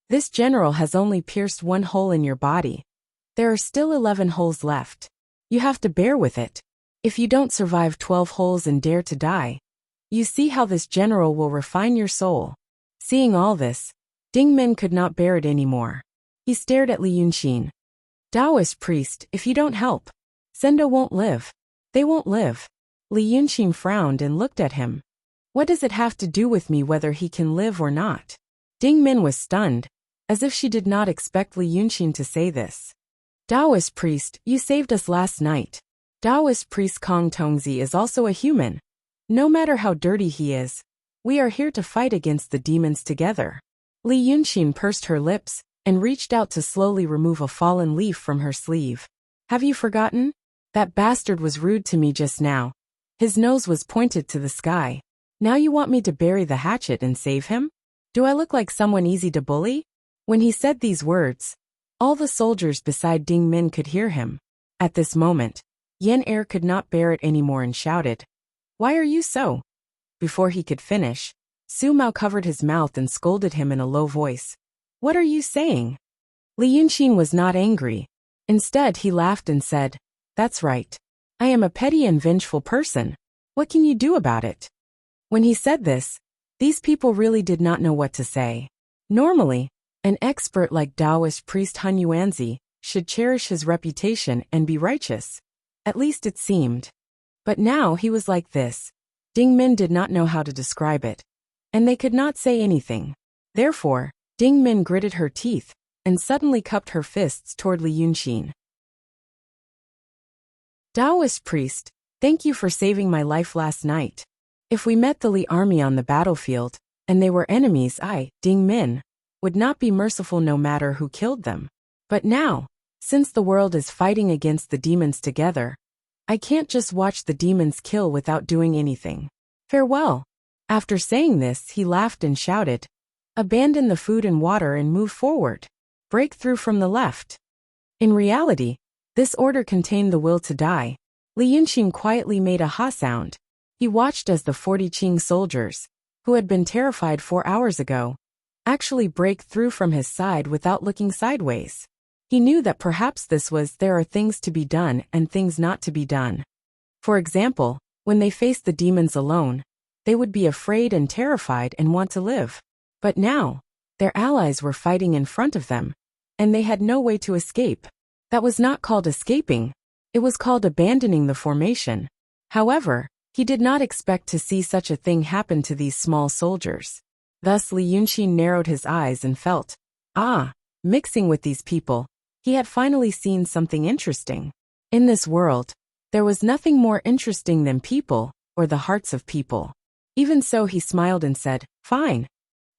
"This general has only pierced 1 hole in your body. There are still 11 holes left. You have to bear with it. If you don't survive 12 holes and dare to die, you see how this general will refine your soul." Seeing all this, Ding Min could not bear it anymore. He stared at Li Yunxin. "Taoist priest, if you don't help, Sendo won't live. They won't live." Li Yunxin frowned and looked at him. "What does it have to do with me whether he can live or not?" Ding Min was stunned, as if she did not expect Li Yunxin to say this. "Taoist priest, you saved us last night. Taoist priest Kong Tongzi is also a human. No matter how dirty he is, we are here to fight against the demons together." Li Yunxin pursed her lips and reached out to slowly remove a fallen leaf from her sleeve. "Have you forgotten? That bastard was rude to me just now. His nose was pointed to the sky. Now you want me to bury the hatchet and save him? Do I look like someone easy to bully?" When he said these words, all the soldiers beside Ding Min could hear him. At this moment, Yen Er could not bear it anymore and shouted, "Why are you so?" Before he could finish, Su Mao covered his mouth and scolded him in a low voice. "What are you saying?" Li Yunxin was not angry. Instead, he laughed and said, "That's right. I am a petty and vengeful person. What can you do about it?" When he said this, these people really did not know what to say. Normally, an expert like Taoist priest Han Yuanzi should cherish his reputation and be righteous. At least it seemed. But now he was like this. Ding Min did not know how to describe it, and they could not say anything. Therefore, Ding Min gritted her teeth and suddenly cupped her fists toward Li Yunxin. "Taoist priest, thank you for saving my life last night. If we met the Li army on the battlefield, and they were enemies, I, Ding Min, would not be merciful no matter who killed them. But now, since the world is fighting against the demons together, I can't just watch the demons kill without doing anything. Farewell." After saying this, he laughed and shouted, "Abandon the food and water and move forward. Break through from the left." In reality, this order contained the will to die. Li Yunxin quietly made a ha sound. He watched as the 40 Qing soldiers, who had been terrified 4 hours ago, actually break through from his side without looking sideways. He knew that perhaps this was there are things to be done and things not to be done. For example, when they faced the demons alone, they would be afraid and terrified and want to live. But now, Their allies were fighting in front of them, and they had no way to escape. That was not called escaping. It was called abandoning the formation. However, he did not expect to see such a thing happen to these small soldiers. Thus Li Yunqin narrowed his eyes and felt, mixing with these people, he had finally seen something interesting. In this world, there was nothing more interesting than people, or the hearts of people. Even so, he smiled and said, "Fine."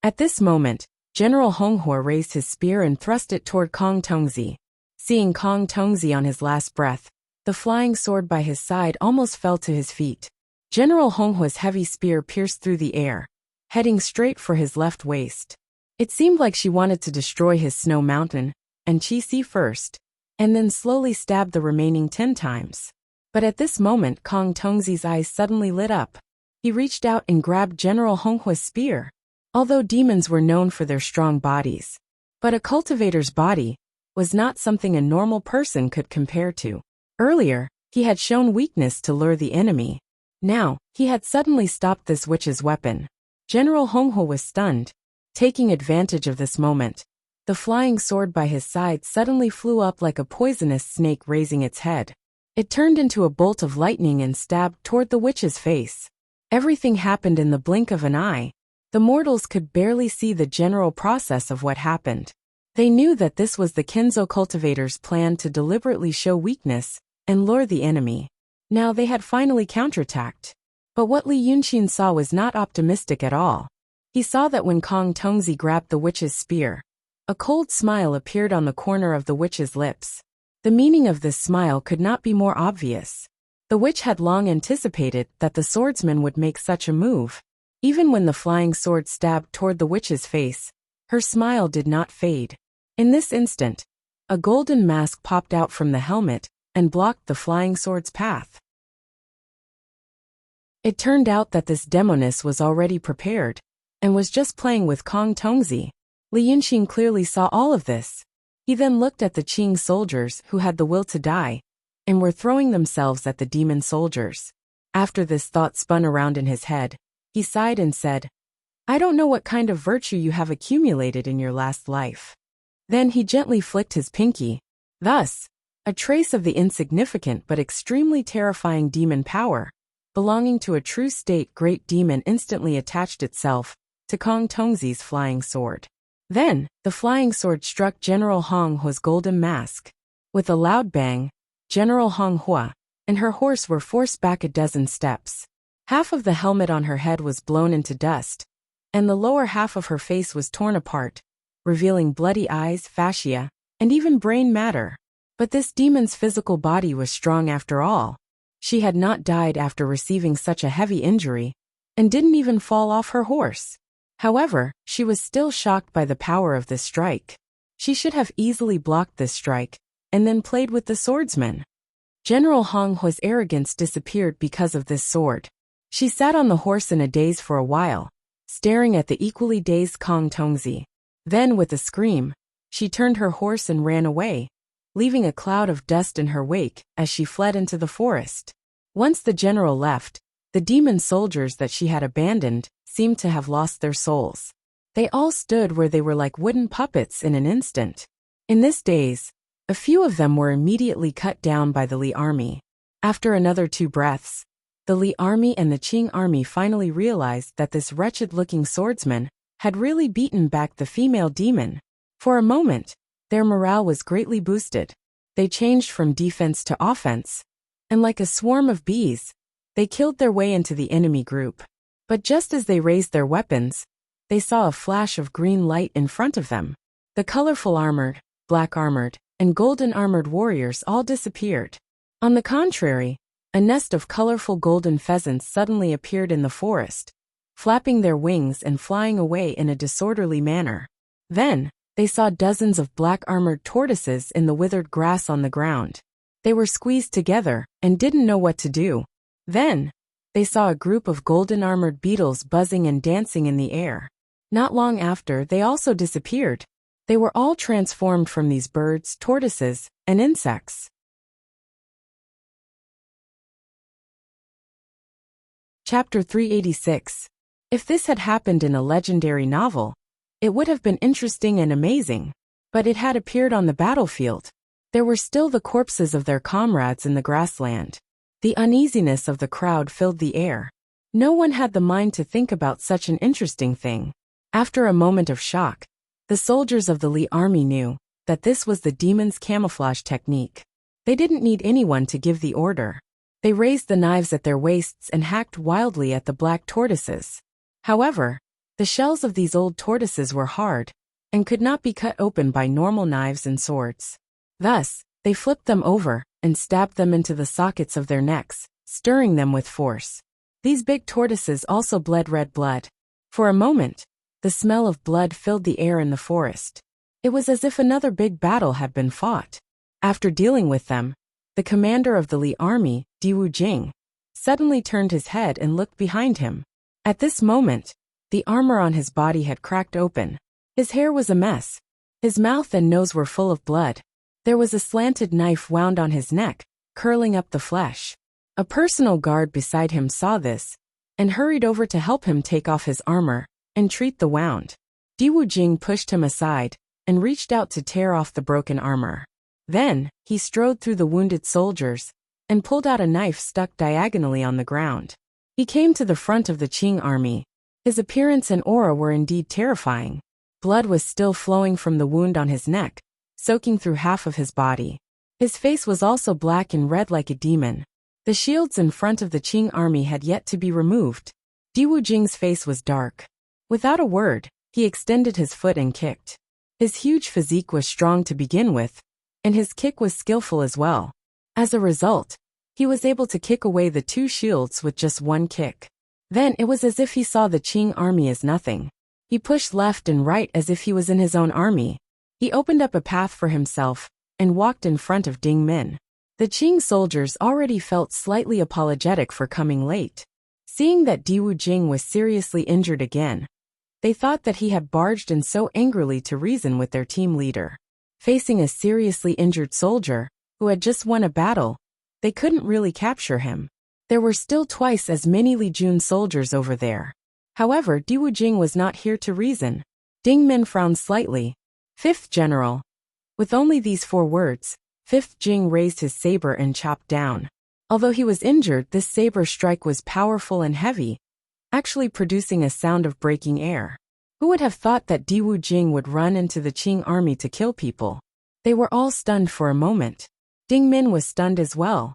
At this moment, General Honghua raised his spear and thrust it toward Kong Tongzi. Seeing Kong Tongzi on his last breath, the flying sword by his side almost fell to his feet. General Honghua's heavy spear pierced through the air, heading straight for his left waist. It seemed like she wanted to destroy his snow mountain, and Qi first, and then slowly stabbed the remaining 10 times. But at this moment Kong Tongzi's eyes suddenly lit up. He reached out and grabbed General Honghua's spear. Although demons were known for their strong bodies, but a cultivator's body was not something a normal person could compare to. Earlier, he had shown weakness to lure the enemy. Now, he had suddenly stopped this witch's weapon. General Honghua was stunned. Taking advantage of this moment, the flying sword by his side suddenly flew up like a poisonous snake raising its head. It turned into a bolt of lightning and stabbed toward the witch's face. Everything happened in the blink of an eye. The mortals could barely see the general process of what happened. They knew that this was the Kinzo cultivator's plan to deliberately show weakness and lure the enemy. Now they had finally counterattacked. But what Li Yunqin saw was not optimistic at all. He saw that when Kong Tongzi grabbed the witch's spear, a cold smile appeared on the corner of the witch's lips. The meaning of this smile could not be more obvious. The witch had long anticipated that the swordsman would make such a move. Even when the flying sword stabbed toward the witch's face, her smile did not fade. In this instant, a golden mask popped out from the helmet and blocked the flying sword's path. It turned out that this demoness was already prepared and was just playing with Kong Tongzi. Li Yunqin clearly saw all of this. He then looked at the Qing soldiers who had the will to die and were throwing themselves at the demon soldiers. After this thought spun around in his head, he sighed and said, "I don't know what kind of virtue you have accumulated in your last life." Then he gently flicked his pinky. Thus, a trace of the insignificant but extremely terrifying demon power, belonging to a true state great demon, instantly attached itself to Kong Tongzi's flying sword. Then, the flying sword struck General Honghua's golden mask. With a loud bang, General Honghua and her horse were forced back a dozen steps. Half of the helmet on her head was blown into dust, and the lower half of her face was torn apart, revealing bloody eyes, fascia, and even brain matter. But this demon's physical body was strong after all. She had not died after receiving such a heavy injury, and didn't even fall off her horse. However, she was still shocked by the power of this strike. She should have easily blocked this strike, and then played with the swordsman. General Honghua's arrogance disappeared because of this sword. She sat on the horse in a daze for a while, staring at the equally dazed Kong Tongzi. Then, with a scream, she turned her horse and ran away, leaving a cloud of dust in her wake as she fled into the forest. Once the general left, the demon soldiers that she had abandoned seemed to have lost their souls. They all stood where they were like wooden puppets in an instant. In this daze, a few of them were immediately cut down by the Li army. After another 2 breaths, the Li army and the Qing army finally realized that this wretched-looking swordsman had really beaten back the female demon. For a moment, their morale was greatly boosted. They changed from defense to offense, and like a swarm of bees, they killed their way into the enemy group. But just as they raised their weapons, they saw a flash of green light in front of them. The colorful armored, black-armored, and golden-armored warriors all disappeared. On the contrary, a nest of colorful golden pheasants suddenly appeared in the forest, flapping their wings and flying away in a disorderly manner. Then, they saw dozens of black-armored tortoises in the withered grass on the ground. They were squeezed together and didn't know what to do. Then, they saw a group of golden-armored beetles buzzing and dancing in the air. Not long after, they also disappeared. They were all transformed from these birds, tortoises, and insects. Chapter 386. If this had happened in a legendary novel, It would have been interesting and amazing. But it had appeared on the battlefield. There were still the corpses of their comrades in the grassland. The uneasiness of the crowd filled the air. No one had the mind to think about such an interesting thing. After a moment of shock, the soldiers of the Li army knew that this was the demon's camouflage technique. They didn't need anyone to give the order. They raised the knives at their waists and hacked wildly at the black tortoises. However, the shells of these old tortoises were hard and could not be cut open by normal knives and swords. Thus, they flipped them over and stabbed them into the sockets of their necks, stirring them with force. These big tortoises also bled red blood. For a moment, the smell of blood filled the air in the forest. It was as if another big battle had been fought. After dealing with them, the commander of the Li army, Diwu Jing, suddenly turned his head and looked behind him. At this moment, the armor on his body had cracked open. His hair was a mess. His mouth and nose were full of blood. There was a slanted knife wound on his neck, curling up the flesh. A personal guard beside him saw this and hurried over to help him take off his armor and treat the wound. Diwu Jing pushed him aside and reached out to tear off the broken armor. Then, he strode through the wounded soldiers and pulled out a knife stuck diagonally on the ground. He came to the front of the Qing army. His appearance and aura were indeed terrifying. Blood was still flowing from the wound on his neck, soaking through half of his body. His face was also black and red like a demon. The shields in front of the Qing army had yet to be removed. Diwu Jing's face was dark. Without a word, he extended his foot and kicked. His huge physique was strong to begin with, and his kick was skillful as well. As a result, he was able to kick away the two shields with just one kick. Then it was as if he saw the Qing army as nothing. He pushed left and right as if he was in his own army. He opened up a path for himself and walked in front of Ding Min. The Qing soldiers already felt slightly apologetic for coming late. Seeing that Diwu Jing was seriously injured again, they thought that he had barged in so angrily to reason with their team leader. Facing a seriously injured soldier who had just won a battle, they couldn't really capture him. There were still twice as many Li Jun soldiers over there. However, Diwu Jing was not here to reason. Ding Min frowned slightly. "Fifth General." With only these 4 words, Fifth Jing raised his saber and chopped down. Although he was injured, this saber strike was powerful and heavy, actually producing a sound of breaking air. Who would have thought that Diwu Jing would run into the Qing army to kill people? They were all stunned for a moment. Ding Min was stunned as well.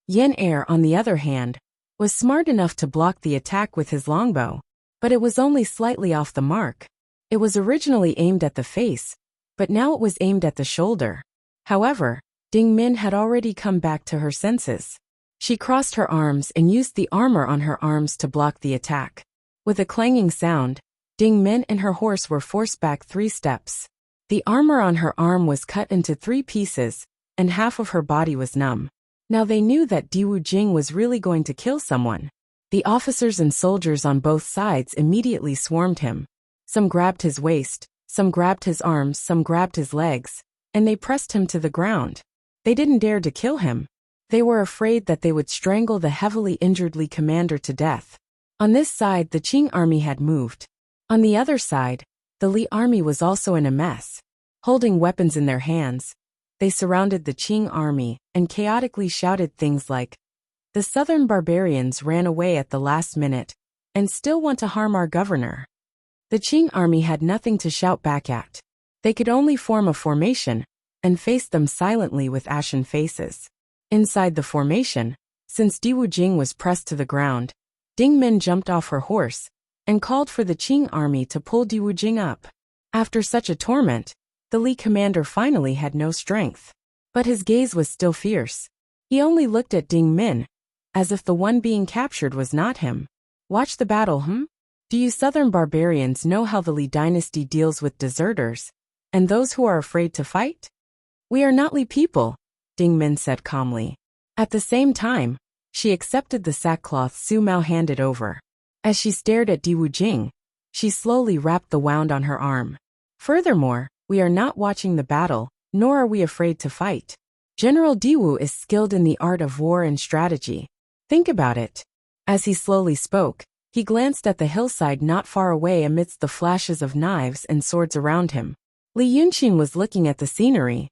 Yen Er, on the other hand, was smart enough to block the attack with his longbow, but it was only slightly off the mark. It was originally aimed at the face, but now it was aimed at the shoulder. However, Ding Min had already come back to her senses. She crossed her arms and used the armor on her arms to block the attack. With a clanging sound, Ding Min and her horse were forced back 3 steps. The armor on her arm was cut into 3 pieces, and half of her body was numb. Now they knew that Diwu Jing was really going to kill someone. The officers and soldiers on both sides immediately swarmed him. Some grabbed his waist, some grabbed his arms, some grabbed his legs, and they pressed him to the ground. They didn't dare to kill him. They were afraid that they would strangle the heavily injured Li commander to death. On this side, the Qing army had moved. On the other side, the Li army was also in a mess. Holding weapons in their hands, they surrounded the Qing army and chaotically shouted things like, "The southern barbarians ran away at the last minute and still want to harm our governor." The Qing army had nothing to shout back at. They could only form a formation and face them silently with ashen faces. Inside the formation, since Diwu Jing was pressed to the ground, Ding Min jumped off her horse and called for the Qing army to pull Diwu Jing up. After such a torment, the Li commander finally had no strength. But his gaze was still fierce. He only looked at Ding Min, as if the one being captured was not him. "Watch the battle, Do you southern barbarians know how the Li dynasty deals with deserters, and those who are afraid to fight?" "We are not Li people," Ding Min said calmly. At the same time, she accepted the sackcloth Su Mao handed over. As she stared at Diwu Jing, she slowly wrapped the wound on her arm. "Furthermore, we are not watching the battle, nor are we afraid to fight. General Diwu is skilled in the art of war and strategy. Think about it." As he slowly spoke, He glanced at the hillside not far away amidst the flashes of knives and swords around him. Li Yunqin was looking at the scenery.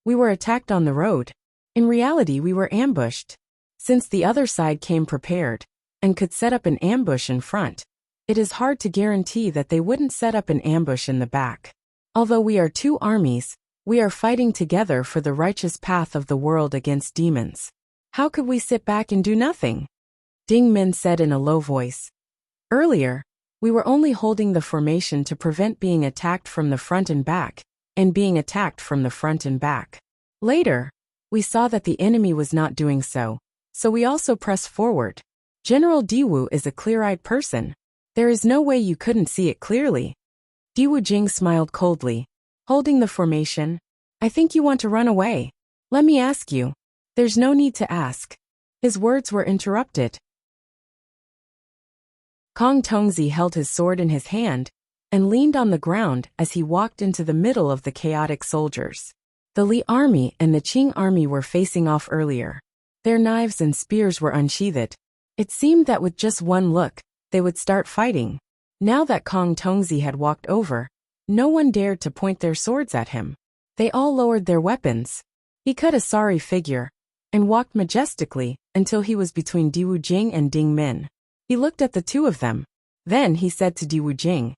We were attacked on the road. In reality, we were ambushed. Since the other side came prepared and could set up an ambush in front, it is hard to guarantee that they wouldn't set up an ambush in the back. Although we are two armies, we are fighting together for the righteous path of the world against demons. How could we sit back and do nothing? Ding Min said in a low voice. Earlier, we were only holding the formation to prevent being attacked from the front and back, and being attacked from the front and back. Later, we saw that the enemy was not doing so we also pressed forward. General Diwu is a clear-eyed person. There is no way you couldn't see it clearly. Diwu Jing smiled coldly. Holding the formation, I think you want to run away. Let me ask you. There's no need to ask. His words were interrupted. Kong Tongzi held his sword in his hand and leaned on the ground as he walked into the middle of the chaotic soldiers. The Li army and the Qing army were facing off earlier. Their knives and spears were unsheathed. It seemed that with just one look, they would start fighting. Now that Kong Tongzi had walked over, no one dared to point their swords at him. They all lowered their weapons. He cut a sorry figure and walked majestically until he was between Diwu Jing and Ding Min. He looked at the two of them. Then he said to Diwu Jing,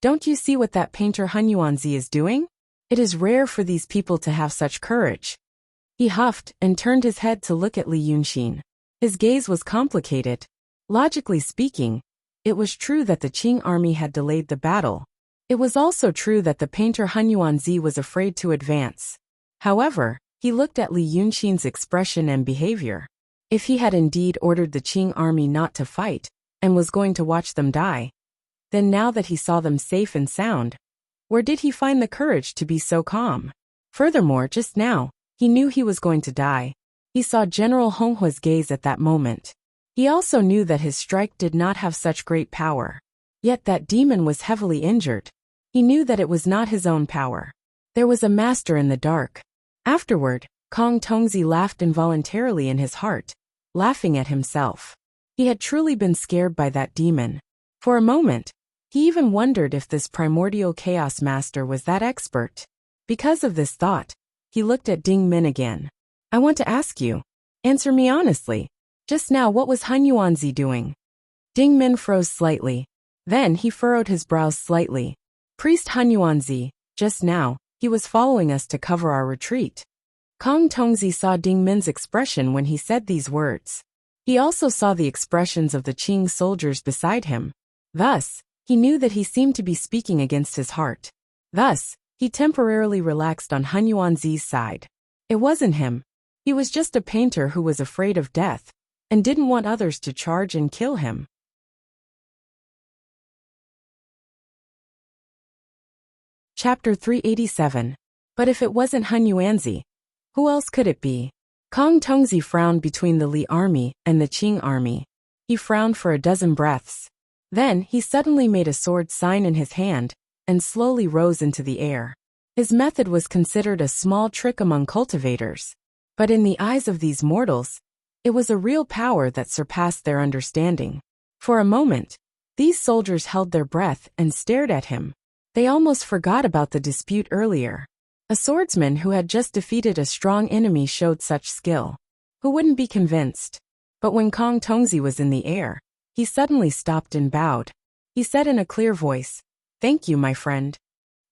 "Don't you see what that painter Han Yuanzi is doing? It is rare for these people to have such courage." He huffed and turned his head to look at Li Yunqin. His gaze was complicated. Logically speaking, it was true that the Qing army had delayed the battle. It was also true that the painter Han Yuanzi was afraid to advance. However, he looked at Li Yunqin's expression and behavior. If he had indeed ordered the Qing army not to fight, and was going to watch them die, then now that he saw them safe and sound, where did he find the courage to be so calm? Furthermore, just now, he knew he was going to die. He saw General Honghua's gaze at that moment. He also knew that his strike did not have such great power. Yet that demon was heavily injured. He knew that it was not his own power. There was a master in the dark. Afterward, Kong Tongzi laughed involuntarily in his heart, laughing at himself. He had truly been scared by that demon. For a moment, he even wondered if this primordial chaos master was that expert. Because of this thought, he looked at Ding Min again. "I want to ask you. Answer me honestly. Just now, what was Han Yuanzi doing?" Ding Min froze slightly. Then he furrowed his brows slightly. "Priest Han Yuanzi, just now, he was following us to cover our retreat." Kong Tongzi saw Ding Min's expression when he said these words. He also saw the expressions of the Qing soldiers beside him. Thus, he knew that he seemed to be speaking against his heart. Thus, he temporarily relaxed on Han Yuanzi's side. It wasn't him. He was just a painter who was afraid of death and didn't want others to charge and kill him. Chapter 387. But if it wasn't Han Yuanzi, who else could it be? Kong Tongzi frowned between the Li army and the Qing army. He frowned for a dozen breaths. Then he suddenly made a sword sign in his hand and slowly rose into the air. His method was considered a small trick among cultivators, but in the eyes of these mortals, it was a real power that surpassed their understanding. For a moment, these soldiers held their breath and stared at him. They almost forgot about the dispute earlier. A swordsman who had just defeated a strong enemy showed such skill. Who wouldn't be convinced? But when Kong Tongzi was in the air, he suddenly stopped and bowed. He said in a clear voice, "Thank you, my friend."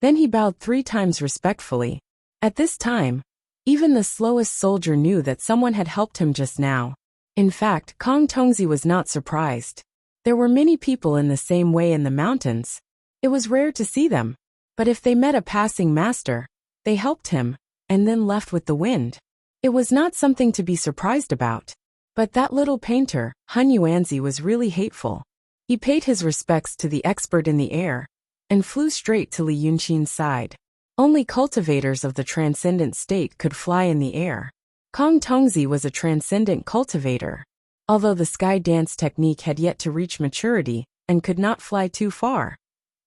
Then he bowed 3 times respectfully. At this time, even the slowest soldier knew that someone had helped him just now. In fact, Kong Tongzi was not surprised. There were many people in the same way in the mountains. It was rare to see them, but if they met a passing master, they helped him, and then left with the wind. It was not something to be surprised about. But that little painter, Han Yuanzi, was really hateful. He paid his respects to the expert in the air, and flew straight to Li Yunqin's side. Only cultivators of the transcendent state could fly in the air. Kong Tongzi was a transcendent cultivator. Although the sky dance technique had yet to reach maturity, and could not fly too far,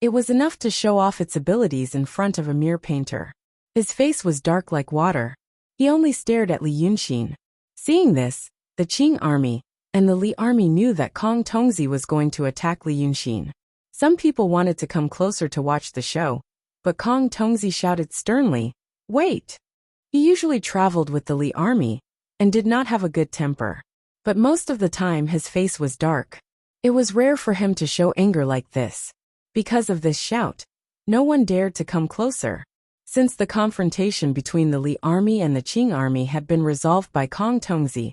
it was enough to show off its abilities in front of a mere painter. His face was dark like water. He only stared at Li Yunqin. Seeing this, the Qing army, and the Li army knew that Kong Tongzi was going to attack Li Yunxin. Some people wanted to come closer to watch the show, but Kong Tongzi shouted sternly, "Wait!" He usually traveled with the Li army and did not have a good temper. But most of the time his face was dark. It was rare for him to show anger like this. Because of this shout, no one dared to come closer. Since the confrontation between the Li army and the Qing army had been resolved by Kong Tongzi,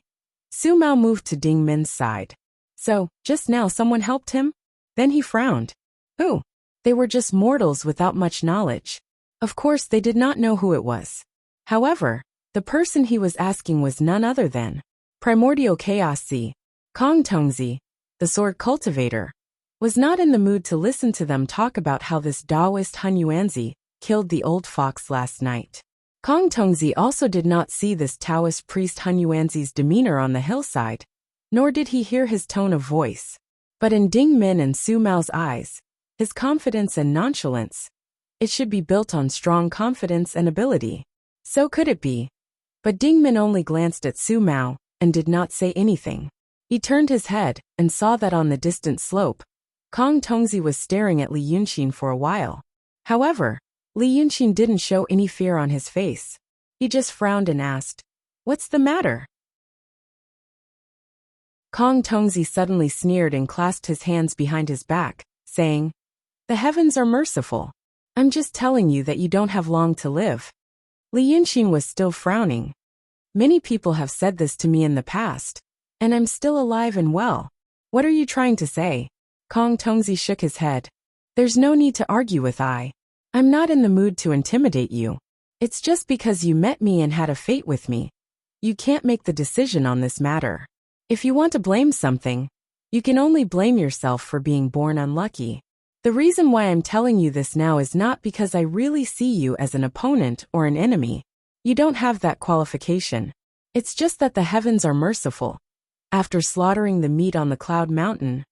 Su Mao moved to Ding Min's side. So, just now someone helped him? Then he frowned. Who? They were just mortals without much knowledge. Of course they did not know who it was. However, the person he was asking was none other than Primordial Chaos Z. Kong Tongzi, the sword cultivator, was not in the mood to listen to them talk about how this Taoist Han Yuanzi killed the old fox last night. Kong Tongzi also did not see this Taoist priest Han Yuanzi's demeanor on the hillside, nor did he hear his tone of voice. But in Ding Min and Su Mao's eyes, his confidence and nonchalance, it should be built on strong confidence and ability. So could it be. But Ding Min only glanced at Su Mao and did not say anything. He turned his head and saw that on the distant slope, Kong Tongzi was staring at Li Yunxin for a while. However, Li Yunxin didn't show any fear on his face. He just frowned and asked, "What's the matter?" Kong Tongzi suddenly sneered and clasped his hands behind his back, saying, "The heavens are merciful. I'm just telling you that you don't have long to live." Li Yunxin was still frowning. Many people have said this to me in the past, and I'm still alive and well. What are you trying to say? Kong Tongzi shook his head. There's no need to argue with I. I'm not in the mood to intimidate you. It's just because you met me and had a fate with me. You can't make the decision on this matter. If you want to blame something, you can only blame yourself for being born unlucky. The reason why I'm telling you this now is not because I really see you as an opponent or an enemy. You don't have that qualification. It's just that the heavens are merciful. After slaughtering the meat on the Cloud Mountain,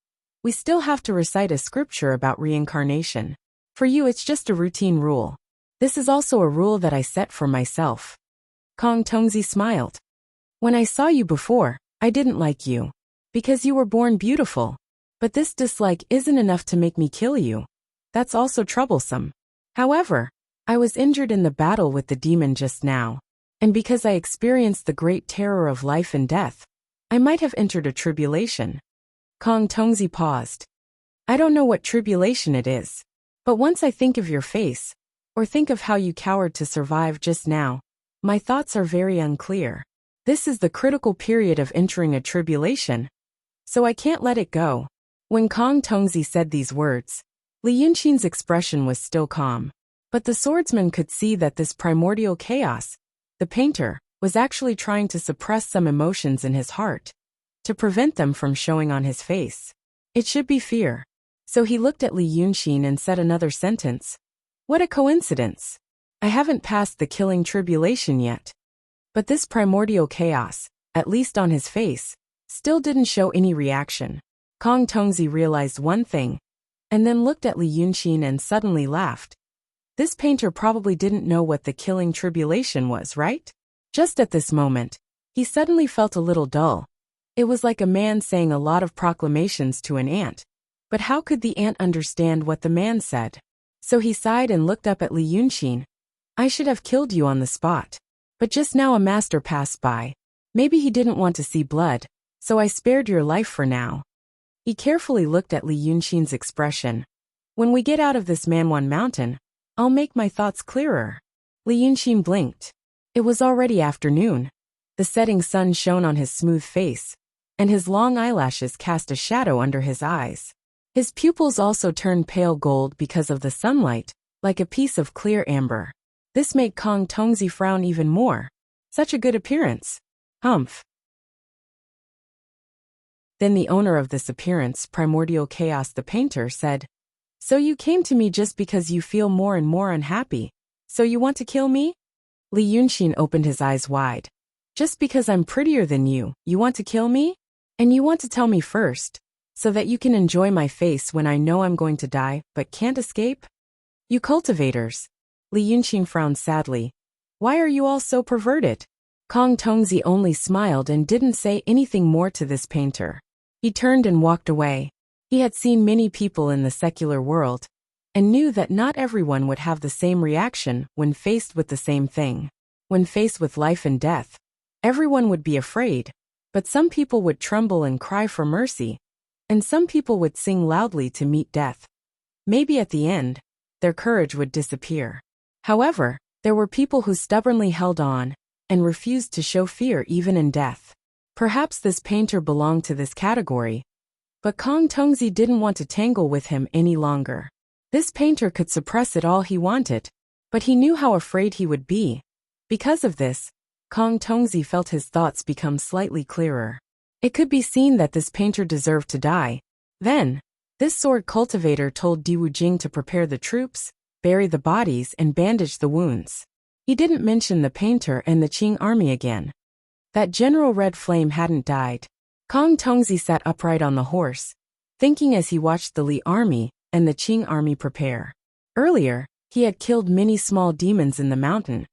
we still have to recite a scripture about reincarnation. For you it's just a routine rule. This is also a rule that I set for myself. Kong Tongzi smiled. When I saw you before, I didn't like you. Because you were born beautiful. But this dislike isn't enough to make me kill you. That's also troublesome. However, I was injured in the battle with the demon just now. And because I experienced the great terror of life and death, I might have entered a tribulation. Kong Tongzi paused. I don't know what tribulation it is. But once I think of your face, or think of how you cowered to survive just now, my thoughts are very unclear. This is the critical period of entering a tribulation. So I can't let it go. When Kong Tongzi said these words, Li Yunxin's expression was still calm. But the swordsman could see that this primordial chaos, the painter, was actually trying to suppress some emotions in his heart, to prevent them from showing on his face. It should be fear. So he looked at Li Yunxin and said another sentence. What a coincidence. I haven't passed the killing tribulation yet. But this primordial chaos, at least on his face, still didn't show any reaction. Kong Tongzi realized one thing, and then looked at Li Yunxin and suddenly laughed. This painter probably didn't know what the killing tribulation was, right? Just at this moment, he suddenly felt a little dull. It was like a man saying a lot of proclamations to an ant. But how could the ant understand what the man said? So he sighed and looked up at Li Yunxin. I should have killed you on the spot. But just now a master passed by. Maybe he didn't want to see blood, so I spared your life for now. He carefully looked at Li Yunxin's expression. When we get out of this Manwan mountain, I'll make my thoughts clearer. Li Yunxin blinked. It was already afternoon. The setting sun shone on his smooth face, and his long eyelashes cast a shadow under his eyes. His pupils also turned pale gold because of the sunlight, like a piece of clear amber. This made Kong Tongzi frown even more. Such a good appearance. Humph. Then the owner of this appearance, Primordial Chaos the painter, said, So you came to me just because you feel more and more unhappy. So you want to kill me? Li Yunxin opened his eyes wide. Just because I'm prettier than you want to kill me? And you want to tell me first, so that you can enjoy my face when I know I'm going to die, but can't escape? You cultivators. Li Yunxin frowned sadly. Why are you all so perverted? Kong Tongzi only smiled and didn't say anything more to this painter. He turned and walked away. He had seen many people in the secular world, and knew that not everyone would have the same reaction when faced with the same thing. When faced with life and death, everyone would be afraid, but some people would tremble and cry for mercy, and some people would sing loudly to meet death. Maybe at the end, their courage would disappear. However, there were people who stubbornly held on and refused to show fear even in death. Perhaps this painter belonged to this category, but Kong Tongzi didn't want to tangle with him any longer. This painter could suppress it all he wanted, but he knew how afraid he would be. Because of this, Kong Tongzi felt his thoughts become slightly clearer. It could be seen that this painter deserved to die. Then, this sword cultivator told Di Wujing to prepare the troops, bury the bodies and bandage the wounds. He didn't mention the painter and the Qing army again. That General Red Flame hadn't died. Kong Tongzi sat upright on the horse, thinking as he watched the Li army and the Qing army prepare. Earlier, he had killed many small demons in the mountain,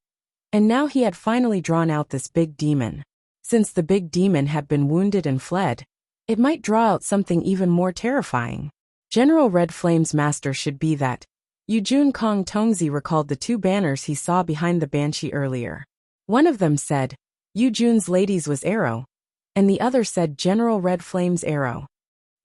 and now he had finally drawn out this big demon. Since the big demon had been wounded and fled, it might draw out something even more terrifying. General Red Flame's master should be that. Yujun. Kong Tongzi recalled the two banners he saw behind the banshee earlier. One of them said, Yujun's ladies was arrow, and the other said General Red Flame's arrow.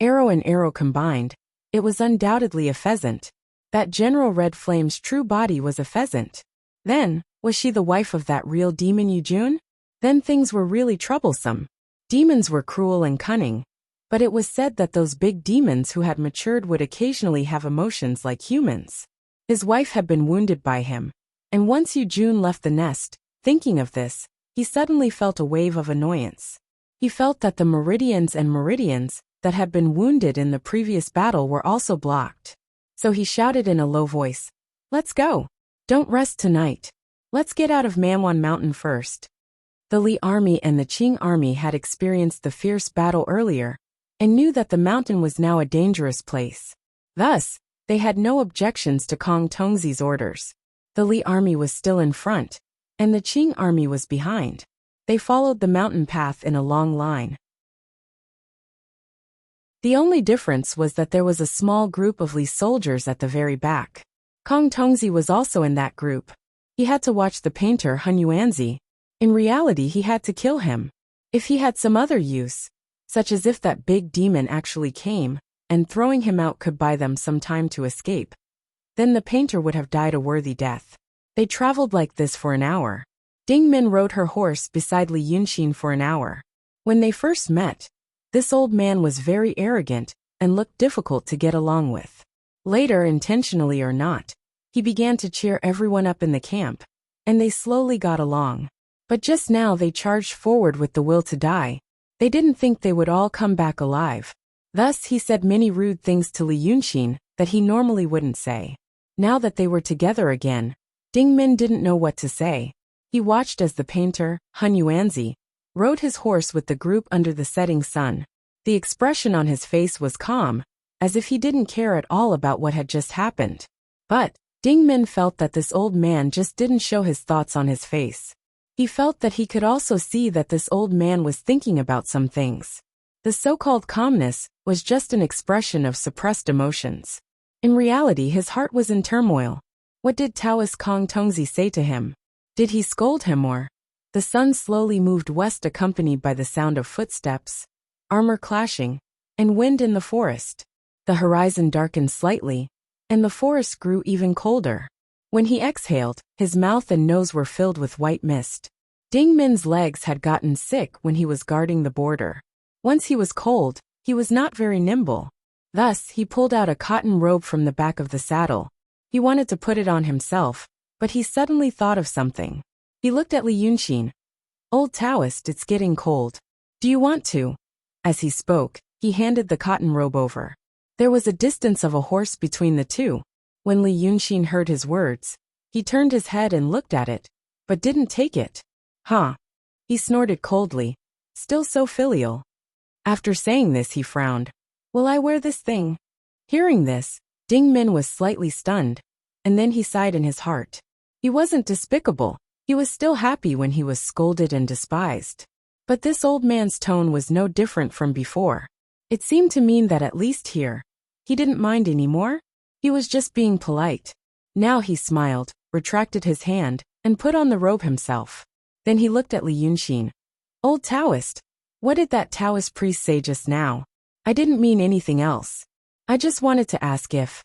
Arrow and arrow combined, it was undoubtedly a pheasant. That General Red Flame's true body was a pheasant. Then, was she the wife of that real demon Yujun? Then things were really troublesome. Demons were cruel and cunning, but it was said that those big demons who had matured would occasionally have emotions like humans. His wife had been wounded by him, and once Yujun left the nest, thinking of this, he suddenly felt a wave of annoyance. He felt that the meridians that had been wounded in the previous battle were also blocked. So he shouted in a low voice, "Let's go! Don't rest tonight. Let's get out of Manwan Mountain first." The Li army and the Qing army had experienced the fierce battle earlier, and knew that the mountain was now a dangerous place. Thus, they had no objections to Kong Tongzi's orders. The Li army was still in front, and the Qing army was behind. They followed the mountain path in a long line. The only difference was that there was a small group of Li soldiers at the very back. Kong Tongzi was also in that group. He had to watch the painter Hun Yuanzi. In reality, he had to kill him. If he had some other use, such as if that big demon actually came, and throwing him out could buy them some time to escape, then the painter would have died a worthy death. They traveled like this for an hour. Ding Min rode her horse beside Li Yunxin for an hour. When they first met, this old man was very arrogant and looked difficult to get along with. Later, intentionally or not, he began to cheer everyone up in the camp, and they slowly got along. But just now they charged forward with the will to die. They didn't think they would all come back alive. Thus he said many rude things to Li Yunxin that he normally wouldn't say. Now that they were together again, Ding Min didn't know what to say. He watched as the painter, Hun Yuanzi, rode his horse with the group under the setting sun. The expression on his face was calm, as if he didn't care at all about what had just happened. But Ding Min felt that this old man just didn't show his thoughts on his face. He felt that he could also see that this old man was thinking about some things. The so-called calmness was just an expression of suppressed emotions. In reality, his heart was in turmoil. What did Taoist Kong Tongzi say to him? Did he scold him or? The sun slowly moved west, accompanied by the sound of footsteps, armor clashing, and wind in the forest. The horizon darkened slightly, and the forest grew even colder. When he exhaled, his mouth and nose were filled with white mist. Ding Min's legs had gotten sick when he was guarding the border. Once he was cold, he was not very nimble. Thus, he pulled out a cotton robe from the back of the saddle. He wanted to put it on himself, but he suddenly thought of something. He looked at Li Yunxin. "Old Taoist, it's getting cold. Do you want to?" As he spoke, he handed the cotton robe over. There was a distance of a horse between the two. When Li Yunxin heard his words, he turned his head and looked at it, but didn't take it. "Huh?" He snorted coldly, still so filial. After saying this, he frowned. "Will I wear this thing?" Hearing this, Ding Min was slightly stunned, and then he sighed in his heart. He wasn't despicable, He was still happy when he was scolded and despised. But this old man's tone was no different from before. It seemed to mean that at least here, he didn't mind anymore. He was just being polite. Now he smiled, retracted his hand, and put on the robe himself. Then he looked at Li Yunxin. Old Taoist, what did that Taoist priest say just now? I didn't mean anything else. I just wanted to ask if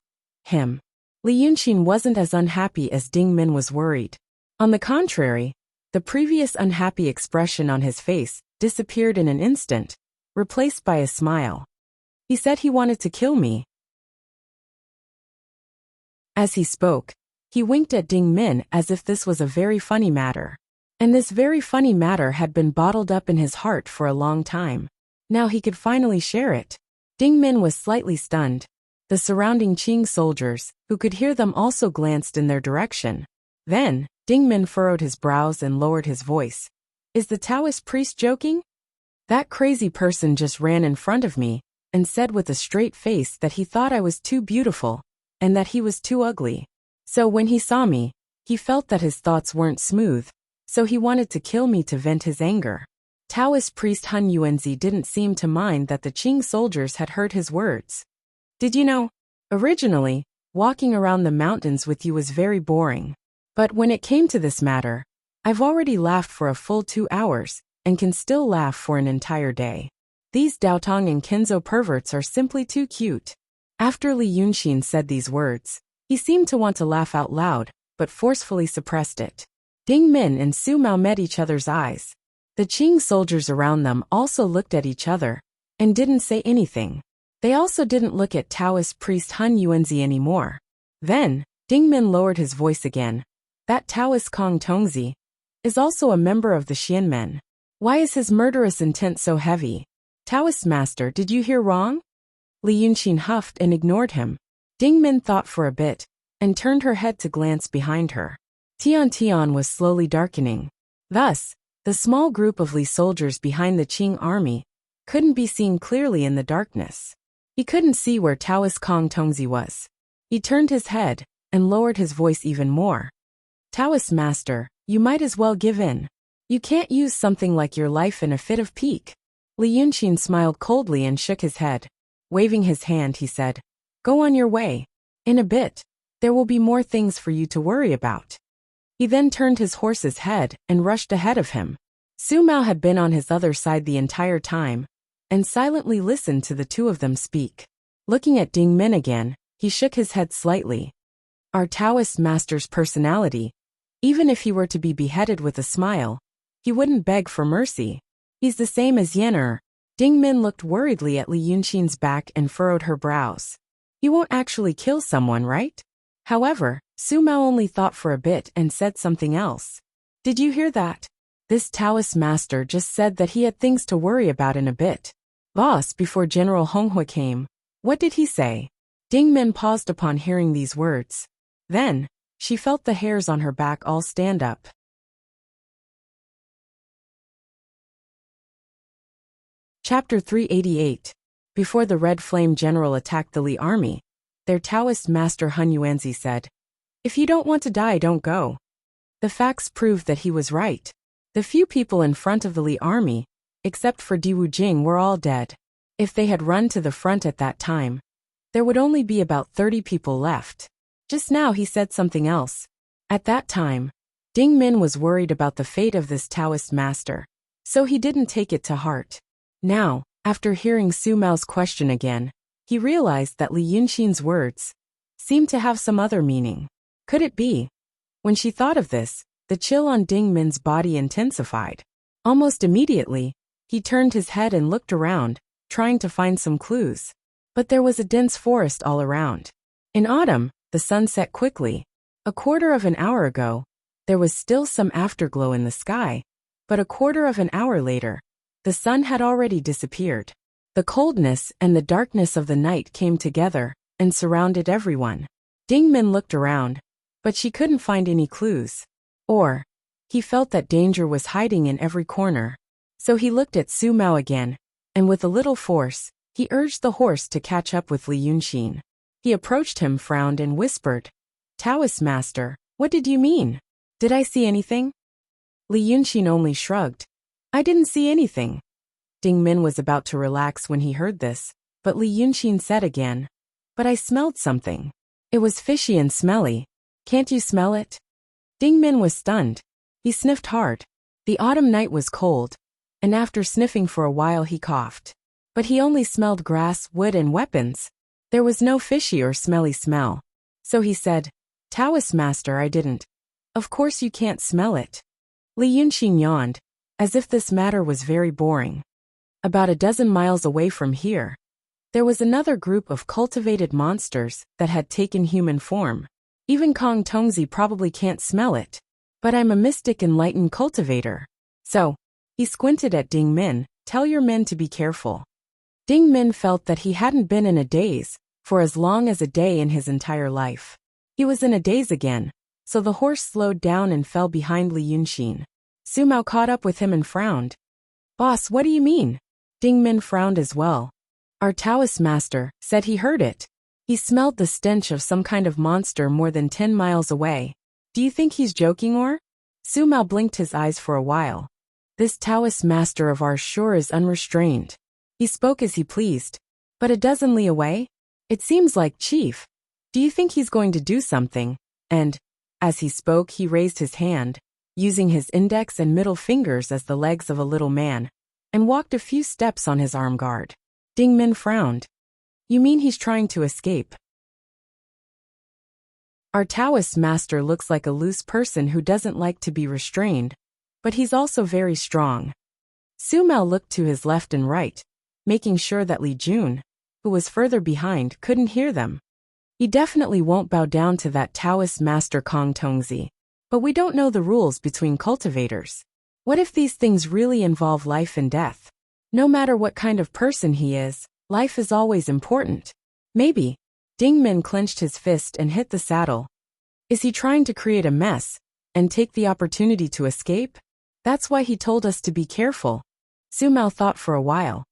Li Yunxin wasn't as unhappy as Ding Min was worried. On the contrary, the previous unhappy expression on his face disappeared in an instant, replaced by a smile. He said he wanted to kill me. As he spoke, he winked at Ding Min as if this was a very funny matter. And this very funny matter had been bottled up in his heart for a long time. Now he could finally share it. Ding Min was slightly stunned. The surrounding Qing soldiers, who could hear them, also glanced in their direction. Then, Ding Min furrowed his brows and lowered his voice. Is the Taoist priest joking? That crazy person just ran in front of me and said with a straight face that he thought I was too beautiful and that he was too ugly. So when he saw me, he felt that his thoughts weren't smooth, so he wanted to kill me to vent his anger. Taoist priest Hun Yuanzi didn't seem to mind that the Qing soldiers had heard his words. Did you know? Originally, walking around the mountains with you was very boring. But when it came to this matter, I've already laughed for a full 2 hours, and can still laugh for an entire day. These Daotong and Kenzo perverts are simply too cute. After Li Yunxin said these words, he seemed to want to laugh out loud, but forcefully suppressed it. Ding Min and Su Mao met each other's eyes. The Qing soldiers around them also looked at each other, and didn't say anything. They also didn't look at Taoist priest Hun Yuanzi anymore. Then, Ding Min lowered his voice again. That Taoist Kong Tongzi is also a member of the Xianmen. Why is his murderous intent so heavy? Taoist master, did you hear wrong? Li Yunxin huffed and ignored him. Ding Min thought for a bit, and turned her head to glance behind her. Tian was slowly darkening. Thus, the small group of Li soldiers behind the Qing army couldn't be seen clearly in the darkness. He couldn't see where Taoist Kong Tongzi was. He turned his head and lowered his voice even more. Taoist master, you might as well give in. You can't use something like your life in a fit of pique. Li Yunxin smiled coldly and shook his head. Waving his hand, he said, Go on your way. In a bit, there will be more things for you to worry about. He then turned his horse's head and rushed ahead of him. Su Mao had been on his other side the entire time, and silently listened to the two of them speak. Looking at Ding Min again, he shook his head slightly. Our Taoist master's personality, even if he were to be beheaded with a smile, he wouldn't beg for mercy. He's the same as Yener. Ding Min looked worriedly at Li Yunxin's back and furrowed her brows. You won't actually kill someone, right? However, Su Mao only thought for a bit and said something else. Did you hear that? This Taoist master just said that he had things to worry about in a bit. Boss, before General Honghua came. What did he say? Ding Min paused upon hearing these words. Then, she felt the hairs on her back all stand up. Chapter 388. Before the Red Flame General attacked the Li army, their Taoist master Hun Yuanzi said, If you don't want to die, don't go. The facts proved that he was right. The few people in front of the Li army, except for Di Wujing, were all dead. If they had run to the front at that time, there would only be about 30 people left. Just now he said something else. At that time, Ding Min was worried about the fate of this Taoist master, so he didn't take it to heart. Now, after hearing Su Mao's question again, he realized that Li Yunxin's words seemed to have some other meaning. Could it be? When she thought of this, the chill on Ding Min's body intensified. Almost immediately, he turned his head and looked around, trying to find some clues. But there was a dense forest all around. In autumn, the sun set quickly. A quarter of an hour ago, there was still some afterglow in the sky, but a quarter of an hour later, the sun had already disappeared. The coldness and the darkness of the night came together and surrounded everyone. Ding Min looked around, but she couldn't find any clues. Or, he felt that danger was hiding in every corner. So he looked at Su Mao again, and with a little force, he urged the horse to catch up with Li Yunxin. He approached him, frowned, and whispered, Taoist master, what did you mean? Did I see anything? Li Yunxin only shrugged. I didn't see anything. Ding Min was about to relax when he heard this, but Li Yunxin said again, but I smelled something. It was fishy and smelly. Can't you smell it? Ding Min was stunned. He sniffed hard. The autumn night was cold, and after sniffing for a while he coughed. But he only smelled grass, wood, and weapons. There was no fishy or smelly smell. So he said, Taoist master, I didn't. Of course you can't smell it. Li Yunxin yawned, as if this matter was very boring. About a dozen miles away from here, there was another group of cultivated monsters that had taken human form. Even Kong Tongzi probably can't smell it. But I'm a mystic enlightened cultivator. So, he squinted at Ding Min, tell your men to be careful. Ding Min felt that he hadn't been in a daze for as long as a day in his entire life. He was in a daze again, so the horse slowed down and fell behind Li Yunxin. Su Mao caught up with him and frowned. Boss, what do you mean? Ding Min frowned as well. Our Taoist master said he heard it. He smelled the stench of some kind of monster more than 10 miles away. Do you think he's joking or? Su Mao blinked his eyes for a while. This Taoist master of ours sure is unrestrained. He spoke as he pleased. But a dozen li away? It seems like, Chief. Do you think he's going to do something? And, as he spoke, he raised his hand, using his index and middle fingers as the legs of a little man, and walked a few steps on his arm guard. Ding Min frowned. You mean he's trying to escape? Our Taoist master looks like a loose person who doesn't like to be restrained, but he's also very strong. Su Mao looked to his left and right, making sure that Li Jun, who was further behind, couldn't hear them. He definitely won't bow down to that Taoist master Kong Tongzi. But we don't know the rules between cultivators. What if these things really involve life and death? No matter what kind of person he is, life is always important. Maybe. Ding Min clenched his fist and hit the saddle. Is he trying to create a mess and take the opportunity to escape? That's why he told us to be careful. Su Mao thought for a while.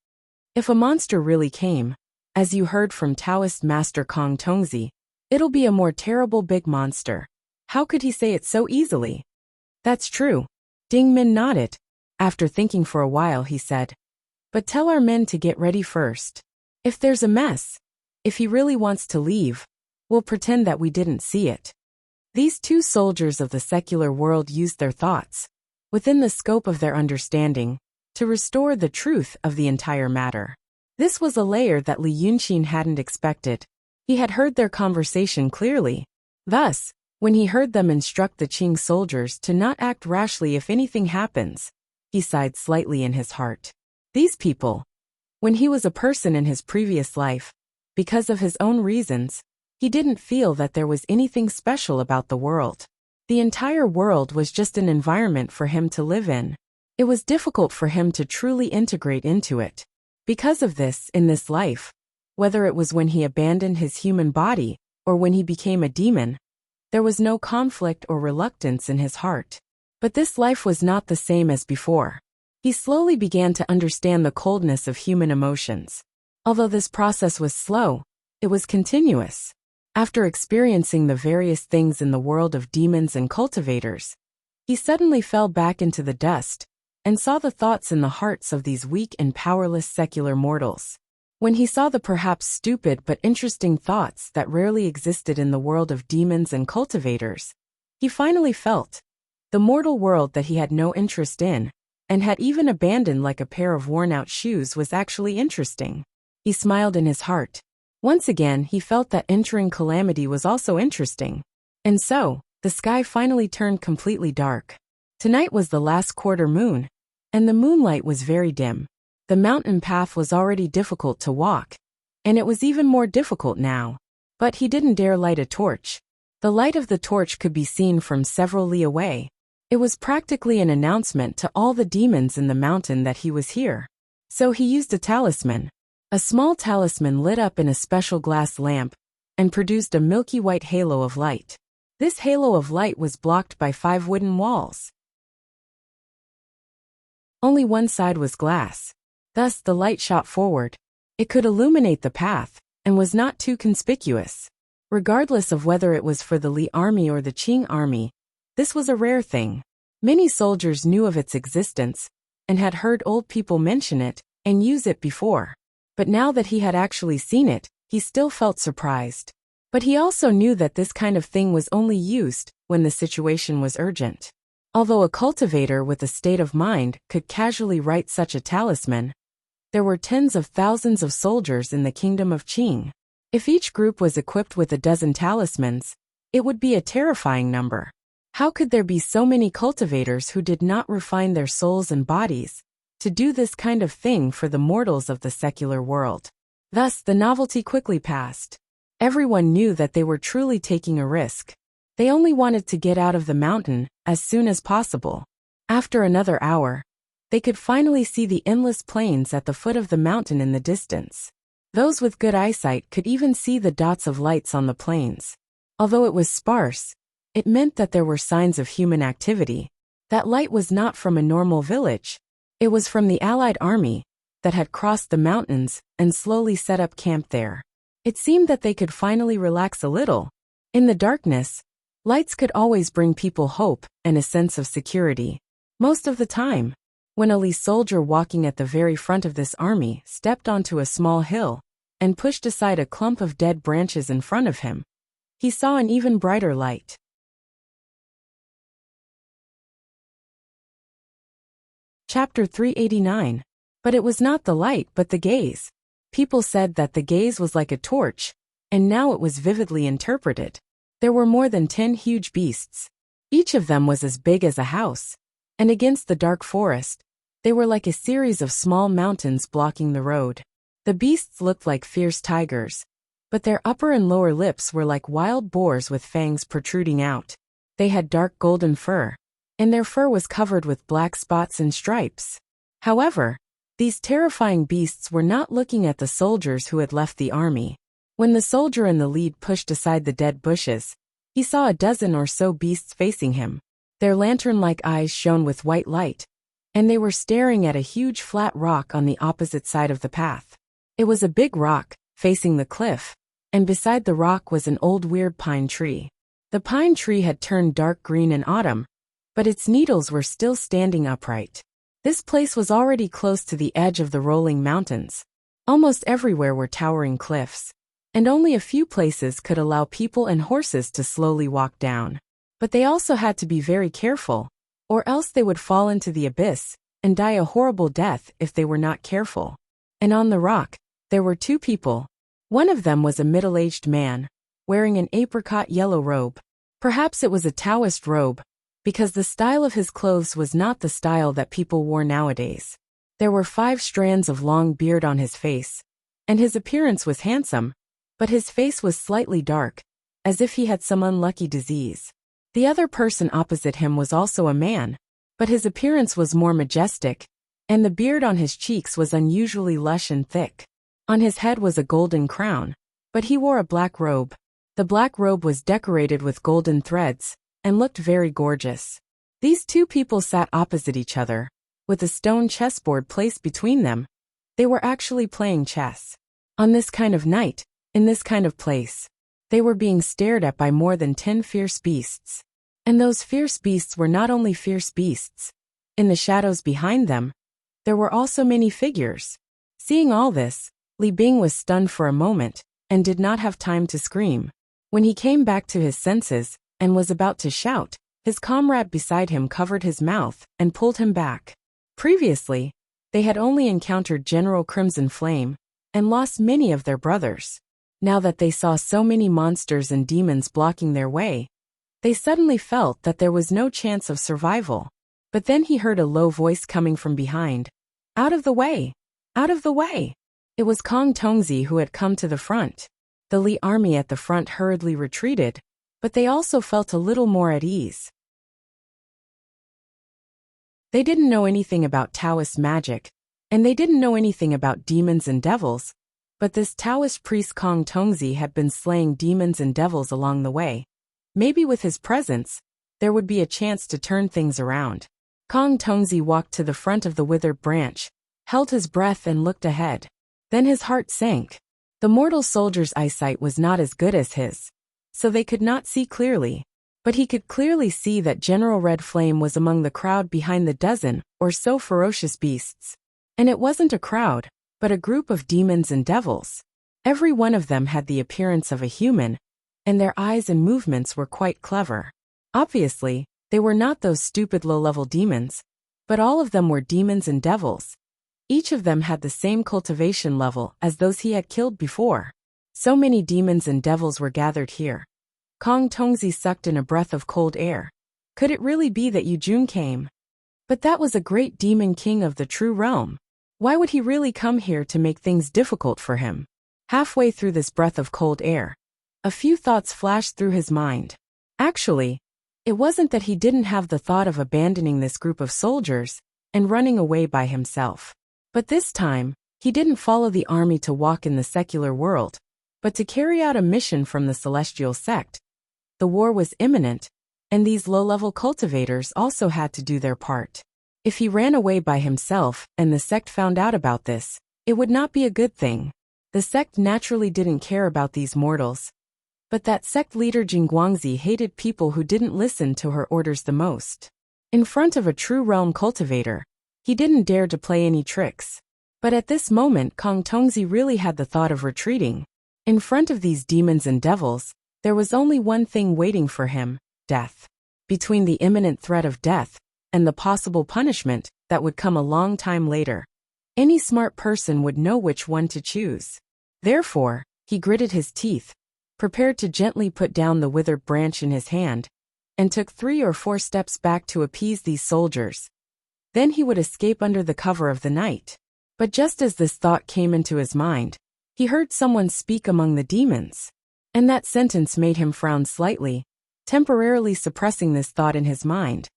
If a monster really came, as you heard from Taoist master Kong Tongzi, it'll be a more terrible big monster. How could he say it so easily? That's true. Ding Min nodded. After thinking for a while, he said, but tell our men to get ready first. If there's a mess, if he really wants to leave, we'll pretend that we didn't see it. These two soldiers of the secular world used their thoughts, within the scope of their understanding, to restore the truth of the entire matter. This was a layer that Li Yunxin hadn't expected. He had heard their conversation clearly. Thus, when he heard them instruct the Qing soldiers to not act rashly if anything happens, he sighed slightly in his heart. These people, when he was a person in his previous life, because of his own reasons, he didn't feel that there was anything special about the world. The entire world was just an environment for him to live in. It was difficult for him to truly integrate into it. Because of this, in this life, whether it was when he abandoned his human body or when he became a demon, there was no conflict or reluctance in his heart. But this life was not the same as before. He slowly began to understand the coldness of human emotions. Although this process was slow, it was continuous. After experiencing the various things in the world of demons and cultivators, he suddenly fell back into the dust and saw the thoughts in the hearts of these weak and powerless secular mortals. When he saw the perhaps stupid but interesting thoughts that rarely existed in the world of demons and cultivators, he finally felt the mortal world that he had no interest in, and had even abandoned like a pair of worn-out shoes, was actually interesting. He smiled in his heart. Once again, he felt that entering calamity was also interesting. And so, the sky finally turned completely dark. Tonight was the last quarter moon, and the moonlight was very dim. The mountain path was already difficult to walk, and it was even more difficult now. But he didn't dare light a torch. The light of the torch could be seen from several li away. It was practically an announcement to all the demons in the mountain that he was here. So he used a talisman. A small talisman lit up in a special glass lamp and produced a milky white halo of light. This halo of light was blocked by 5 wooden walls. Only one side was glass. Thus the light shot forward. It could illuminate the path, and was not too conspicuous. Regardless of whether it was for the Li army or the Qing army, this was a rare thing. Many soldiers knew of its existence and had heard old people mention it and use it before. But now that he had actually seen it, he still felt surprised. But he also knew that this kind of thing was only used when the situation was urgent. Although a cultivator with a state of mind could casually write such a talisman, there were tens of thousands of soldiers in the kingdom of Qing. If each group was equipped with a dozen talismans, it would be a terrifying number. How could there be so many cultivators who did not refine their souls and bodies to do this kind of thing for the mortals of the secular world? Thus, the novelty quickly passed. Everyone knew that they were truly taking a risk. They only wanted to get out of the mountain as soon as possible. After another hour, they could finally see the endless plains at the foot of the mountain in the distance. Those with good eyesight could even see the dots of lights on the plains. Although it was sparse, it meant that there were signs of human activity. That light was not from a normal village. It was from the Allied army that had crossed the mountains and slowly set up camp there. It seemed that they could finally relax a little. In the darkness, lights could always bring people hope and a sense of security. Most of the time, when a soldier walking at the very front of this army stepped onto a small hill and pushed aside a clump of dead branches in front of him, he saw an even brighter light. Chapter 389. But it was not the light but the gaze. People said that the gaze was like a torch, and now it was vividly interpreted. There were more than 10 huge beasts. Each of them was as big as a house, and against the dark forest, they were like a series of small mountains blocking the road. The beasts looked like fierce tigers, but their upper and lower lips were like wild boars with fangs protruding out. They had dark golden fur, and their fur was covered with black spots and stripes. However, these terrifying beasts were not looking at the soldiers who had left the army. When the soldier in the lead pushed aside the dead bushes, he saw a dozen or so beasts facing him. Their lantern-like eyes shone with white light, and they were staring at a huge flat rock on the opposite side of the path. It was a big rock, facing the cliff, and beside the rock was an old weird pine tree. The pine tree had turned dark green in autumn, but its needles were still standing upright. This place was already close to the edge of the rolling mountains. Almost everywhere were towering cliffs, and only a few places could allow people and horses to slowly walk down. But they also had to be very careful, or else they would fall into the abyss and die a horrible death if they were not careful. And on the rock, there were two people. One of them was a middle-aged man, wearing an apricot yellow robe. Perhaps it was a Taoist robe, because the style of his clothes was not the style that people wore nowadays. There were 5 strands of long beard on his face, and his appearance was handsome, but his face was slightly dark, as if he had some unlucky disease. The other person opposite him was also a man, but his appearance was more majestic, and the beard on his cheeks was unusually lush and thick. On his head was a golden crown, but he wore a black robe. The black robe was decorated with golden threads, and looked very gorgeous. These two people sat opposite each other, with a stone chessboard placed between them. They were actually playing chess. On this kind of night, in this kind of place, they were being stared at by more than 10 fierce beasts. And those fierce beasts were not only fierce beasts. In the shadows behind them, there were also many figures. Seeing all this, Li Bing was stunned for a moment, and did not have time to scream. When he came back to his senses, and was about to shout, his comrade beside him covered his mouth and pulled him back. Previously, they had only encountered General Crimson Flame, and lost many of their brothers. Now that they saw so many monsters and demons blocking their way, they suddenly felt that there was no chance of survival. But then he heard a low voice coming from behind. "Out of the way! Out of the way!" It was Kong Tongzi who had come to the front. The Li army at the front hurriedly retreated, but they also felt a little more at ease. They didn't know anything about Taoist magic, and they didn't know anything about demons and devils, but this Taoist priest Kong Tongzi had been slaying demons and devils along the way. Maybe with his presence, there would be a chance to turn things around. Kong Tongzi walked to the front of the withered branch, held his breath and looked ahead. Then his heart sank. The mortal soldier's eyesight was not as good as his, so they could not see clearly. But he could clearly see that General Red Flame was among the crowd behind the dozen or so ferocious beasts. And it wasn't a crowd, but a group of demons and devils. Every one of them had the appearance of a human, and their eyes and movements were quite clever. Obviously, they were not those stupid low-level demons, but all of them were demons and devils. Each of them had the same cultivation level as those he had killed before. So many demons and devils were gathered here. Kong Tongzi sucked in a breath of cold air. Could it really be that Yu Jun came? But that was a great demon king of the true realm. Why would he really come here to make things difficult for him? Halfway through this breath of cold air, a few thoughts flashed through his mind. Actually, it wasn't that he didn't have the thought of abandoning this group of soldiers and running away by himself. But this time, he didn't follow the army to walk in the secular world, but to carry out a mission from the celestial sect. The war was imminent, and these low-level cultivators also had to do their part. If he ran away by himself and the sect found out about this, it would not be a good thing. The sect naturally didn't care about these mortals. But that sect leader Jingguangzi hated people who didn't listen to her orders the most. In front of a true realm cultivator, he didn't dare to play any tricks. But at this moment Kong Tongzi really had the thought of retreating. In front of these demons and devils, there was only one thing waiting for him: death. Between the imminent threat of death and the possible punishment that would come a long time later, any smart person would know which one to choose. Therefore, he gritted his teeth, prepared to gently put down the withered branch in his hand, and took 3 or 4 steps back to appease these soldiers. Then he would escape under the cover of the night. But just as this thought came into his mind, he heard someone speak among the demons. And that sentence made him frown slightly, temporarily suppressing this thought in his mind.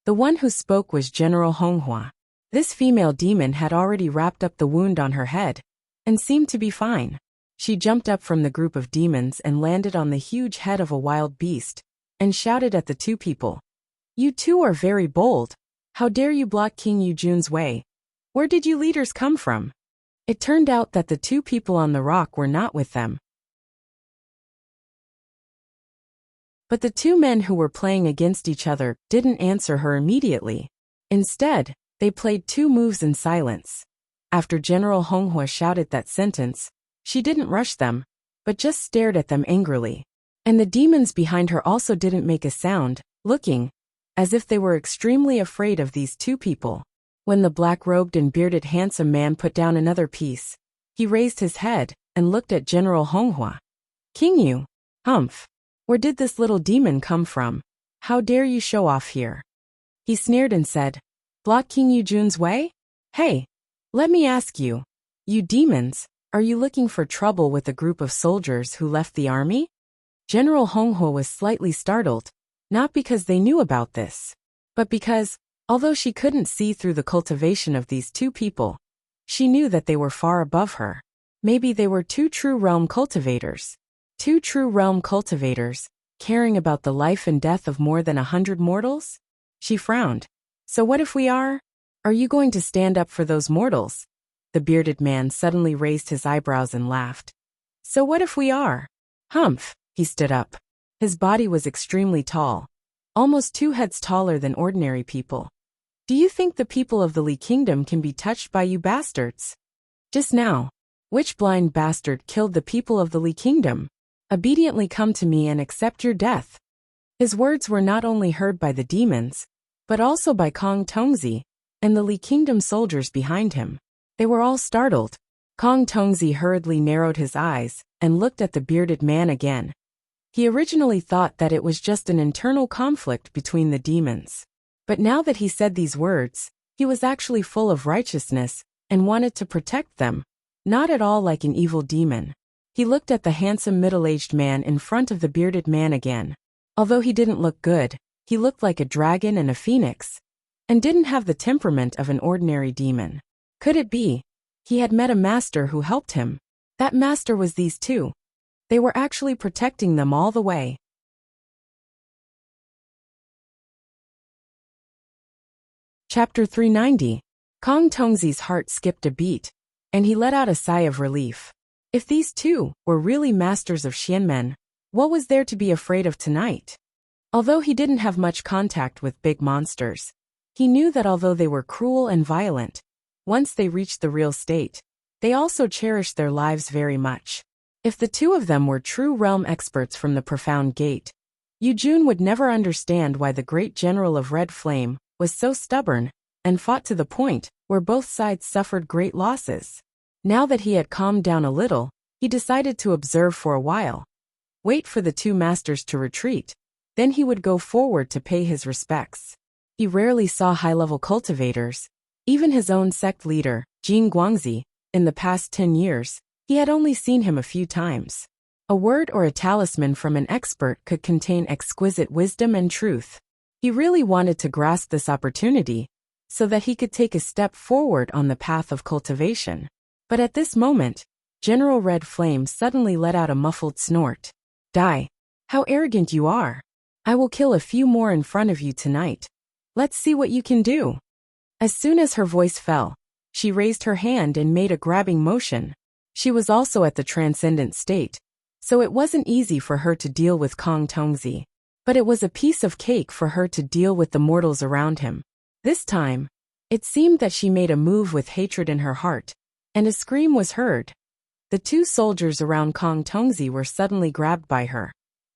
The one who spoke was General Honghua. This female demon had already wrapped up the wound on her head, and seemed to be fine. She jumped up from the group of demons and landed on the huge head of a wild beast, and shouted at the two people. "You two are very bold. How dare you block King Yu Jun's way? Where did you leaders come from?" It turned out that the two people on the rock were not with them. But the 2 men who were playing against each other didn't answer her immediately. Instead, they played 2 moves in silence. After General Honghua shouted that sentence, she didn't rush them, but just stared at them angrily. And the demons behind her also didn't make a sound, looking as if they were extremely afraid of these 2 people. When the black-robed and bearded handsome man put down another piece, he raised his head and looked at General Honghua. "King Yu, humph. Where did this little demon come from? How dare you show off here?" He sneered and said, "Block King Yu Jun's way? Hey, let me ask you, you demons, are you looking for trouble with a group of soldiers who left the army?" General Honghua was slightly startled, not because they knew about this, but because, although she couldn't see through the cultivation of these 2 people, she knew that they were far above her. Maybe they were 2 true realm cultivators. 2 true realm cultivators, caring about the life and death of more than 100 mortals? She frowned. "So what if we are? Are you going to stand up for those mortals?" The bearded man suddenly raised his eyebrows and laughed. "So what if we are?" "Humph." He stood up. His body was extremely tall, almost 2 heads taller than ordinary people. "Do you think the people of the Li Kingdom can be touched by you bastards? Just now, which blind bastard killed the people of the Li Kingdom? Obediently come to me and accept your death." His words were not only heard by the demons, but also by Kong Tongzi and the Li Kingdom soldiers behind him. They were all startled. Kong Tongzi hurriedly narrowed his eyes and looked at the bearded man again. He originally thought that it was just an internal conflict between the demons. But now that he said these words, he was actually full of righteousness and wanted to protect them, not at all like an evil demon. He looked at the handsome middle-aged man in front of the bearded man again. Although he didn't look good, he looked like a dragon and a phoenix, and didn't have the temperament of an ordinary demon. Could it be? He had met a master who helped him. That master was these 2. They were actually protecting them all the way. Chapter 390. Kong Tongzi's heart skipped a beat, and he let out a sigh of relief. If these 2 were really masters of Xianmen, what was there to be afraid of tonight? Although he didn't have much contact with big monsters, he knew that although they were cruel and violent, once they reached the real state, they also cherished their lives very much. If the two of them were true realm experts from the Profound Gate, Yujun would never understand why the great general of Red Flame was so stubborn and fought to the point where both sides suffered great losses. Now that he had calmed down a little, he decided to observe for a while, wait for the two masters to retreat, then he would go forward to pay his respects. He rarely saw high-level cultivators. Even his own sect leader, Jing Guangzi, in the past 10 years, he had only seen him a few times. A word or a talisman from an expert could contain exquisite wisdom and truth. He really wanted to grasp this opportunity so that he could take a step forward on the path of cultivation. But at this moment, General Red Flame suddenly let out a muffled snort. "Die. How arrogant you are. I will kill a few more in front of you tonight. Let's see what you can do." As soon as her voice fell, she raised her hand and made a grabbing motion. She was also at the transcendent state, so it wasn't easy for her to deal with Kong Tongzi. But it was a piece of cake for her to deal with the mortals around him. This time, it seemed that she made a move with hatred in her heart, and a scream was heard. The two soldiers around Kong Tongzi were suddenly grabbed by her,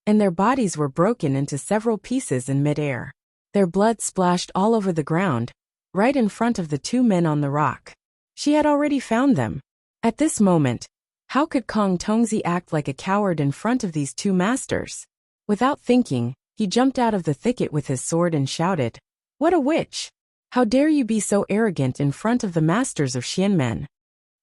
and their bodies were broken into several pieces in midair. Their blood splashed all over the ground, right in front of the two men on the rock. She had already found them. At this moment, how could Kong Tongzi act like a coward in front of these two masters? Without thinking, he jumped out of the thicket with his sword and shouted, "What a witch! How dare you be so arrogant in front of the masters of Xianmen?"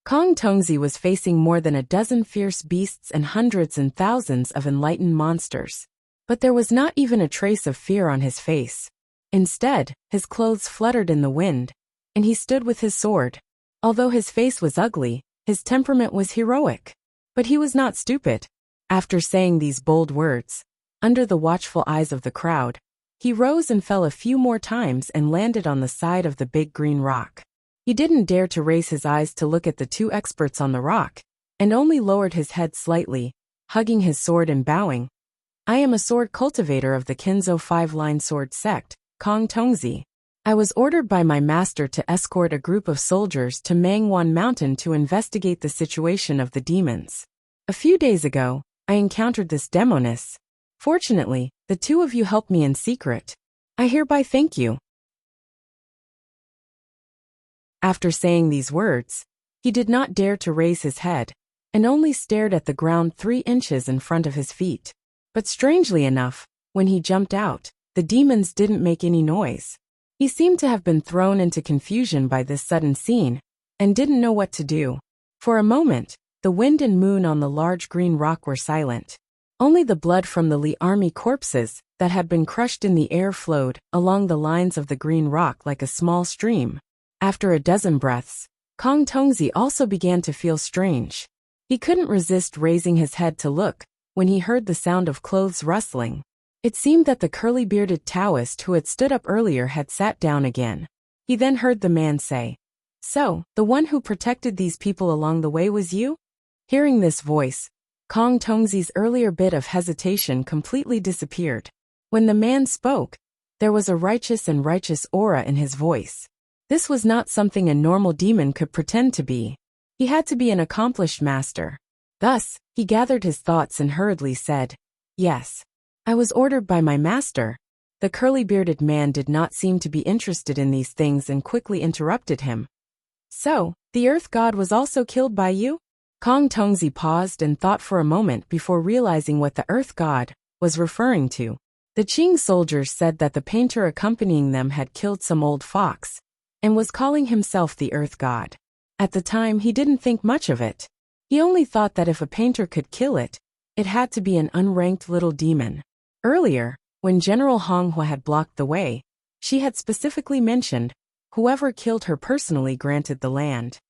Kong Tongzi was facing more than a dozen fierce beasts and hundreds and thousands of enlightened monsters. But there was not even a trace of fear on his face. Instead, his clothes fluttered in the wind, and he stood with his sword. Although his face was ugly, his temperament was heroic. But he was not stupid. After saying these bold words, under the watchful eyes of the crowd, he rose and fell a few more times and landed on the side of the big green rock. He didn't dare to raise his eyes to look at the two experts on the rock, and only lowered his head slightly, hugging his sword and bowing. "I am a sword cultivator of the Kenzo five-line sword sect, Kong Tongzi. I was ordered by my master to escort a group of soldiers to Mangwan Mountain to investigate the situation of the demons. A few days ago, I encountered this demoness. Fortunately, the two of you helped me in secret. I hereby thank you." After saying these words, he did not dare to raise his head, and only stared at the ground 3 inches in front of his feet. But strangely enough, when he jumped out, the demons didn't make any noise. He seemed to have been thrown into confusion by this sudden scene, and didn't know what to do. For a moment, the wind and moon on the large green rock were silent. Only the blood from the Li army corpses that had been crushed in the air flowed along the lines of the green rock like a small stream. After a dozen breaths, Kong Tongzi also began to feel strange. He couldn't resist raising his head to look when he heard the sound of clothes rustling. It seemed that the curly-bearded Taoist who had stood up earlier had sat down again. He then heard the man say, "So, the one who protected these people along the way was you?" Hearing this voice, Kong Tongzi's earlier bit of hesitation completely disappeared. When the man spoke, there was a righteous aura in his voice. This was not something a normal demon could pretend to be. He had to be an accomplished master. Thus, he gathered his thoughts and hurriedly said, "Yes. I was ordered by my master." The curly-bearded man did not seem to be interested in these things and quickly interrupted him. "So, the Earth God was also killed by you?" Kong Tongzi paused and thought for a moment before realizing what the Earth God was referring to. The Qing soldiers said that the painter accompanying them had killed some old fox, and was calling himself the Earth God. At the time, he didn't think much of it. He only thought that if a painter could kill it, it had to be an unranked little demon. Earlier, when General Honghua had blocked the way, she had specifically mentioned, whoever killed her personally granted the land.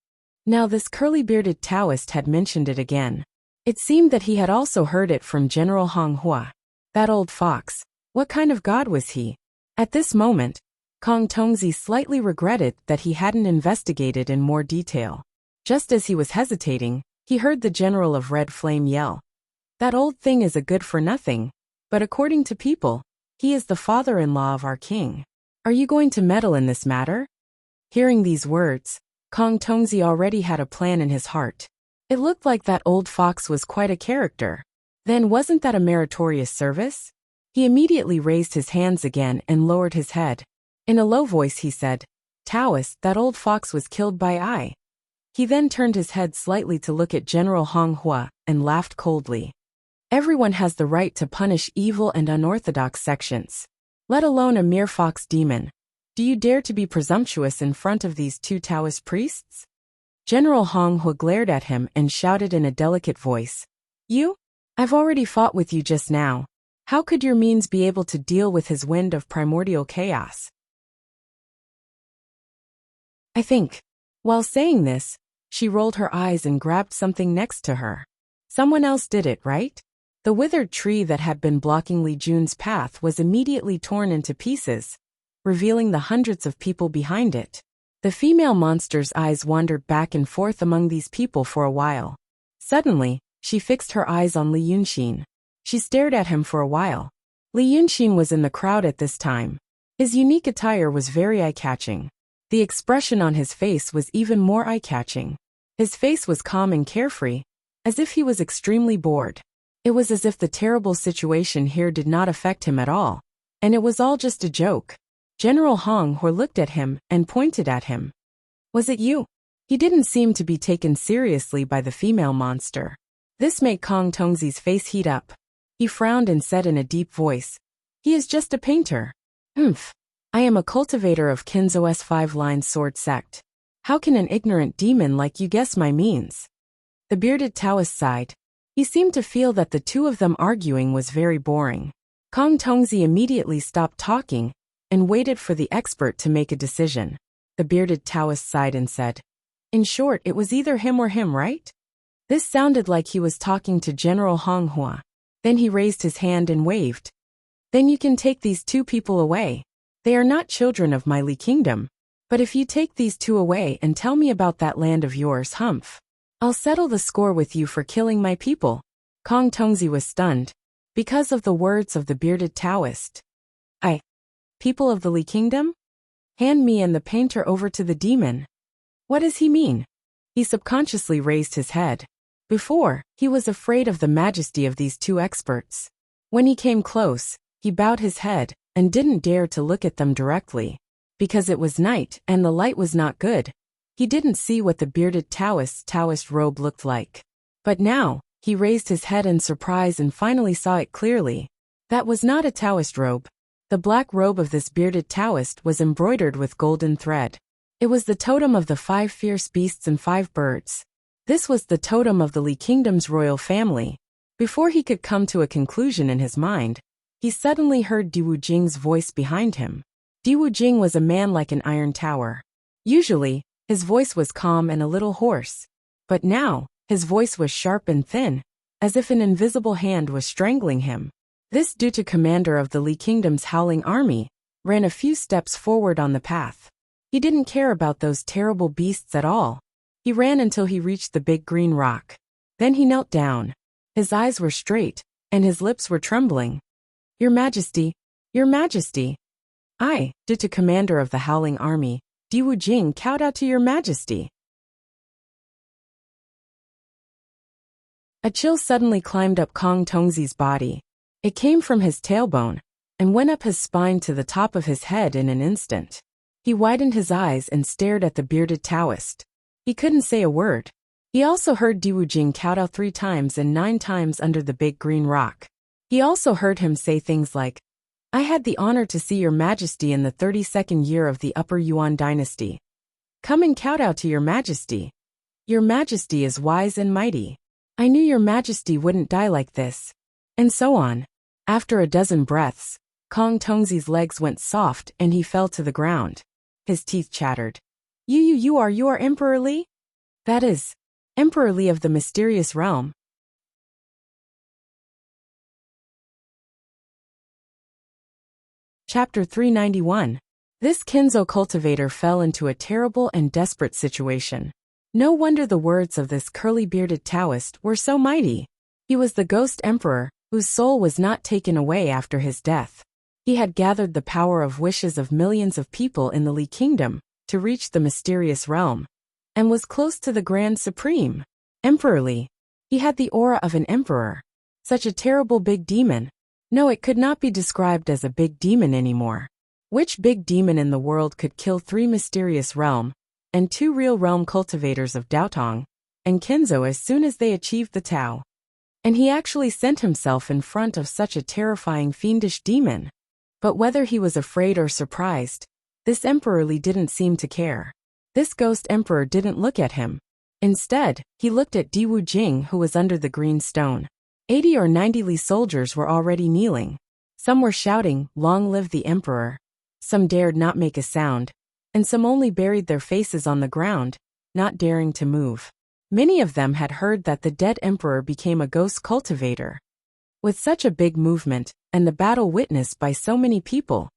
Now this curly-bearded Taoist had mentioned it again. It seemed that he had also heard it from General Honghua. That old fox, what kind of god was he? At this moment, Kong Tongzi slightly regretted that he hadn't investigated in more detail. Just as he was hesitating, he heard the general of Red Flame yell, "That old thing is a good-for-nothing, but according to people, He is the father-in-law of our king. Are you going to meddle in this matter? Hearing these words, Kong Tongzi already had a plan in his heart. It looked like that old fox was quite a character. Then wasn't that a meritorious service? He immediately raised his hands again and lowered his head. In a low voice he said, Taoist, that old fox was killed by I. He then turned his head slightly to look at General Hong Hua and laughed coldly. Everyone has the right to punish evil and unorthodox sections, let alone a mere fox demon. Do you dare to be presumptuous in front of these two Taoist priests? General Hong Hua glared at him and shouted in a delicate voice, You? I've already fought with you just now. How could your means be able to deal with his wind of primordial chaos? I think. While saying this, she rolled her eyes and grabbed something next to her. Someone else did it, right? The withered tree that had been blocking Li Jun's path was immediately torn into pieces, revealing the hundreds of people behind it. The female monster's eyes wandered back and forth among these people for a while. Suddenly, she fixed her eyes on Li Yunxin. She stared at him for a while. Li Yunxin was in the crowd at this time. His unique attire was very eye-catching. The expression on his face was even more eye-catching. His face was calm and carefree, as if he was extremely bored. It was as if the terrible situation here did not affect him at all, and it was all just a joke. General Hong Hua looked at him and pointed at him. Was it you? He didn't seem to be taken seriously by the female monster. This made Kong Tongzi's face heat up. He frowned and said in a deep voice, He is just a painter. I am a cultivator of Kinzo's five-line sword sect. How can an ignorant demon like you guess my means? The bearded Taoist sighed. He seemed to feel that the two of them arguing was very boring. Kong Tongzi immediately stopped talking and waited for the expert to make a decision. The bearded Taoist sighed and said, In short, it was either him or him, right? This sounded like he was talking to General Hong Hua. Then he raised his hand and waved. Then you can take these two people away. They are not children of my Li kingdom. But if you take these two away and tell me about that land of yours, I'll settle the score with you for killing my people. Kong Tongzi was stunned because of the words of the bearded Taoist. People of the Li kingdom? Hand me and the painter over to the demon. What does he mean? He subconsciously raised his head. Before, he was afraid of the majesty of these two experts. When he came close, he bowed his head and didn't dare to look at them directly. Because it was night and the light was not good, he didn't see what the bearded Taoist robe looked like. But now, he raised his head in surprise and finally saw it clearly. That was not a Taoist robe. The black robe of this bearded Taoist was embroidered with golden thread. It was the totem of the 5 fierce beasts and 5 birds. This was the totem of the Li kingdom's royal family. Before he could come to a conclusion in his mind, he suddenly heard Diwu Jing's voice behind him. Diwu Jing was a man like an iron tower. Usually, his voice was calm and a little hoarse. But now, his voice was sharp and thin, as if an invisible hand was strangling him. This Duta commander of the Li kingdom's howling army ran a few steps forward on the path. He didn't care about those terrible beasts at all. He ran until he reached the big green rock. Then he knelt down. His eyes were straight, and his lips were trembling. Your Majesty, Your Majesty. I, Duta commander of the howling army, Diwu Jing, kowtow to Your Majesty. A chill suddenly climbed up Kong Tongzi's body. It came from his tailbone and went up his spine to the top of his head in an instant. He widened his eyes and stared at the bearded Taoist. He couldn't say a word. He also heard Diwu Jing kowtow 3 times and 9 times under the big green rock. He also heard him say things like, I had the honor to see Your Majesty in the 32nd year of the Upper Yuan dynasty. Come and kowtow to Your Majesty. Your Majesty is wise and mighty. I knew Your Majesty wouldn't die like this. And so on. After a dozen breaths, Kong Tongzi's legs went soft and he fell to the ground. His teeth chattered. You are Emperor Li? That is, Emperor Li of the mysterious realm. Chapter 391. This Kinzo cultivator fell into a terrible and desperate situation. No wonder the words of this curly-bearded Taoist were so mighty. He was the ghost emperor, whose soul was not taken away after his death. He had gathered the power of wishes of millions of people in the Li Kingdom to reach the mysterious realm, and was close to the Grand Supreme, Emperor Li. He had the aura of an emperor. Such a terrible big demon. No, it could not be described as a big demon anymore. Which big demon in the world could kill 3 mysterious realm and 2 real realm cultivators of Daotong and Kenzo as soon as they achieved the Tao? And he actually sent himself in front of such a terrifying fiendish demon. But whether he was afraid or surprised, this Emperor Li didn't seem to care. This ghost emperor didn't look at him. Instead, he looked at Diwu Jing, who was under the green stone. 80 or 90 Li soldiers were already kneeling. Some were shouting, "Long live the emperor." Some dared not make a sound, and some only buried their faces on the ground, not daring to move. Many of them had heard that the dead emperor became a ghost cultivator. With such a big movement, and the battle witnessed by so many people,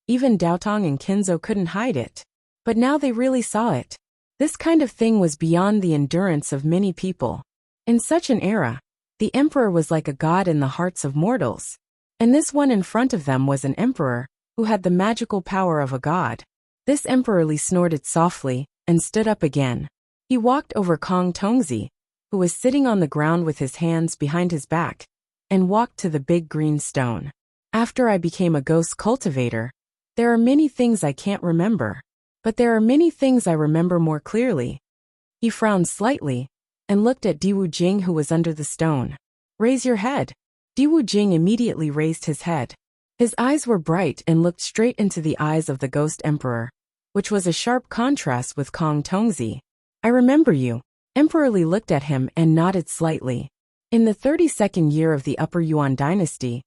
even Daotong and Kenzo couldn't hide it. But now they really saw it. This kind of thing was beyond the endurance of many people. In such an era, the emperor was like a god in the hearts of mortals. And this one in front of them was an emperor who had the magical power of a god. This Emperor Li snorted softly and stood up again. He walked over Kong Tongzi, who was sitting on the ground with his hands behind his back, and walked to the big green stone. After I became a ghost cultivator, there are many things I can't remember, but there are many things I remember more clearly. He frowned slightly and looked at Diwu Jing, who was under the stone. "Raise your head." Diwu Jing immediately raised his head. His eyes were bright and looked straight into the eyes of the ghost emperor, which was a sharp contrast with Kong Tongzi. "I remember you." Emperor Li looked at him and nodded slightly. "In the 32nd year of the Upper Yuan dynasty,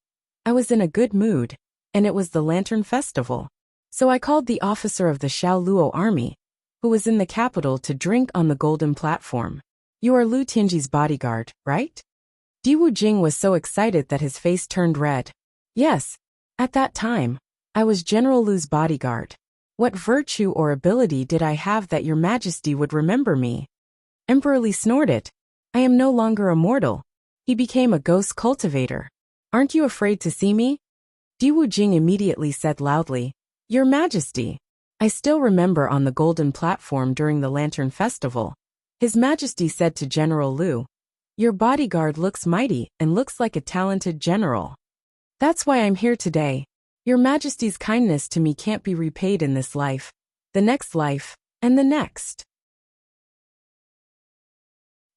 I was in a good mood, and it was the Lantern Festival. So I called the officer of the Xiao Luo army, who was in the capital, to drink on the golden platform. You are Lu Tianji's bodyguard, right?" Diwu Jing was so excited that his face turned red. "Yes. At that time, I was General Lu's bodyguard. What virtue or ability did I have that your majesty would remember me?" Emperor Li snorted. "I am no longer a mortal." He became a ghost cultivator. "Aren't you afraid to see me?" Diwu Jing immediately said loudly, "Your Majesty." I still remember on the golden platform during the Lantern Festival, His Majesty said to General Lu, "Your bodyguard looks mighty and looks like a talented general. That's why I'm here today. Your Majesty's kindness to me can't be repaid in this life, the next life, and the next."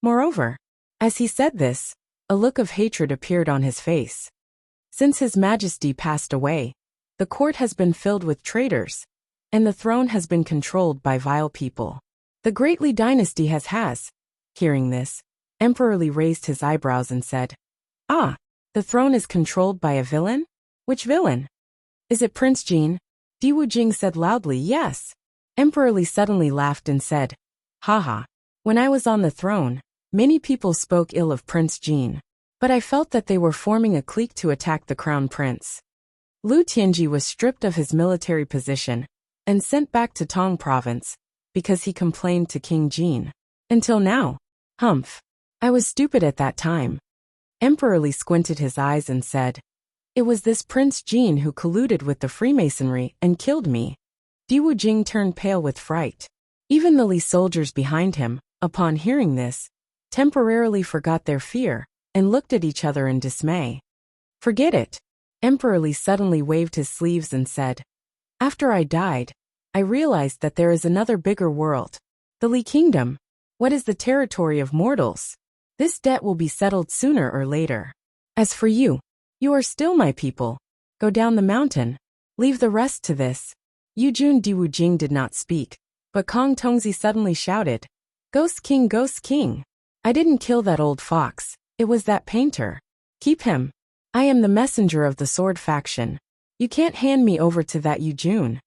Moreover, as he said this, a look of hatred appeared on his face. Since His Majesty passed away, the court has been filled with traitors, and the throne has been controlled by vile people. The Great Li dynasty has. Hearing this, Emperor Li raised his eyebrows and said, "Ah, the throne is controlled by a villain? Which villain? Is it Prince Jin?" Diwu Jing said loudly, "Yes." Emperor Li suddenly laughed and said, "Haha. When I was on the throne, many people spoke ill of Prince Jin, but I felt that they were forming a clique to attack the crown prince. Lu Tianji was stripped of his military position and sent back to Tong province because he complained to King Jin. Until now. Humph. I was stupid at that time." Emperor Li squinted his eyes and said, "It was this Prince Jin who colluded with the Freemasonry and killed me." Diwu Jing turned pale with fright. Even the Li soldiers behind him, upon hearing this, temporarily forgot their fear and looked at each other in dismay. "Forget it." Emperor Li suddenly waved his sleeves and said, "After I died, I realized that there is another bigger world. The Li Kingdom. What is the territory of mortals? This debt will be settled sooner or later. As for you, you are still my people. Go down the mountain. Leave the rest to this." Yujun Diwu Jing did not speak, but Kong Tongzi suddenly shouted, Ghost King, Ghost King. I didn't kill that old fox, it was that painter. Keep him. I am the messenger of the sword faction. You can't hand me over to that Yujun."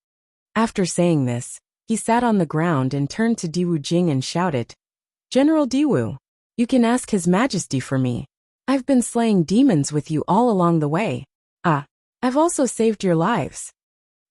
After saying this, he sat on the ground and turned to Diwu Jing and shouted, "General Diwu, you can ask His Majesty for me. I've been slaying demons with you all along the way. I've also saved your lives."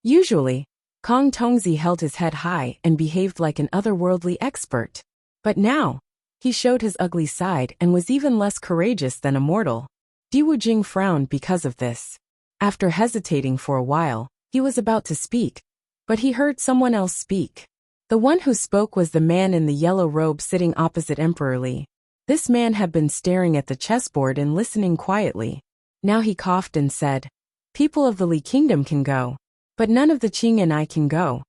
Usually, Kong Tongzi held his head high and behaved like an otherworldly expert. But now, he showed his ugly side and was even less courageous than a mortal. Diwu Jing frowned because of this. After hesitating for a while, he was about to speak, but he heard someone else speak. The one who spoke was the man in the yellow robe sitting opposite Emperor Li. This man had been staring at the chessboard and listening quietly. Now he coughed and said, "People of the Li kingdom can go, but none of the Qing and I can go."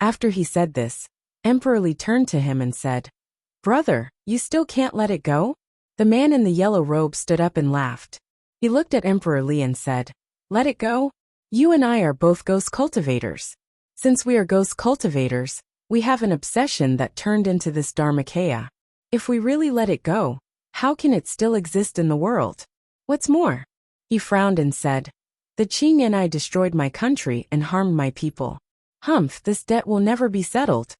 After he said this, Emperor Li turned to him and said, "Brother, you still can't let it go?" The man in the yellow robe stood up and laughed. He looked at Emperor Li and said, "Let it go? You and I are both ghost cultivators. Since we are ghost cultivators, we have an obsession that turned into this Dharmakaya. If we really let it go, how can it still exist in the world? What's more?" He frowned and said, "The Qing and I destroyed my country and harmed my people. Humph, this debt will never be settled."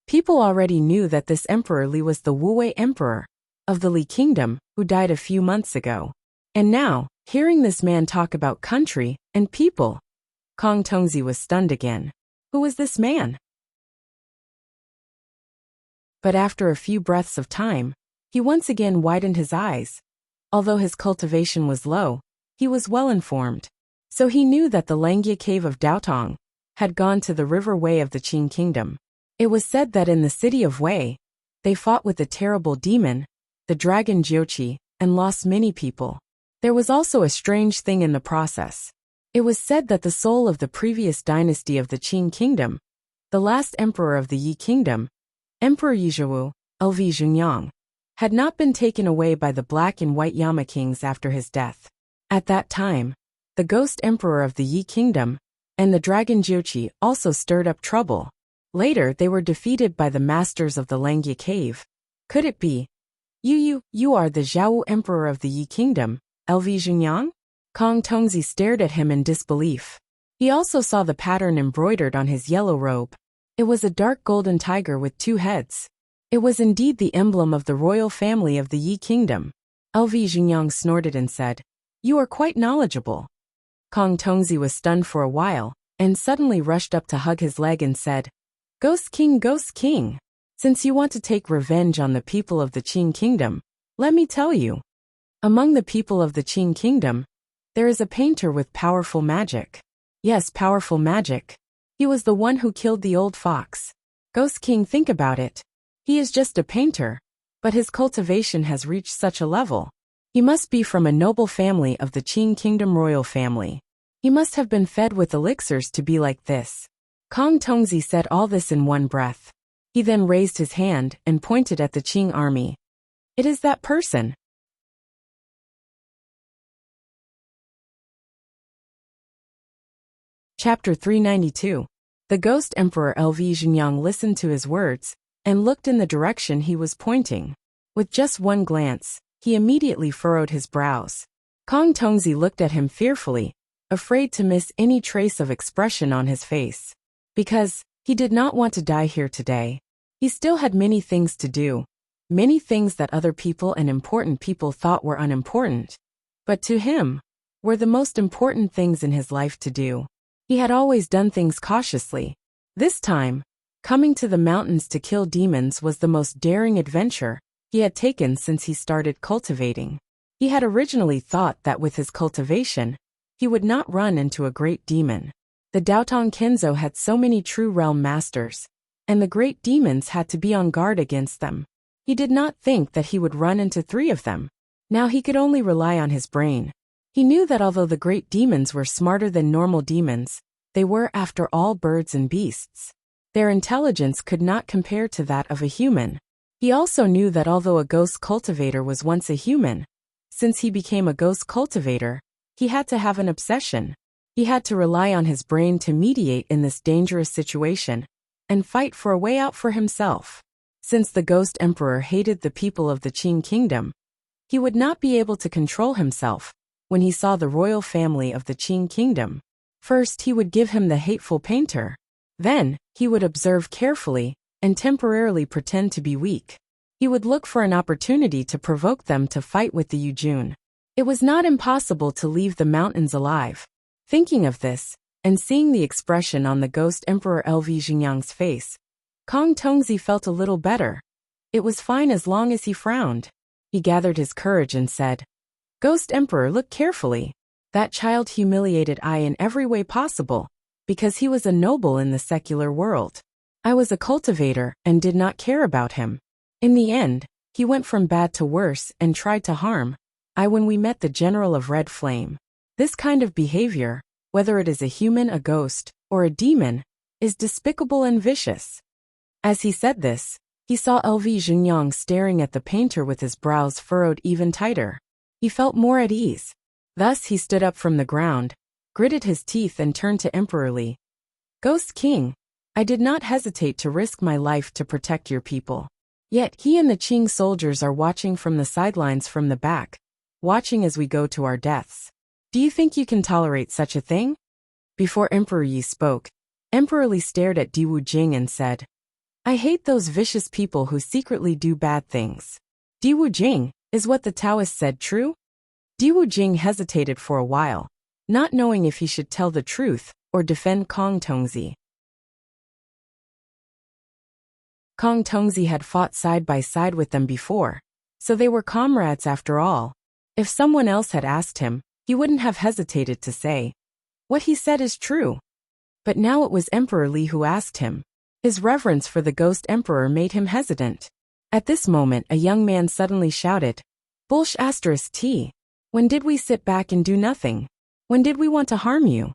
People already knew that this Emperor Li was the Wuwei Emperor of the Li Kingdom, who died a few months ago. And now, hearing this man talk about country and people, Kong Tongzi was stunned again. Who was this man? But after a few breaths of time, he once again widened his eyes. Although his cultivation was low, he was well informed. So he knew that the Langia cave of Daotong had gone to the river Wei of the Qing kingdom. It was said that in the city of Wei, they fought with the terrible demon, the dragon Jiuqi, and lost many people. There was also a strange thing in the process. It was said that the soul of the previous dynasty of the Qing kingdom, the last emperor of the Yi kingdom, Emperor Yizhou, LV Zhengyang, had not been taken away by the black and white Yama kings after his death. At that time, the ghost emperor of the Yi kingdom and the dragon Jiuqi also stirred up trouble. Later they were defeated by the masters of the Langia cave. Could it be? You are the Zhao emperor of the Yi kingdom, LV Zhengyang? Kong Tongzi stared at him in disbelief. He also saw the pattern embroidered on his yellow robe. It was a dark golden tiger with 2 heads. It was indeed the emblem of the royal family of the Yi kingdom. LV Zhengyang snorted and said, "You are quite knowledgeable." Kong Tongzi was stunned for a while, and suddenly rushed up to hug his leg and said, Ghost King, since you want to take revenge on the people of the Qing kingdom, let me tell you. Among the people of the Qing kingdom, there is a painter with powerful magic. Yes, powerful magic. He was the one who killed the old fox. Ghost King, think about it. He is just a painter, but his cultivation has reached such a level. He must be from a noble family of the Qing kingdom royal family. He must have been fed with elixirs to be like this. Kong Tongzi said all this in one breath. He then raised his hand and pointed at the Qing army. It is that person. Chapter 392. The Ghost Emperor LV Zhengyang listened to his words and looked in the direction he was pointing. With just one glance, he immediately furrowed his brows. Kong Tongzi looked at him fearfully, afraid to miss any trace of expression on his face. Because he did not want to die here today. He still had many things to do, many things that other people and important people thought were unimportant, but to him, were the most important things in his life to do. He had always done things cautiously. This time, coming to the mountains to kill demons was the most daring adventure he had taken since he started cultivating. He had originally thought that with his cultivation, he would not run into a great demon. The Daotong Kenzo had so many true realm masters, and the great demons had to be on guard against them. He did not think that he would run into 3 of them. Now he could only rely on his brain. He knew that although the great demons were smarter than normal demons, they were after all birds and beasts. Their intelligence could not compare to that of a human. He also knew that although a ghost cultivator was once a human, since he became a ghost cultivator, he had to have an obsession. He had to rely on his brain to mediate in this dangerous situation and fight for a way out for himself. Since the Ghost Emperor hated the people of the Qing kingdom, he would not be able to control himself when he saw the royal family of the Qing kingdom. First, he would give him the hateful painter. Then, he would observe carefully and temporarily pretend to be weak. He would look for an opportunity to provoke them to fight with the Yujun. It was not impossible to leave the mountains alive. Thinking of this, and seeing the expression on the Ghost Emperor LV Zhengyang's face, Kong Tongzi felt a little better. It was fine as long as he frowned. He gathered his courage and said, Ghost Emperor, look carefully. That child humiliated I in every way possible, because he was a noble in the secular world. I was a cultivator and did not care about him. In the end, he went from bad to worse and tried to harm I when we met the General of Red Flame. This kind of behavior, whether it is a human, a ghost, or a demon, is despicable and vicious. As he said this, he saw LV Junyang staring at the painter with his brows furrowed even tighter. He felt more at ease. Thus he stood up from the ground, gritted his teeth and turned to Emperor Li. Ghost King, I did not hesitate to risk my life to protect your people. Yet he and the Qing soldiers are watching from the sidelines from the back, watching as we go to our deaths. Do you think you can tolerate such a thing? Before Emperor Yi spoke, Emperor Li stared at Diwu Jing and said, I hate those vicious people who secretly do bad things. Diwu Jing, is what the Taoist said true? Diwu Jing hesitated for a while, not knowing if he should tell the truth or defend Kong Tongzi. Kong Tongzi had fought side by side with them before, so they were comrades after all. If someone else had asked him, he wouldn't have hesitated to say, what he said is true. But now it was Emperor Li who asked him. His reverence for the Ghost Emperor made him hesitant. At this moment a young man suddenly shouted, Bullsh *T. When did we sit back and do nothing? When did we want to harm you?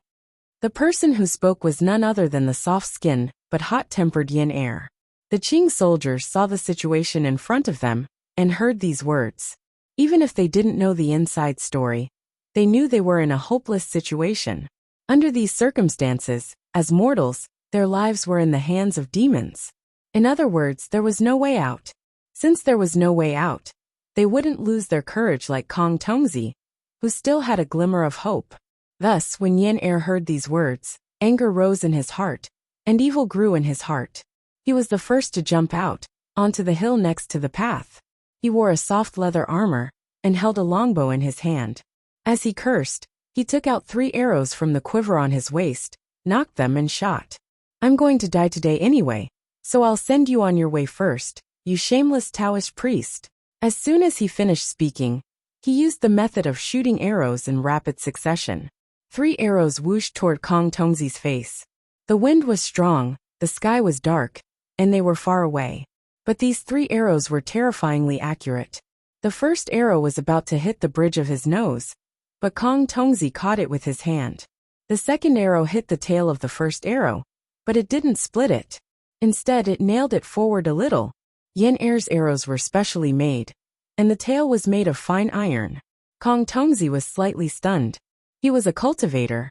The person who spoke was none other than the soft-skinned but hot-tempered Yin Heir. The Qing soldiers saw the situation in front of them and heard these words. Even if they didn't know the inside story, they knew they were in a hopeless situation. Under these circumstances, as mortals, their lives were in the hands of demons. In other words, there was no way out. Since there was no way out, they wouldn't lose their courage like Kong Tongzi, who still had a glimmer of hope. Thus, when Yin Heir heard these words, anger rose in his heart, and evil grew in his heart. He was the first to jump out, onto the hill next to the path. He wore a soft leather armor, and held a longbow in his hand. As he cursed, he took out 3 arrows from the quiver on his waist, knocked them and shot. I'm going to die today anyway, so I'll send you on your way first, you shameless Taoist priest. As soon as he finished speaking, he used the method of shooting arrows in rapid succession. 3 arrows whooshed toward Kong Tongzi's face. The wind was strong, the sky was dark, and they were far away. But these 3 arrows were terrifyingly accurate. The first arrow was about to hit the bridge of his nose, but Kong Tongzi caught it with his hand. The second arrow hit the tail of the first arrow, but it didn't split it. Instead, it nailed it forward a little. Yin Heir's arrows were specially made, and the tail was made of fine iron. Kong Tongzi was slightly stunned. He was a cultivator,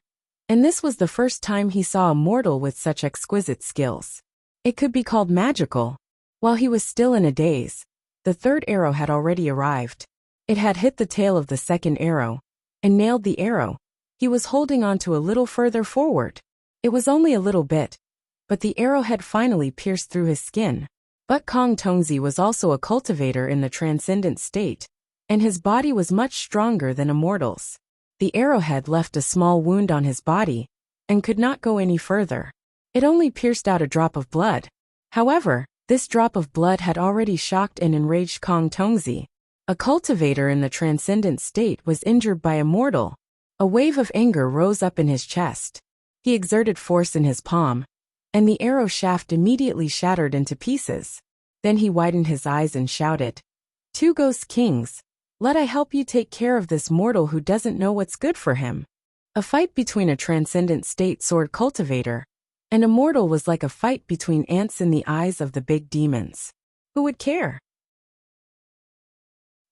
and this was the first time he saw a mortal with such exquisite skills. It could be called magical. While he was still in a daze, the third arrow had already arrived. It had hit the tail of the second arrow, and nailed the arrow he was holding onto a little further forward. It was only a little bit, but the arrow had finally pierced through his skin. But Kong Tongzi was also a cultivator in the transcendent state, and his body was much stronger than a mortal's. The arrowhead left a small wound on his body, and could not go any further. It only pierced out a drop of blood. However, this drop of blood had already shocked and enraged Kong Tongzi. A cultivator in the transcendent state was injured by a mortal. A wave of anger rose up in his chest. He exerted force in his palm, and the arrow shaft immediately shattered into pieces. Then he widened his eyes and shouted, 2 Ghost Kings, let I help you take care of this mortal who doesn't know what's good for him. A fight between a transcendent state sword cultivator and a mortal was like a fight between ants in the eyes of the big demons. Who would care?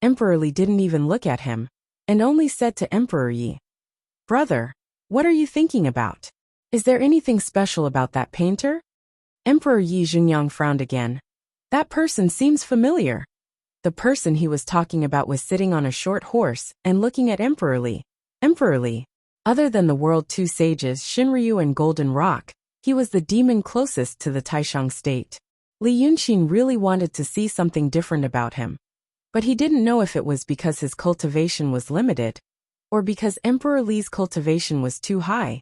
Emperor Li didn't even look at him, and only said to Emperor Yi, Brother, what are you thinking about? Is there anything special about that painter? Emperor Yi Junyang frowned again. That person seems familiar. The person he was talking about was sitting on a short horse and looking at Emperor Li. Emperor Li. Other than the World Two Sages Shinryu and Golden Rock, he was the demon closest to the Taishang state. Li Yunqin really wanted to see something different about him. But he didn't know if it was because his cultivation was limited, or because Emperor Li's cultivation was too high.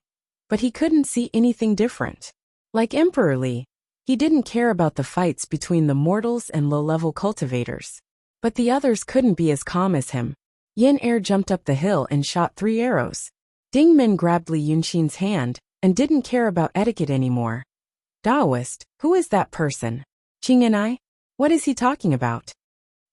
But he couldn't see anything different. Like Emperor Li, he didn't care about the fights between the mortals and low-level cultivators. But the others couldn't be as calm as him. Yin Heir jumped up the hill and shot 3 arrows. Ding Min grabbed Li Yunxin's hand and didn't care about etiquette anymore. Taoist, who is that person? Qing and I? What is he talking about?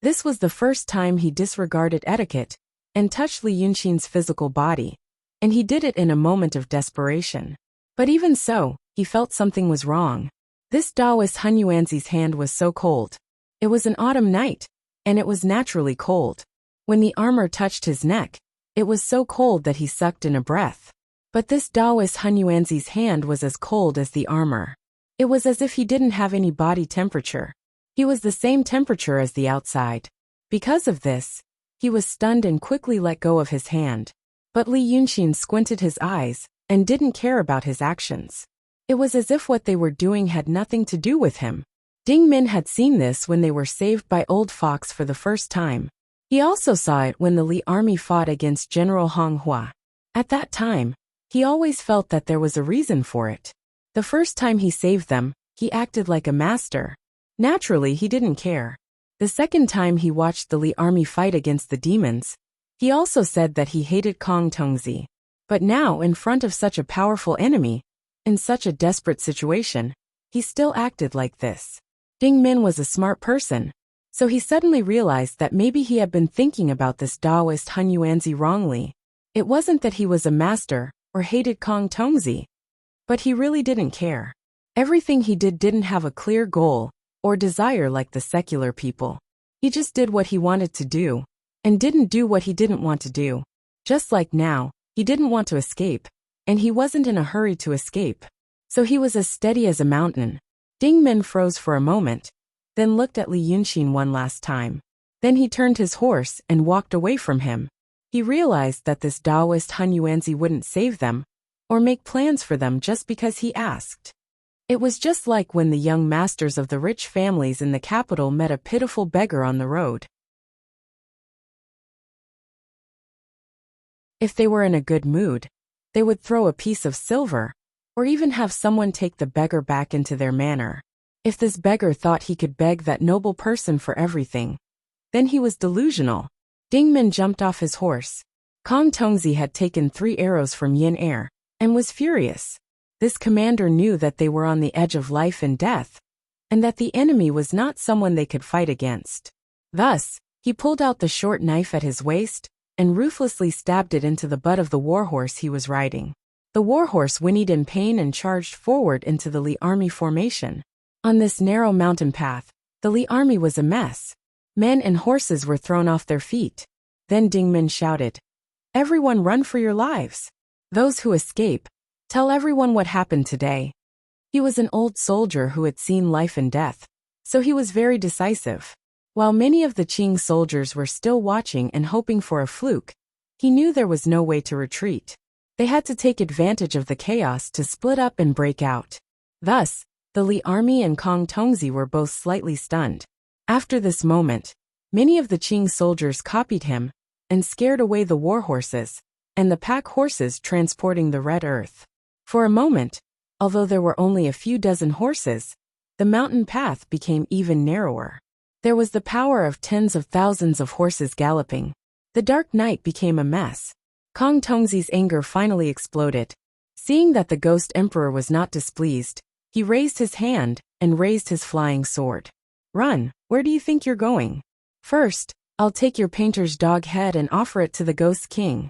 This was the first time he disregarded etiquette and touched Li Yunxin's physical body, and he did it in a moment of desperation. But even so, he felt something was wrong. This Taoist Han Yuanzi's hand was so cold. It was an autumn night, and it was naturally cold. When the armor touched his neck, it was so cold that he sucked in a breath. But this Taoist Han Yuanzi's hand was as cold as the armor. It was as if he didn't have any body temperature. He was the same temperature as the outside. Because of this, he was stunned and quickly let go of his hand. But Li Yunxin squinted his eyes and didn't care about his actions. It was as if what they were doing had nothing to do with him. Ding Min had seen this when they were saved by Old Fox for the first time. He also saw it when the Li army fought against General Hong Hua. At that time, he always felt that there was a reason for it. The first time he saved them, he acted like a master. Naturally, he didn't care. The second time he watched the Li army fight against the demons, he also said that he hated Kong Tongzi. But now, in front of such a powerful enemy, in such a desperate situation, he still acted like this. Ding Min was a smart person, so he suddenly realized that maybe he had been thinking about this Taoist Han Yuanzi wrongly. It wasn't that he was a master or hated Kong Tongzi, but he really didn't care. Everything he did didn't have a clear goal or desire like the secular people. He just did what he wanted to do, and didn't do what he didn't want to do. Just like now, he didn't want to escape, and he wasn't in a hurry to escape. So he was as steady as a mountain. Ding Min froze for a moment, then looked at Li Yunxin one last time. Then he turned his horse and walked away from him. He realized that this Taoist Han Yuanzi wouldn't save them, or make plans for them just because he asked. It was just like when the young masters of the rich families in the capital met a pitiful beggar on the road. If they were in a good mood, they would throw a piece of silver, or even have someone take the beggar back into their manor. If this beggar thought he could beg that noble person for everything, then he was delusional. Ding Min jumped off his horse. Kong Tongzi had taken 3 arrows from Yin Air, and was furious. This commander knew that they were on the edge of life and death, and that the enemy was not someone they could fight against. Thus, he pulled out the short knife at his waist, and ruthlessly stabbed it into the butt of the warhorse he was riding. The warhorse whinnied in pain and charged forward into the Li army formation. On this narrow mountain path, the Li army was a mess. Men and horses were thrown off their feet. Then Ding Min shouted, "Everyone run for your lives! Those who escape, tell everyone what happened today." He was an old soldier who had seen life and death, so he was very decisive. While many of the Qing soldiers were still watching and hoping for a fluke, he knew there was no way to retreat. They had to take advantage of the chaos to split up and break out. Thus, the Li army and Kong Tongzi were both slightly stunned. After this moment, many of the Qing soldiers copied him and scared away the warhorses and the pack horses transporting the red earth. For a moment, although there were only a few dozen horses, the mountain path became even narrower. There was the power of tens of thousands of horses galloping. The dark night became a mess. Kong Tongzi's anger finally exploded. Seeing that the ghost emperor was not displeased, he raised his hand and raised his flying sword. "Run, where do you think you're going? First, I'll take your painter's dog head and offer it to the ghost king."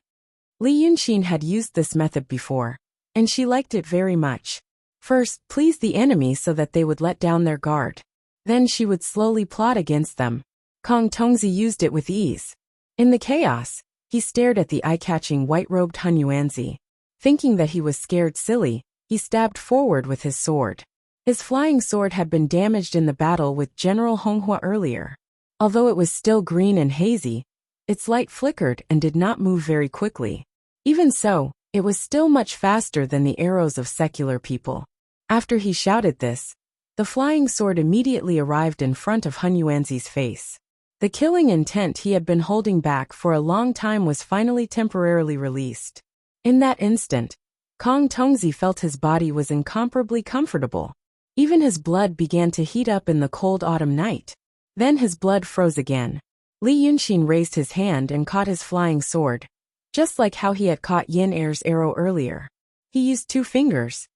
Li Yunxin had used this method before, and she liked it very much. First, please the enemy so that they would let down their guard. Then she would slowly plot against them. Kong Tongzi used it with ease. In the chaos, he stared at the eye-catching white-robed Han Yuanzi. Thinking that he was scared silly, he stabbed forward with his sword. His flying sword had been damaged in the battle with General Honghua earlier. Although it was still green and hazy, its light flickered and did not move very quickly. Even so, it was still much faster than the arrows of secular people. After he shouted this, the flying sword immediately arrived in front of Han Yuanzi's face. The killing intent he had been holding back for a long time was finally temporarily released. In that instant, Kong Tongzi felt his body was incomparably comfortable. Even his blood began to heat up in the cold autumn night. Then his blood froze again. Li Yunxin raised his hand and caught his flying sword. just like how he had caught Yin Er's arrow earlier. He used 2 fingers.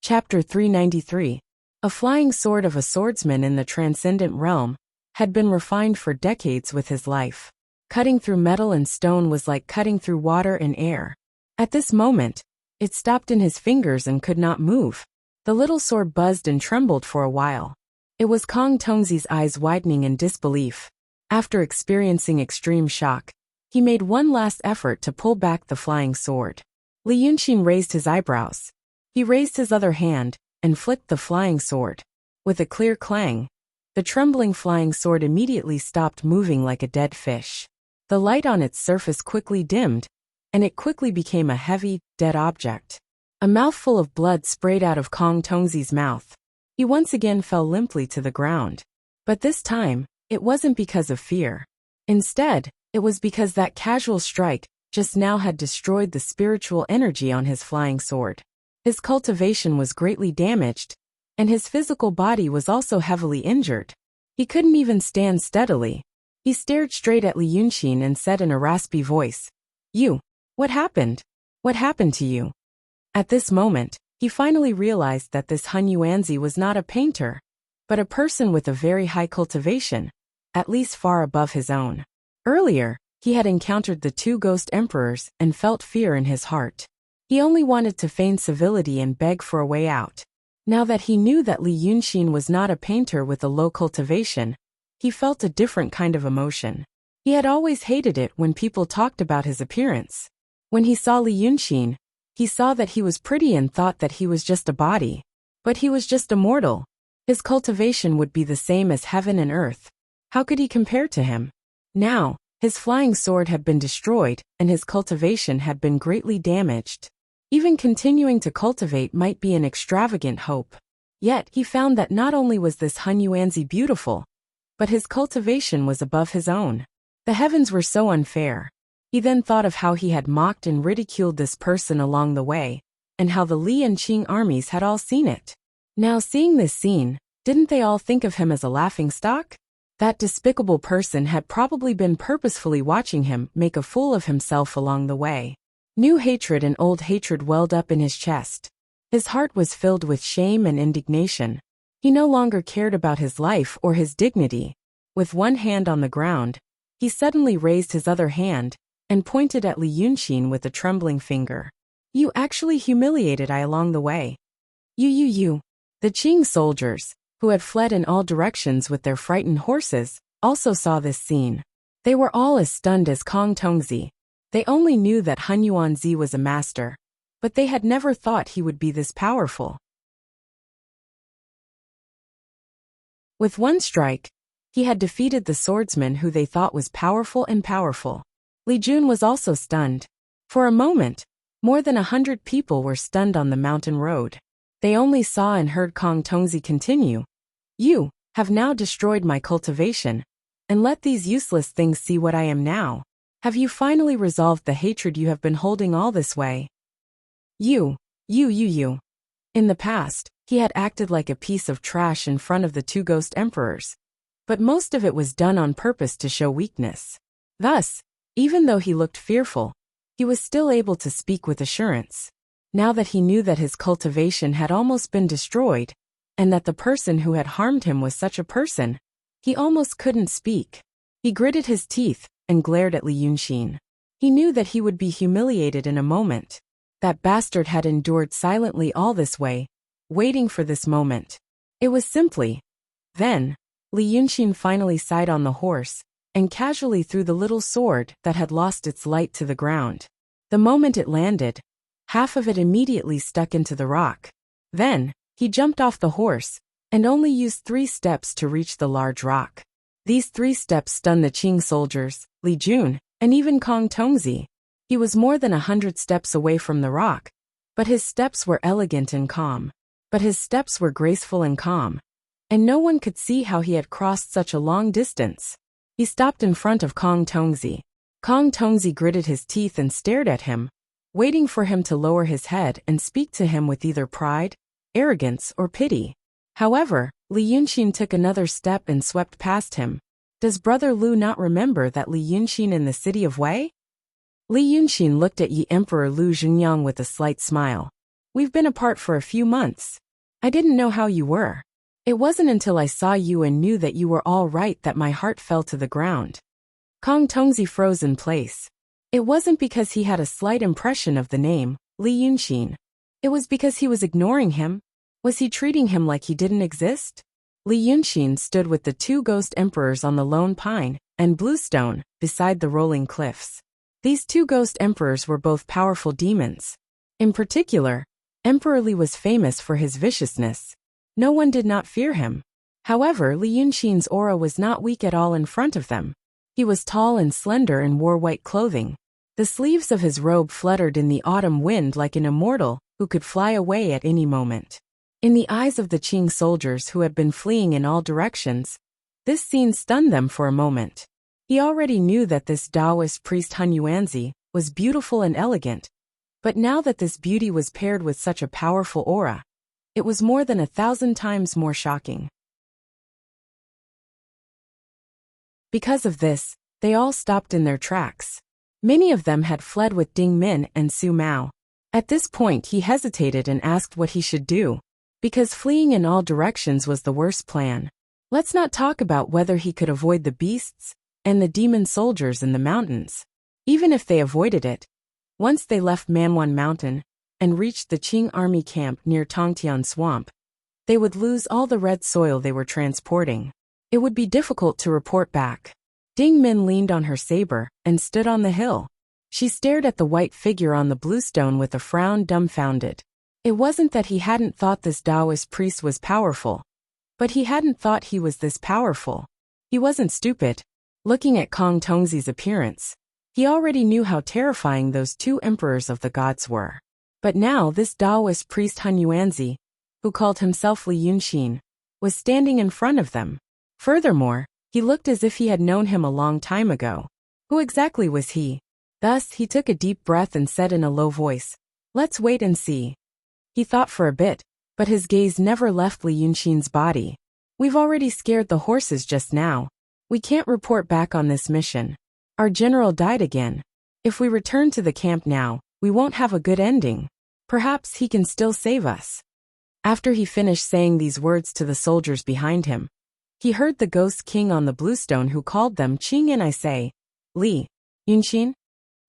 Chapter 393. A flying sword of a swordsman in the transcendent realm had been refined for decades with his life. Cutting through metal and stone was like cutting through water and air. At this moment, it stopped in his fingers and could not move. The little sword buzzed and trembled for a while. It was Kong Tongzi's eyes widening in disbelief. After experiencing extreme shock, he made one last effort to pull back the flying sword. Li Yunxin raised his eyebrows. He raised his other hand and flicked the flying sword. With a clear clang, the trembling flying sword immediately stopped moving like a dead fish. The light on its surface quickly dimmed, and it quickly became a heavy, dead object. A mouthful of blood sprayed out of Kong Tongzi's mouth. He once again fell limply to the ground. But this time, it wasn't because of fear. Instead, it was because that casual strike just now had destroyed the spiritual energy on his flying sword. His cultivation was greatly damaged, and his physical body was also heavily injured. He couldn't even stand steadily. He stared straight at Li Yunxin and said in a raspy voice, "You, what happened? What happened to you?" At this moment, he finally realized that this Han Yuanzi was not a painter, but a person with a very high cultivation, at least far above his own. Earlier, he had encountered the 2 ghost emperors and felt fear in his heart. He only wanted to feign civility and beg for a way out. Now that he knew that Li Yunxin was not a painter with a low cultivation, he felt a different kind of emotion. He had always hated it when people talked about his appearance. When he saw Li Yunxin, he saw that he was pretty and thought that he was just a body. But he was just a mortal. His cultivation would be the same as heaven and earth. How could he compare to him? Now, his flying sword had been destroyed, and his cultivation had been greatly damaged. Even continuing to cultivate might be an extravagant hope. Yet, he found that not only was this Han Yuanzi beautiful, but his cultivation was above his own. The heavens were so unfair. He then thought of how he had mocked and ridiculed this person along the way, and how the Li and Qing armies had all seen it. Now seeing this scene, didn't they all think of him as a laughingstock? That despicable person had probably been purposefully watching him make a fool of himself along the way. New hatred and old hatred welled up in his chest. His heart was filled with shame and indignation. He no longer cared about his life or his dignity. With one hand on the ground, he suddenly raised his other hand and pointed at Li Yunxin with a trembling finger. "You actually humiliated I along the way. You. The Qing soldiers, who had fled in all directions with their frightened horses, also saw this scene. They were all as stunned as Kong Tongzi. They only knew that Han Yuanzi was a master, but they had never thought he would be this powerful. With one strike, he had defeated the swordsman who they thought was powerful and powerful. Li Jun was also stunned. For a moment, more than 100 people were stunned on the mountain road. They only saw and heard Kong Tongzi continue. "You have now destroyed my cultivation, and let these useless things see what I am now. Have you finally resolved the hatred you have been holding all this way? You. In the past, he had acted like a piece of trash in front of the 2 ghost emperors. But most of it was done on purpose to show weakness. Thus, even though he looked fearful, he was still able to speak with assurance. Now that he knew that his cultivation had almost been destroyed, and that the person who had harmed him was such a person, he almost couldn't speak. He gritted his teeth and glared at Li Yunxin. He knew that he would be humiliated in a moment. That bastard had endured silently all this way, waiting for this moment. It was simply. Then, Li Yunxin finally sat on the horse, and casually threw the little sword that had lost its light to the ground. The moment it landed, half of it immediately stuck into the rock. Then, he jumped off the horse, and only used 3 steps to reach the large rock. These 3 steps stunned the Qing soldiers, Li Jun, and even Kong Tongzi. He was more than 100 steps away from the rock, but his steps were elegant and calm. And no one could see how he had crossed such a long distance. He stopped in front of Kong Tongzi. Kong Tongzi gritted his teeth and stared at him, waiting for him to lower his head and speak to him with either pride, arrogance, or pity. However, Li Yunxin took another step and swept past him. Does Brother Lu not remember that Li Yunxin in the city of Wei? Li Yunxin looked at Yi Emperor Lu Zhengyang with a slight smile. We've been apart for a few months. I didn't know how you were. It wasn't until I saw you and knew that you were all right that my heart fell to the ground. Kong Tongzi froze in place. It wasn't because he had a slight impression of the name, Li Yunxin. It was because he was ignoring him. Was he treating him like he didn't exist? Li Yunxin stood with the two ghost emperors on the Lone Pine and Bluestone beside the rolling cliffs. These two ghost emperors were both powerful demons. In particular, Emperor Li was famous for his viciousness. No one did not fear him. However, Li Yunxin's aura was not weak at all in front of them. He was tall and slender and wore white clothing. The sleeves of his robe fluttered in the autumn wind like an immortal who could fly away at any moment. In the eyes of the Qing soldiers who had been fleeing in all directions, this scene stunned them for a moment. He already knew that this Taoist priest Han Yuanzi was beautiful and elegant, but now that this beauty was paired with such a powerful aura, it was more than 1,000 times more shocking. Because of this, they all stopped in their tracks. Many of them had fled with Ding Min and Su Mao. At this point he hesitated and asked what he should do, because fleeing in all directions was the worst plan. Let's not talk about whether he could avoid the beasts and the demon soldiers in the mountains. Even if they avoided it, once they left Manwan Mountain and reached the Qing army camp near Tongtian Swamp, they would lose all the red soil they were transporting. It would be difficult to report back. Ding Min leaned on her saber and stood on the hill. She stared at the white figure on the bluestone with a frown, dumbfounded. It wasn't that he hadn't thought this Taoist priest was powerful, but he hadn't thought he was this powerful. He wasn't stupid. Looking at Kong Tongzi's appearance, he already knew how terrifying those two emperors of the gods were. But now this Taoist priest Han Yuanzi, who called himself Li Yunxin, was standing in front of them. Furthermore, he looked as if he had known him a long time ago. Who exactly was he? Thus, he took a deep breath and said in a low voice, "Let's wait and see." He thought for a bit, but his gaze never left Li Yunxin's body. "We've already scared the horses just now. We can't report back on this mission. Our general died again. If we return to the camp now, we won't have a good ending. Perhaps he can still save us." After he finished saying these words to the soldiers behind him, he heard the ghost king on the bluestone who called them Qing in. I say, Li Yunxin?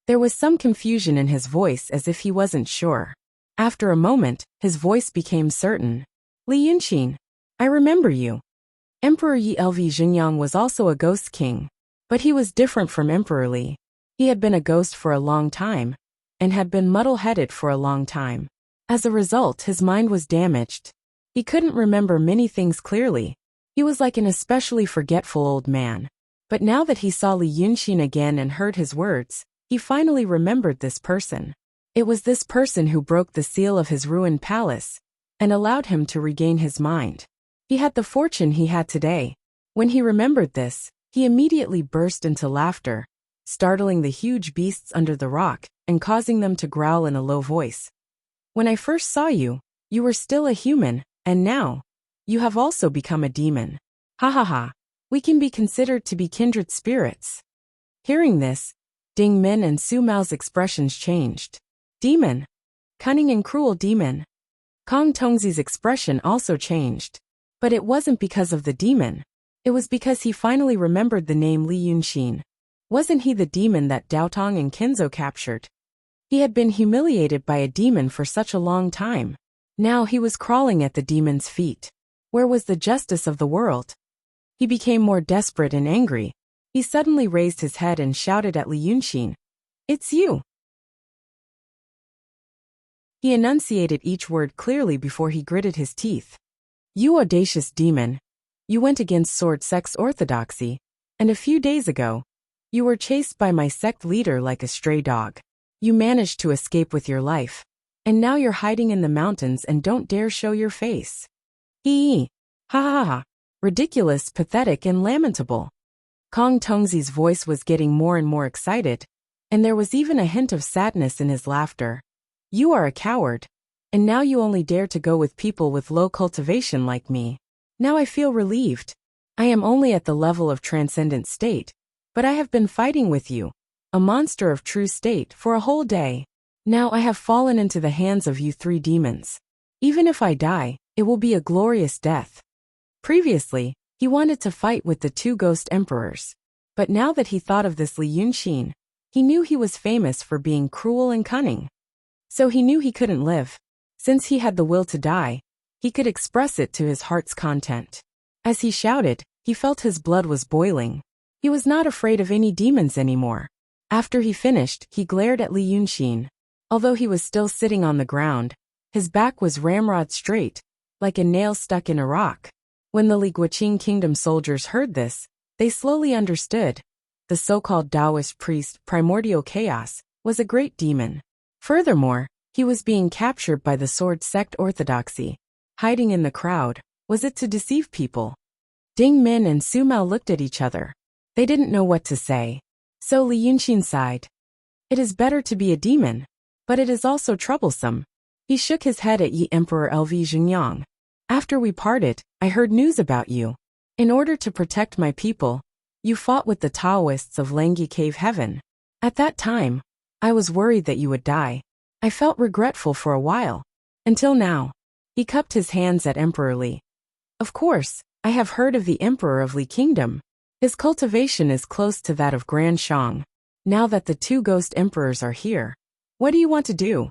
There was some confusion in his voice as if he wasn't sure. After a moment, his voice became certain. "Li Yunxin, I remember you." Emperor Yi Lv Zhenyang was also a ghost king, but he was different from Emperor Li. He had been a ghost for a long time, and had been muddle-headed for a long time. As a result, his mind was damaged. He couldn't remember many things clearly. He was like an especially forgetful old man. But now that he saw Li Yunxin again and heard his words, he finally remembered this person. It was this person who broke the seal of his ruined palace and allowed him to regain his mind. He had the fortune he had today. When he remembered this, he immediately burst into laughter, startling the huge beasts under the rock and causing them to growl in a low voice. "When I first saw you, you were still a human, and now, you have also become a demon. Ha ha ha, we can be considered to be kindred spirits." Hearing this, Ding Min and Su Mao's expressions changed. "Demon? Cunning and cruel demon?" Kong Tongzi's expression also changed. But it wasn't because of the demon. It was because he finally remembered the name Li Yunxin. Wasn't he the demon that Daotong and Kenzo captured? He had been humiliated by a demon for such a long time. Now he was crawling at the demon's feet. Where was the justice of the world? He became more desperate and angry. He suddenly raised his head and shouted at Li Yunxin, "It's you!" He enunciated each word clearly before he gritted his teeth. "You audacious demon! You went against sword sect's orthodoxy, and a few days ago, you were chased by my sect leader like a stray dog. You managed to escape with your life, and now you're hiding in the mountains and don't dare show your face. Hee! Ha ha ha! Ridiculous, pathetic, and lamentable." Kong Tongzi's voice was getting more and more excited, and there was even a hint of sadness in his laughter. "You are a coward, and now you only dare to go with people with low cultivation like me. Now I feel relieved. I am only at the level of transcendent state, but I have been fighting with you, a monster of true state, for a whole day. Now I have fallen into the hands of you three demons. Even if I die, it will be a glorious death. Previously, he wanted to fight with the two ghost emperors. But now that he thought of this Li Yunxin, he knew he was famous for being cruel and cunning. So he knew he couldn't live. Since he had the will to die, he could express it to his heart's content. As he shouted, he felt his blood was boiling. He was not afraid of any demons anymore. After he finished, he glared at Li Yunxin. Although he was still sitting on the ground, his back was ramrod straight, like a nail stuck in a rock. When the Li Guoqing kingdom soldiers heard this, they slowly understood. The so-called Taoist priest, Primordial Chaos, was a great demon. Furthermore, he was being captured by the sword sect orthodoxy. Hiding in the crowd, was it to deceive people? Ding Min and Su Mao looked at each other. They didn't know what to say. So Li Yunxin sighed. It is better to be a demon, but it is also troublesome. He shook his head at Yi Emperor LV Xingyang. After we parted, I heard news about you. In order to protect my people, you fought with the Taoists of Langyi Cave Heaven. At that time, I was worried that you would die. I felt regretful for a while. Until now. He cupped his hands at Emperor Li. Of course, I have heard of the Emperor of Li Kingdom. His cultivation is close to that of Grand Shang. Now that the two ghost emperors are here, what do you want to do?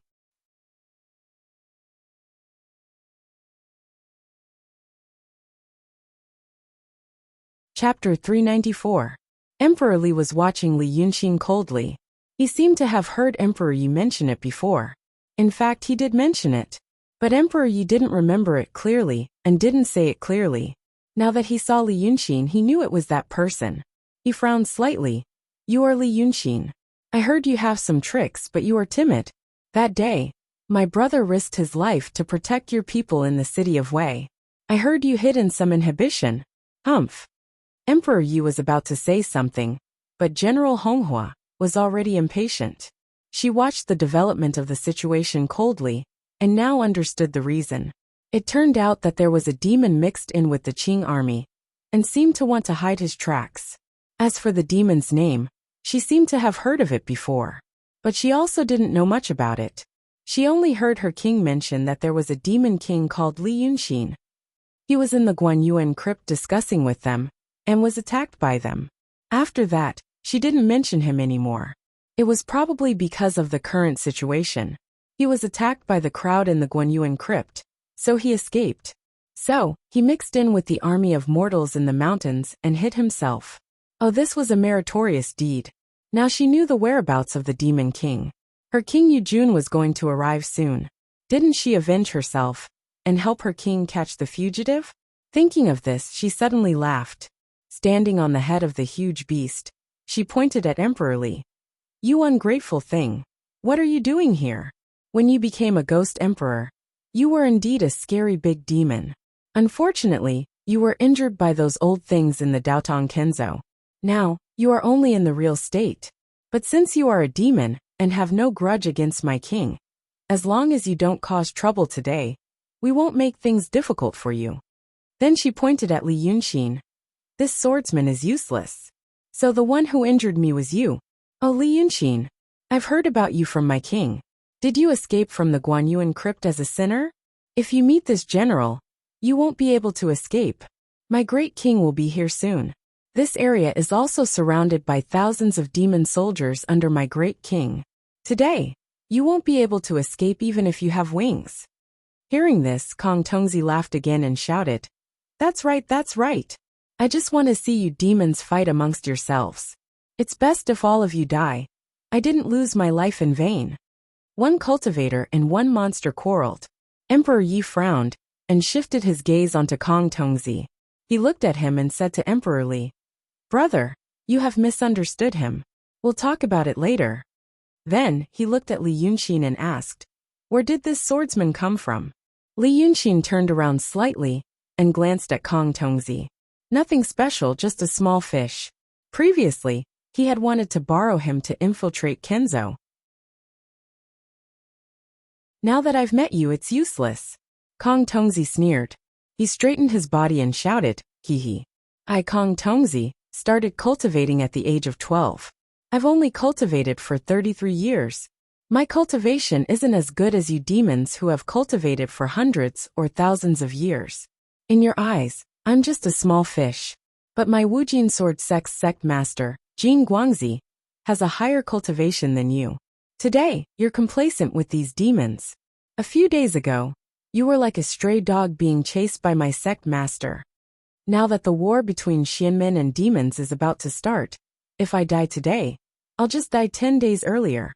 Chapter 394. Emperor Li was watching Li Yunxin coldly. He seemed to have heard Emperor Yi mention it before. In fact, he did mention it. But Emperor Yi didn't remember it clearly, and didn't say it clearly. Now that he saw Li Yunxin, he knew it was that person. He frowned slightly. You are Li Yunxin. I heard you have some tricks, but you are timid. That day, my brother risked his life to protect your people in the city of Wei. I heard you hidden some inhibition. Humph. Emperor Yi was about to say something, but General Honghua was already impatient. She watched the development of the situation coldly, and now understood the reason. It turned out that there was a demon mixed in with the Qing army, and seemed to want to hide his tracks. As for the demon's name, she seemed to have heard of it before. But she also didn't know much about it. She only heard her king mention that there was a demon king called Li Yunxin. He was in the Guanyuan crypt discussing with them, and was attacked by them. After that, she didn't mention him anymore. It was probably because of the current situation. He was attacked by the crowd in the Guanyuan crypt, so he escaped. So, he mixed in with the army of mortals in the mountains and hid himself. Oh, this was a meritorious deed. Now she knew the whereabouts of the demon king. Her king Yujun was going to arrive soon. Didn't she avenge herself and help her king catch the fugitive? Thinking of this, she suddenly laughed. Standing on the head of the huge beast, she pointed at Emperor Li. You ungrateful thing. What are you doing here? When you became a ghost emperor, you were indeed a scary big demon. Unfortunately, you were injured by those old things in the Daotong Kenzo. Now, you are only in the real state. But since you are a demon, and have no grudge against my king, as long as you don't cause trouble today, we won't make things difficult for you. Then she pointed at Li Yunxin. This swordsman is useless. So the one who injured me was you. Oh, Li Yunxin, I've heard about you from my king. Did you escape from the Guanyuan crypt as a sinner? If you meet this general, you won't be able to escape. My great king will be here soon. This area is also surrounded by thousands of demon soldiers under my great king. Today, you won't be able to escape even if you have wings. Hearing this, Kong Tongzi laughed again and shouted, That's right, that's right. I just want to see you demons fight amongst yourselves. It's best if all of you die. I didn't lose my life in vain. One cultivator and one monster quarreled. Emperor Yi frowned, and shifted his gaze onto Kong Tongzi. He looked at him and said to Emperor Li, Brother, you have misunderstood him. We'll talk about it later. Then, he looked at Li Yunxin and asked, Where did this swordsman come from? Li Yunxin turned around slightly, and glanced at Kong Tongzi. Nothing special, just a small fish. Previously, he had wanted to borrow him to infiltrate Kenzo. Now that I've met you, it's useless. Kong Tongzi sneered. He straightened his body and shouted, Hee hee. I Kong Tongzi started cultivating at the age of 12. I've only cultivated for 33 years. My cultivation isn't as good as you demons who have cultivated for hundreds or thousands of years. In your eyes, I'm just a small fish. But my Wujin Sword sect master, Jin Guangzi, has a higher cultivation than you. Today, you're complacent with these demons. A few days ago, you were like a stray dog being chased by my sect master. Now that the war between Xianmen and demons is about to start, if I die today, I'll just die 10 days earlier.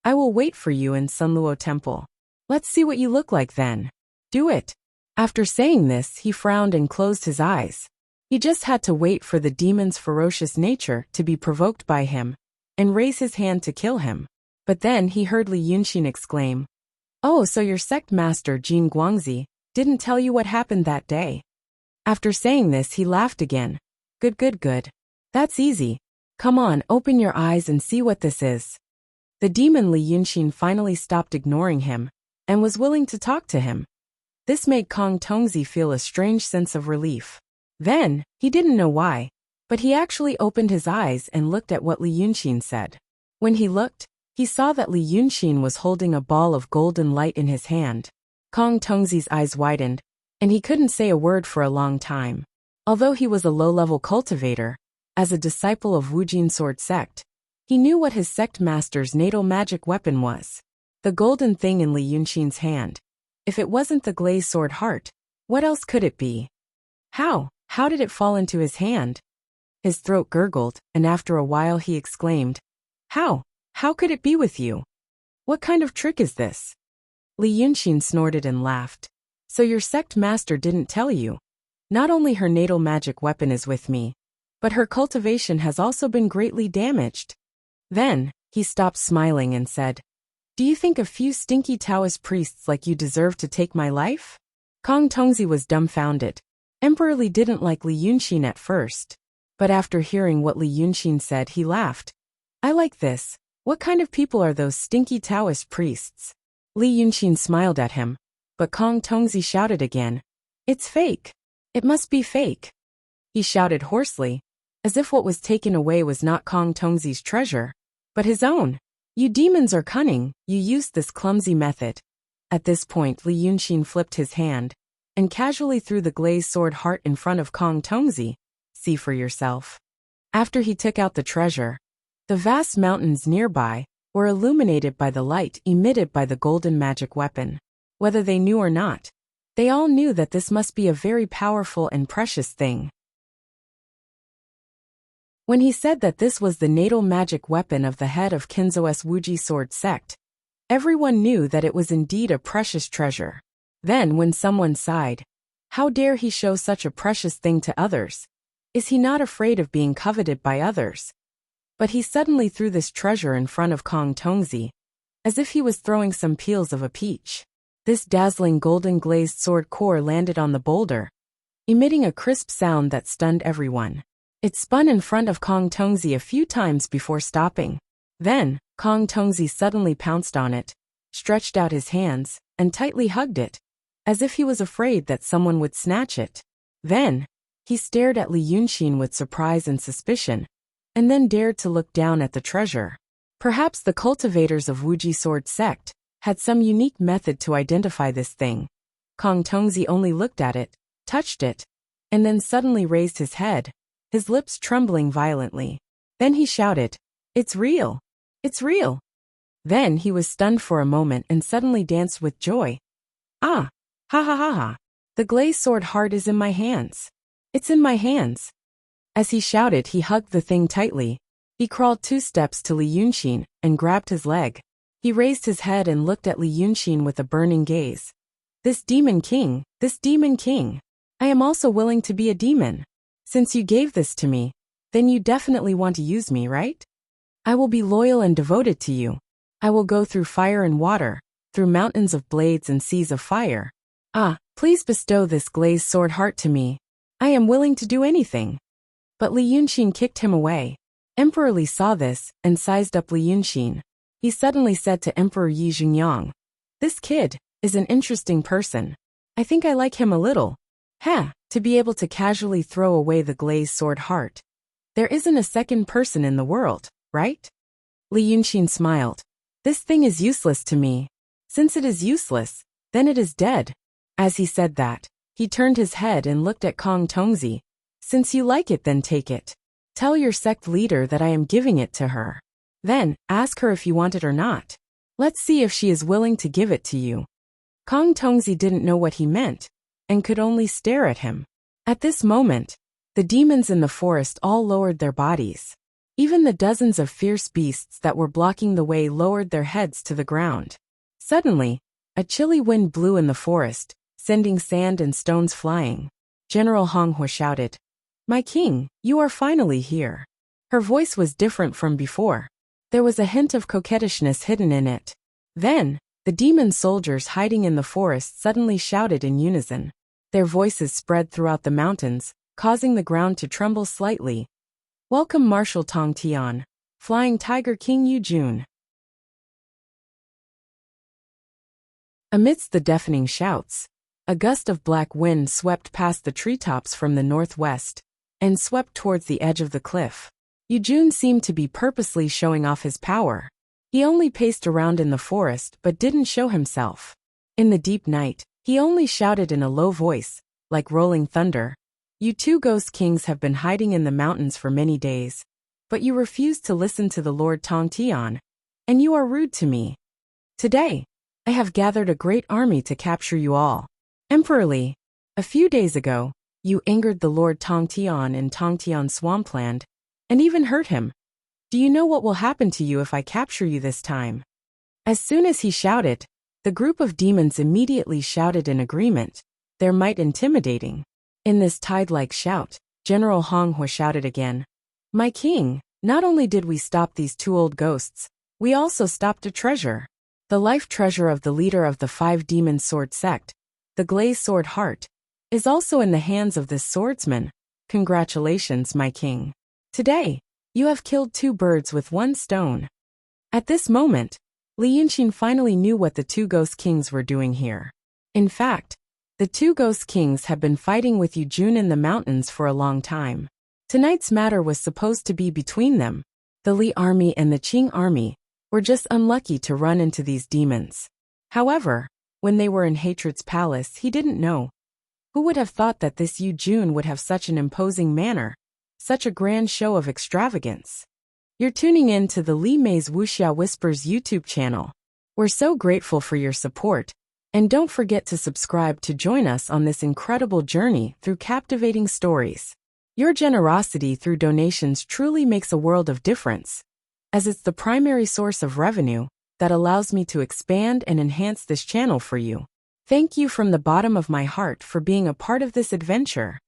I will wait for you in Sunluo Temple. Let's see what you look like then. Do it. After saying this, he frowned and closed his eyes. He just had to wait for the demon's ferocious nature to be provoked by him, and raise his hand to kill him. But then he heard Li Yunxin exclaim, "Oh, so your sect master Jin Guangzi didn't tell you what happened that day?" After saying this, he laughed again. Good. That's easy. Come on, open your eyes and see what this is." The demon Li Yunxin finally stopped ignoring him, and was willing to talk to him. This made Kong Tongzi feel a strange sense of relief. Then, he didn't know why, but he actually opened his eyes and looked at what Li Yunxin said. When he looked, he saw that Li Yunxin was holding a ball of golden light in his hand. Kong Tongzi's eyes widened, and he couldn't say a word for a long time. Although he was a low-level cultivator, as a disciple of Wujin Sword sect, he knew what his sect master's natal magic weapon was. The golden thing in Li Yunxin's hand. If it wasn't the glazed sword heart, what else could it be? How did it fall into his hand? His throat gurgled, and after a while he exclaimed, How could it be with you? What kind of trick is this?" Li Yunxin snorted and laughed. "So your sect master didn't tell you? Not only her natal magic weapon is with me, but her cultivation has also been greatly damaged." Then, he stopped smiling and said, "Do you think a few stinky Taoist priests like you deserve to take my life?" Kong Tongzi was dumbfounded. Emperor Li didn't like Li Yunxin at first, but after hearing what Li Yunxin said, he laughed. "I like this. What kind of people are those stinky Taoist priests?" Li Yunxin smiled at him, but Kong Tongzi shouted again, "It's fake. It must be fake." He shouted hoarsely, as if what was taken away was not Kong Tongzi's treasure, but his own. "You demons are cunning, you used this clumsy method." At this point, Li Yunxin flipped his hand, and casually threw the glazed sword heart in front of Kong Tongzi. "See for yourself." After he took out the treasure, the vast mountains nearby were illuminated by the light emitted by the golden magic weapon. Whether they knew or not, they all knew that this must be a very powerful and precious thing. When he said that this was the natal magic weapon of the head of Kinzo's Wuji Sword sect, everyone knew that it was indeed a precious treasure. Then when someone sighed, "How dare he show such a precious thing to others? Is he not afraid of being coveted by others?" But he suddenly threw this treasure in front of Kong Tongzi, as if he was throwing some peels of a peach. This dazzling golden glazed sword core landed on the boulder, emitting a crisp sound that stunned everyone. It spun in front of Kong Tongzi a few times before stopping. Then, Kong Tongzi suddenly pounced on it, stretched out his hands, and tightly hugged it, as if he was afraid that someone would snatch it. Then, he stared at Li Yunxin with surprise and suspicion, and then dared to look down at the treasure. Perhaps the cultivators of Wuji Sword sect had some unique method to identify this thing. Kong Tongzi only looked at it, touched it, and then suddenly raised his head, his lips trembling violently. Then he shouted, "It's real! It's real!" Then he was stunned for a moment and suddenly danced with joy. "Ah! Ha ha ha ha! The glazed sword heart is in my hands! It's in my hands!" As he shouted, he hugged the thing tightly. He crawled 2 steps to Li Yunxin and grabbed his leg. He raised his head and looked at Li Yunxin with a burning gaze. This demon king! I am also willing to be a demon. Since you gave this to me, then you definitely want to use me, right? I will be loyal and devoted to you. I will go through fire and water, through mountains of blades and seas of fire. Please bestow this glazed sword heart to me. I am willing to do anything." But Li Yunxin kicked him away. Emperor Li saw this and sized up Li Yunxin. He suddenly said to Emperor Yi Xingyang, "This kid is an interesting person. I think I like him a little." To be able to casually throw away the glazed sword heart. There isn't a second person in the world, right? Li Yunxin smiled. This thing is useless to me. Since it is useless, then it is dead. As he said that, he turned his head and looked at Kong Tongzi. Since you like it, then take it. Tell your sect leader that I am giving it to her. Then, ask her if you want it or not. Let's see if she is willing to give it to you. Kong Tongzi didn't know what he meant, and could only stare at him. At this moment, the demons in the forest all lowered their bodies. Even the dozens of fierce beasts that were blocking the way lowered their heads to the ground. Suddenly, a chilly wind blew in the forest, sending sand and stones flying. General Honghua shouted, "My king, you are finally here." Her voice was different from before. There was a hint of coquettishness hidden in it. Then, the demon soldiers hiding in the forest suddenly shouted in unison. Their voices spread throughout the mountains, causing the ground to tremble slightly. Welcome Marshal Tong Tian, Flying Tiger King Yu Jun. Amidst the deafening shouts, a gust of black wind swept past the treetops from the northwest, and swept towards the edge of the cliff. Yu Jun seemed to be purposely showing off his power. He only paced around in the forest but didn't show himself. In the deep night, he only shouted in a low voice, like rolling thunder. You two ghost kings have been hiding in the mountains for many days, but you refuse to listen to the Lord Tong Tian, and you are rude to me. Today, I have gathered a great army to capture you all. Emperor Li, a few days ago, you angered the Lord Tong Tian in Tong Tian swampland, and even hurt him. Do you know what will happen to you if I capture you this time? As soon as he shouted, the group of demons immediately shouted in agreement, their might intimidating. In this tide-like shout, General Honghua shouted again, "My king, not only did we stop these two old ghosts, we also stopped a treasure. The life treasure of the leader of the 5 demon sword sect, the glazed sword heart, is also in the hands of this swordsman. Congratulations, my king. Today, you have killed 2 birds with 1 stone." At this moment, Li Yunxin finally knew what the 2 ghost kings were doing here. In fact, the 2 ghost kings had been fighting with Yu Jun in the mountains for a long time. Tonight's matter was supposed to be between them. The Li army and the Qing army were just unlucky to run into these demons. However, when they were in Hatred's palace, he didn't know. Who would have thought that this Yu Jun would have such an imposing manner, such a grand show of extravagance? You're tuning in to the Li Mei's Wuxia Whispers YouTube channel. We're so grateful for your support. And don't forget to subscribe to join us on this incredible journey through captivating stories. Your generosity through donations truly makes a world of difference, as it's the primary source of revenue that allows me to expand and enhance this channel for you. Thank you from the bottom of my heart for being a part of this adventure.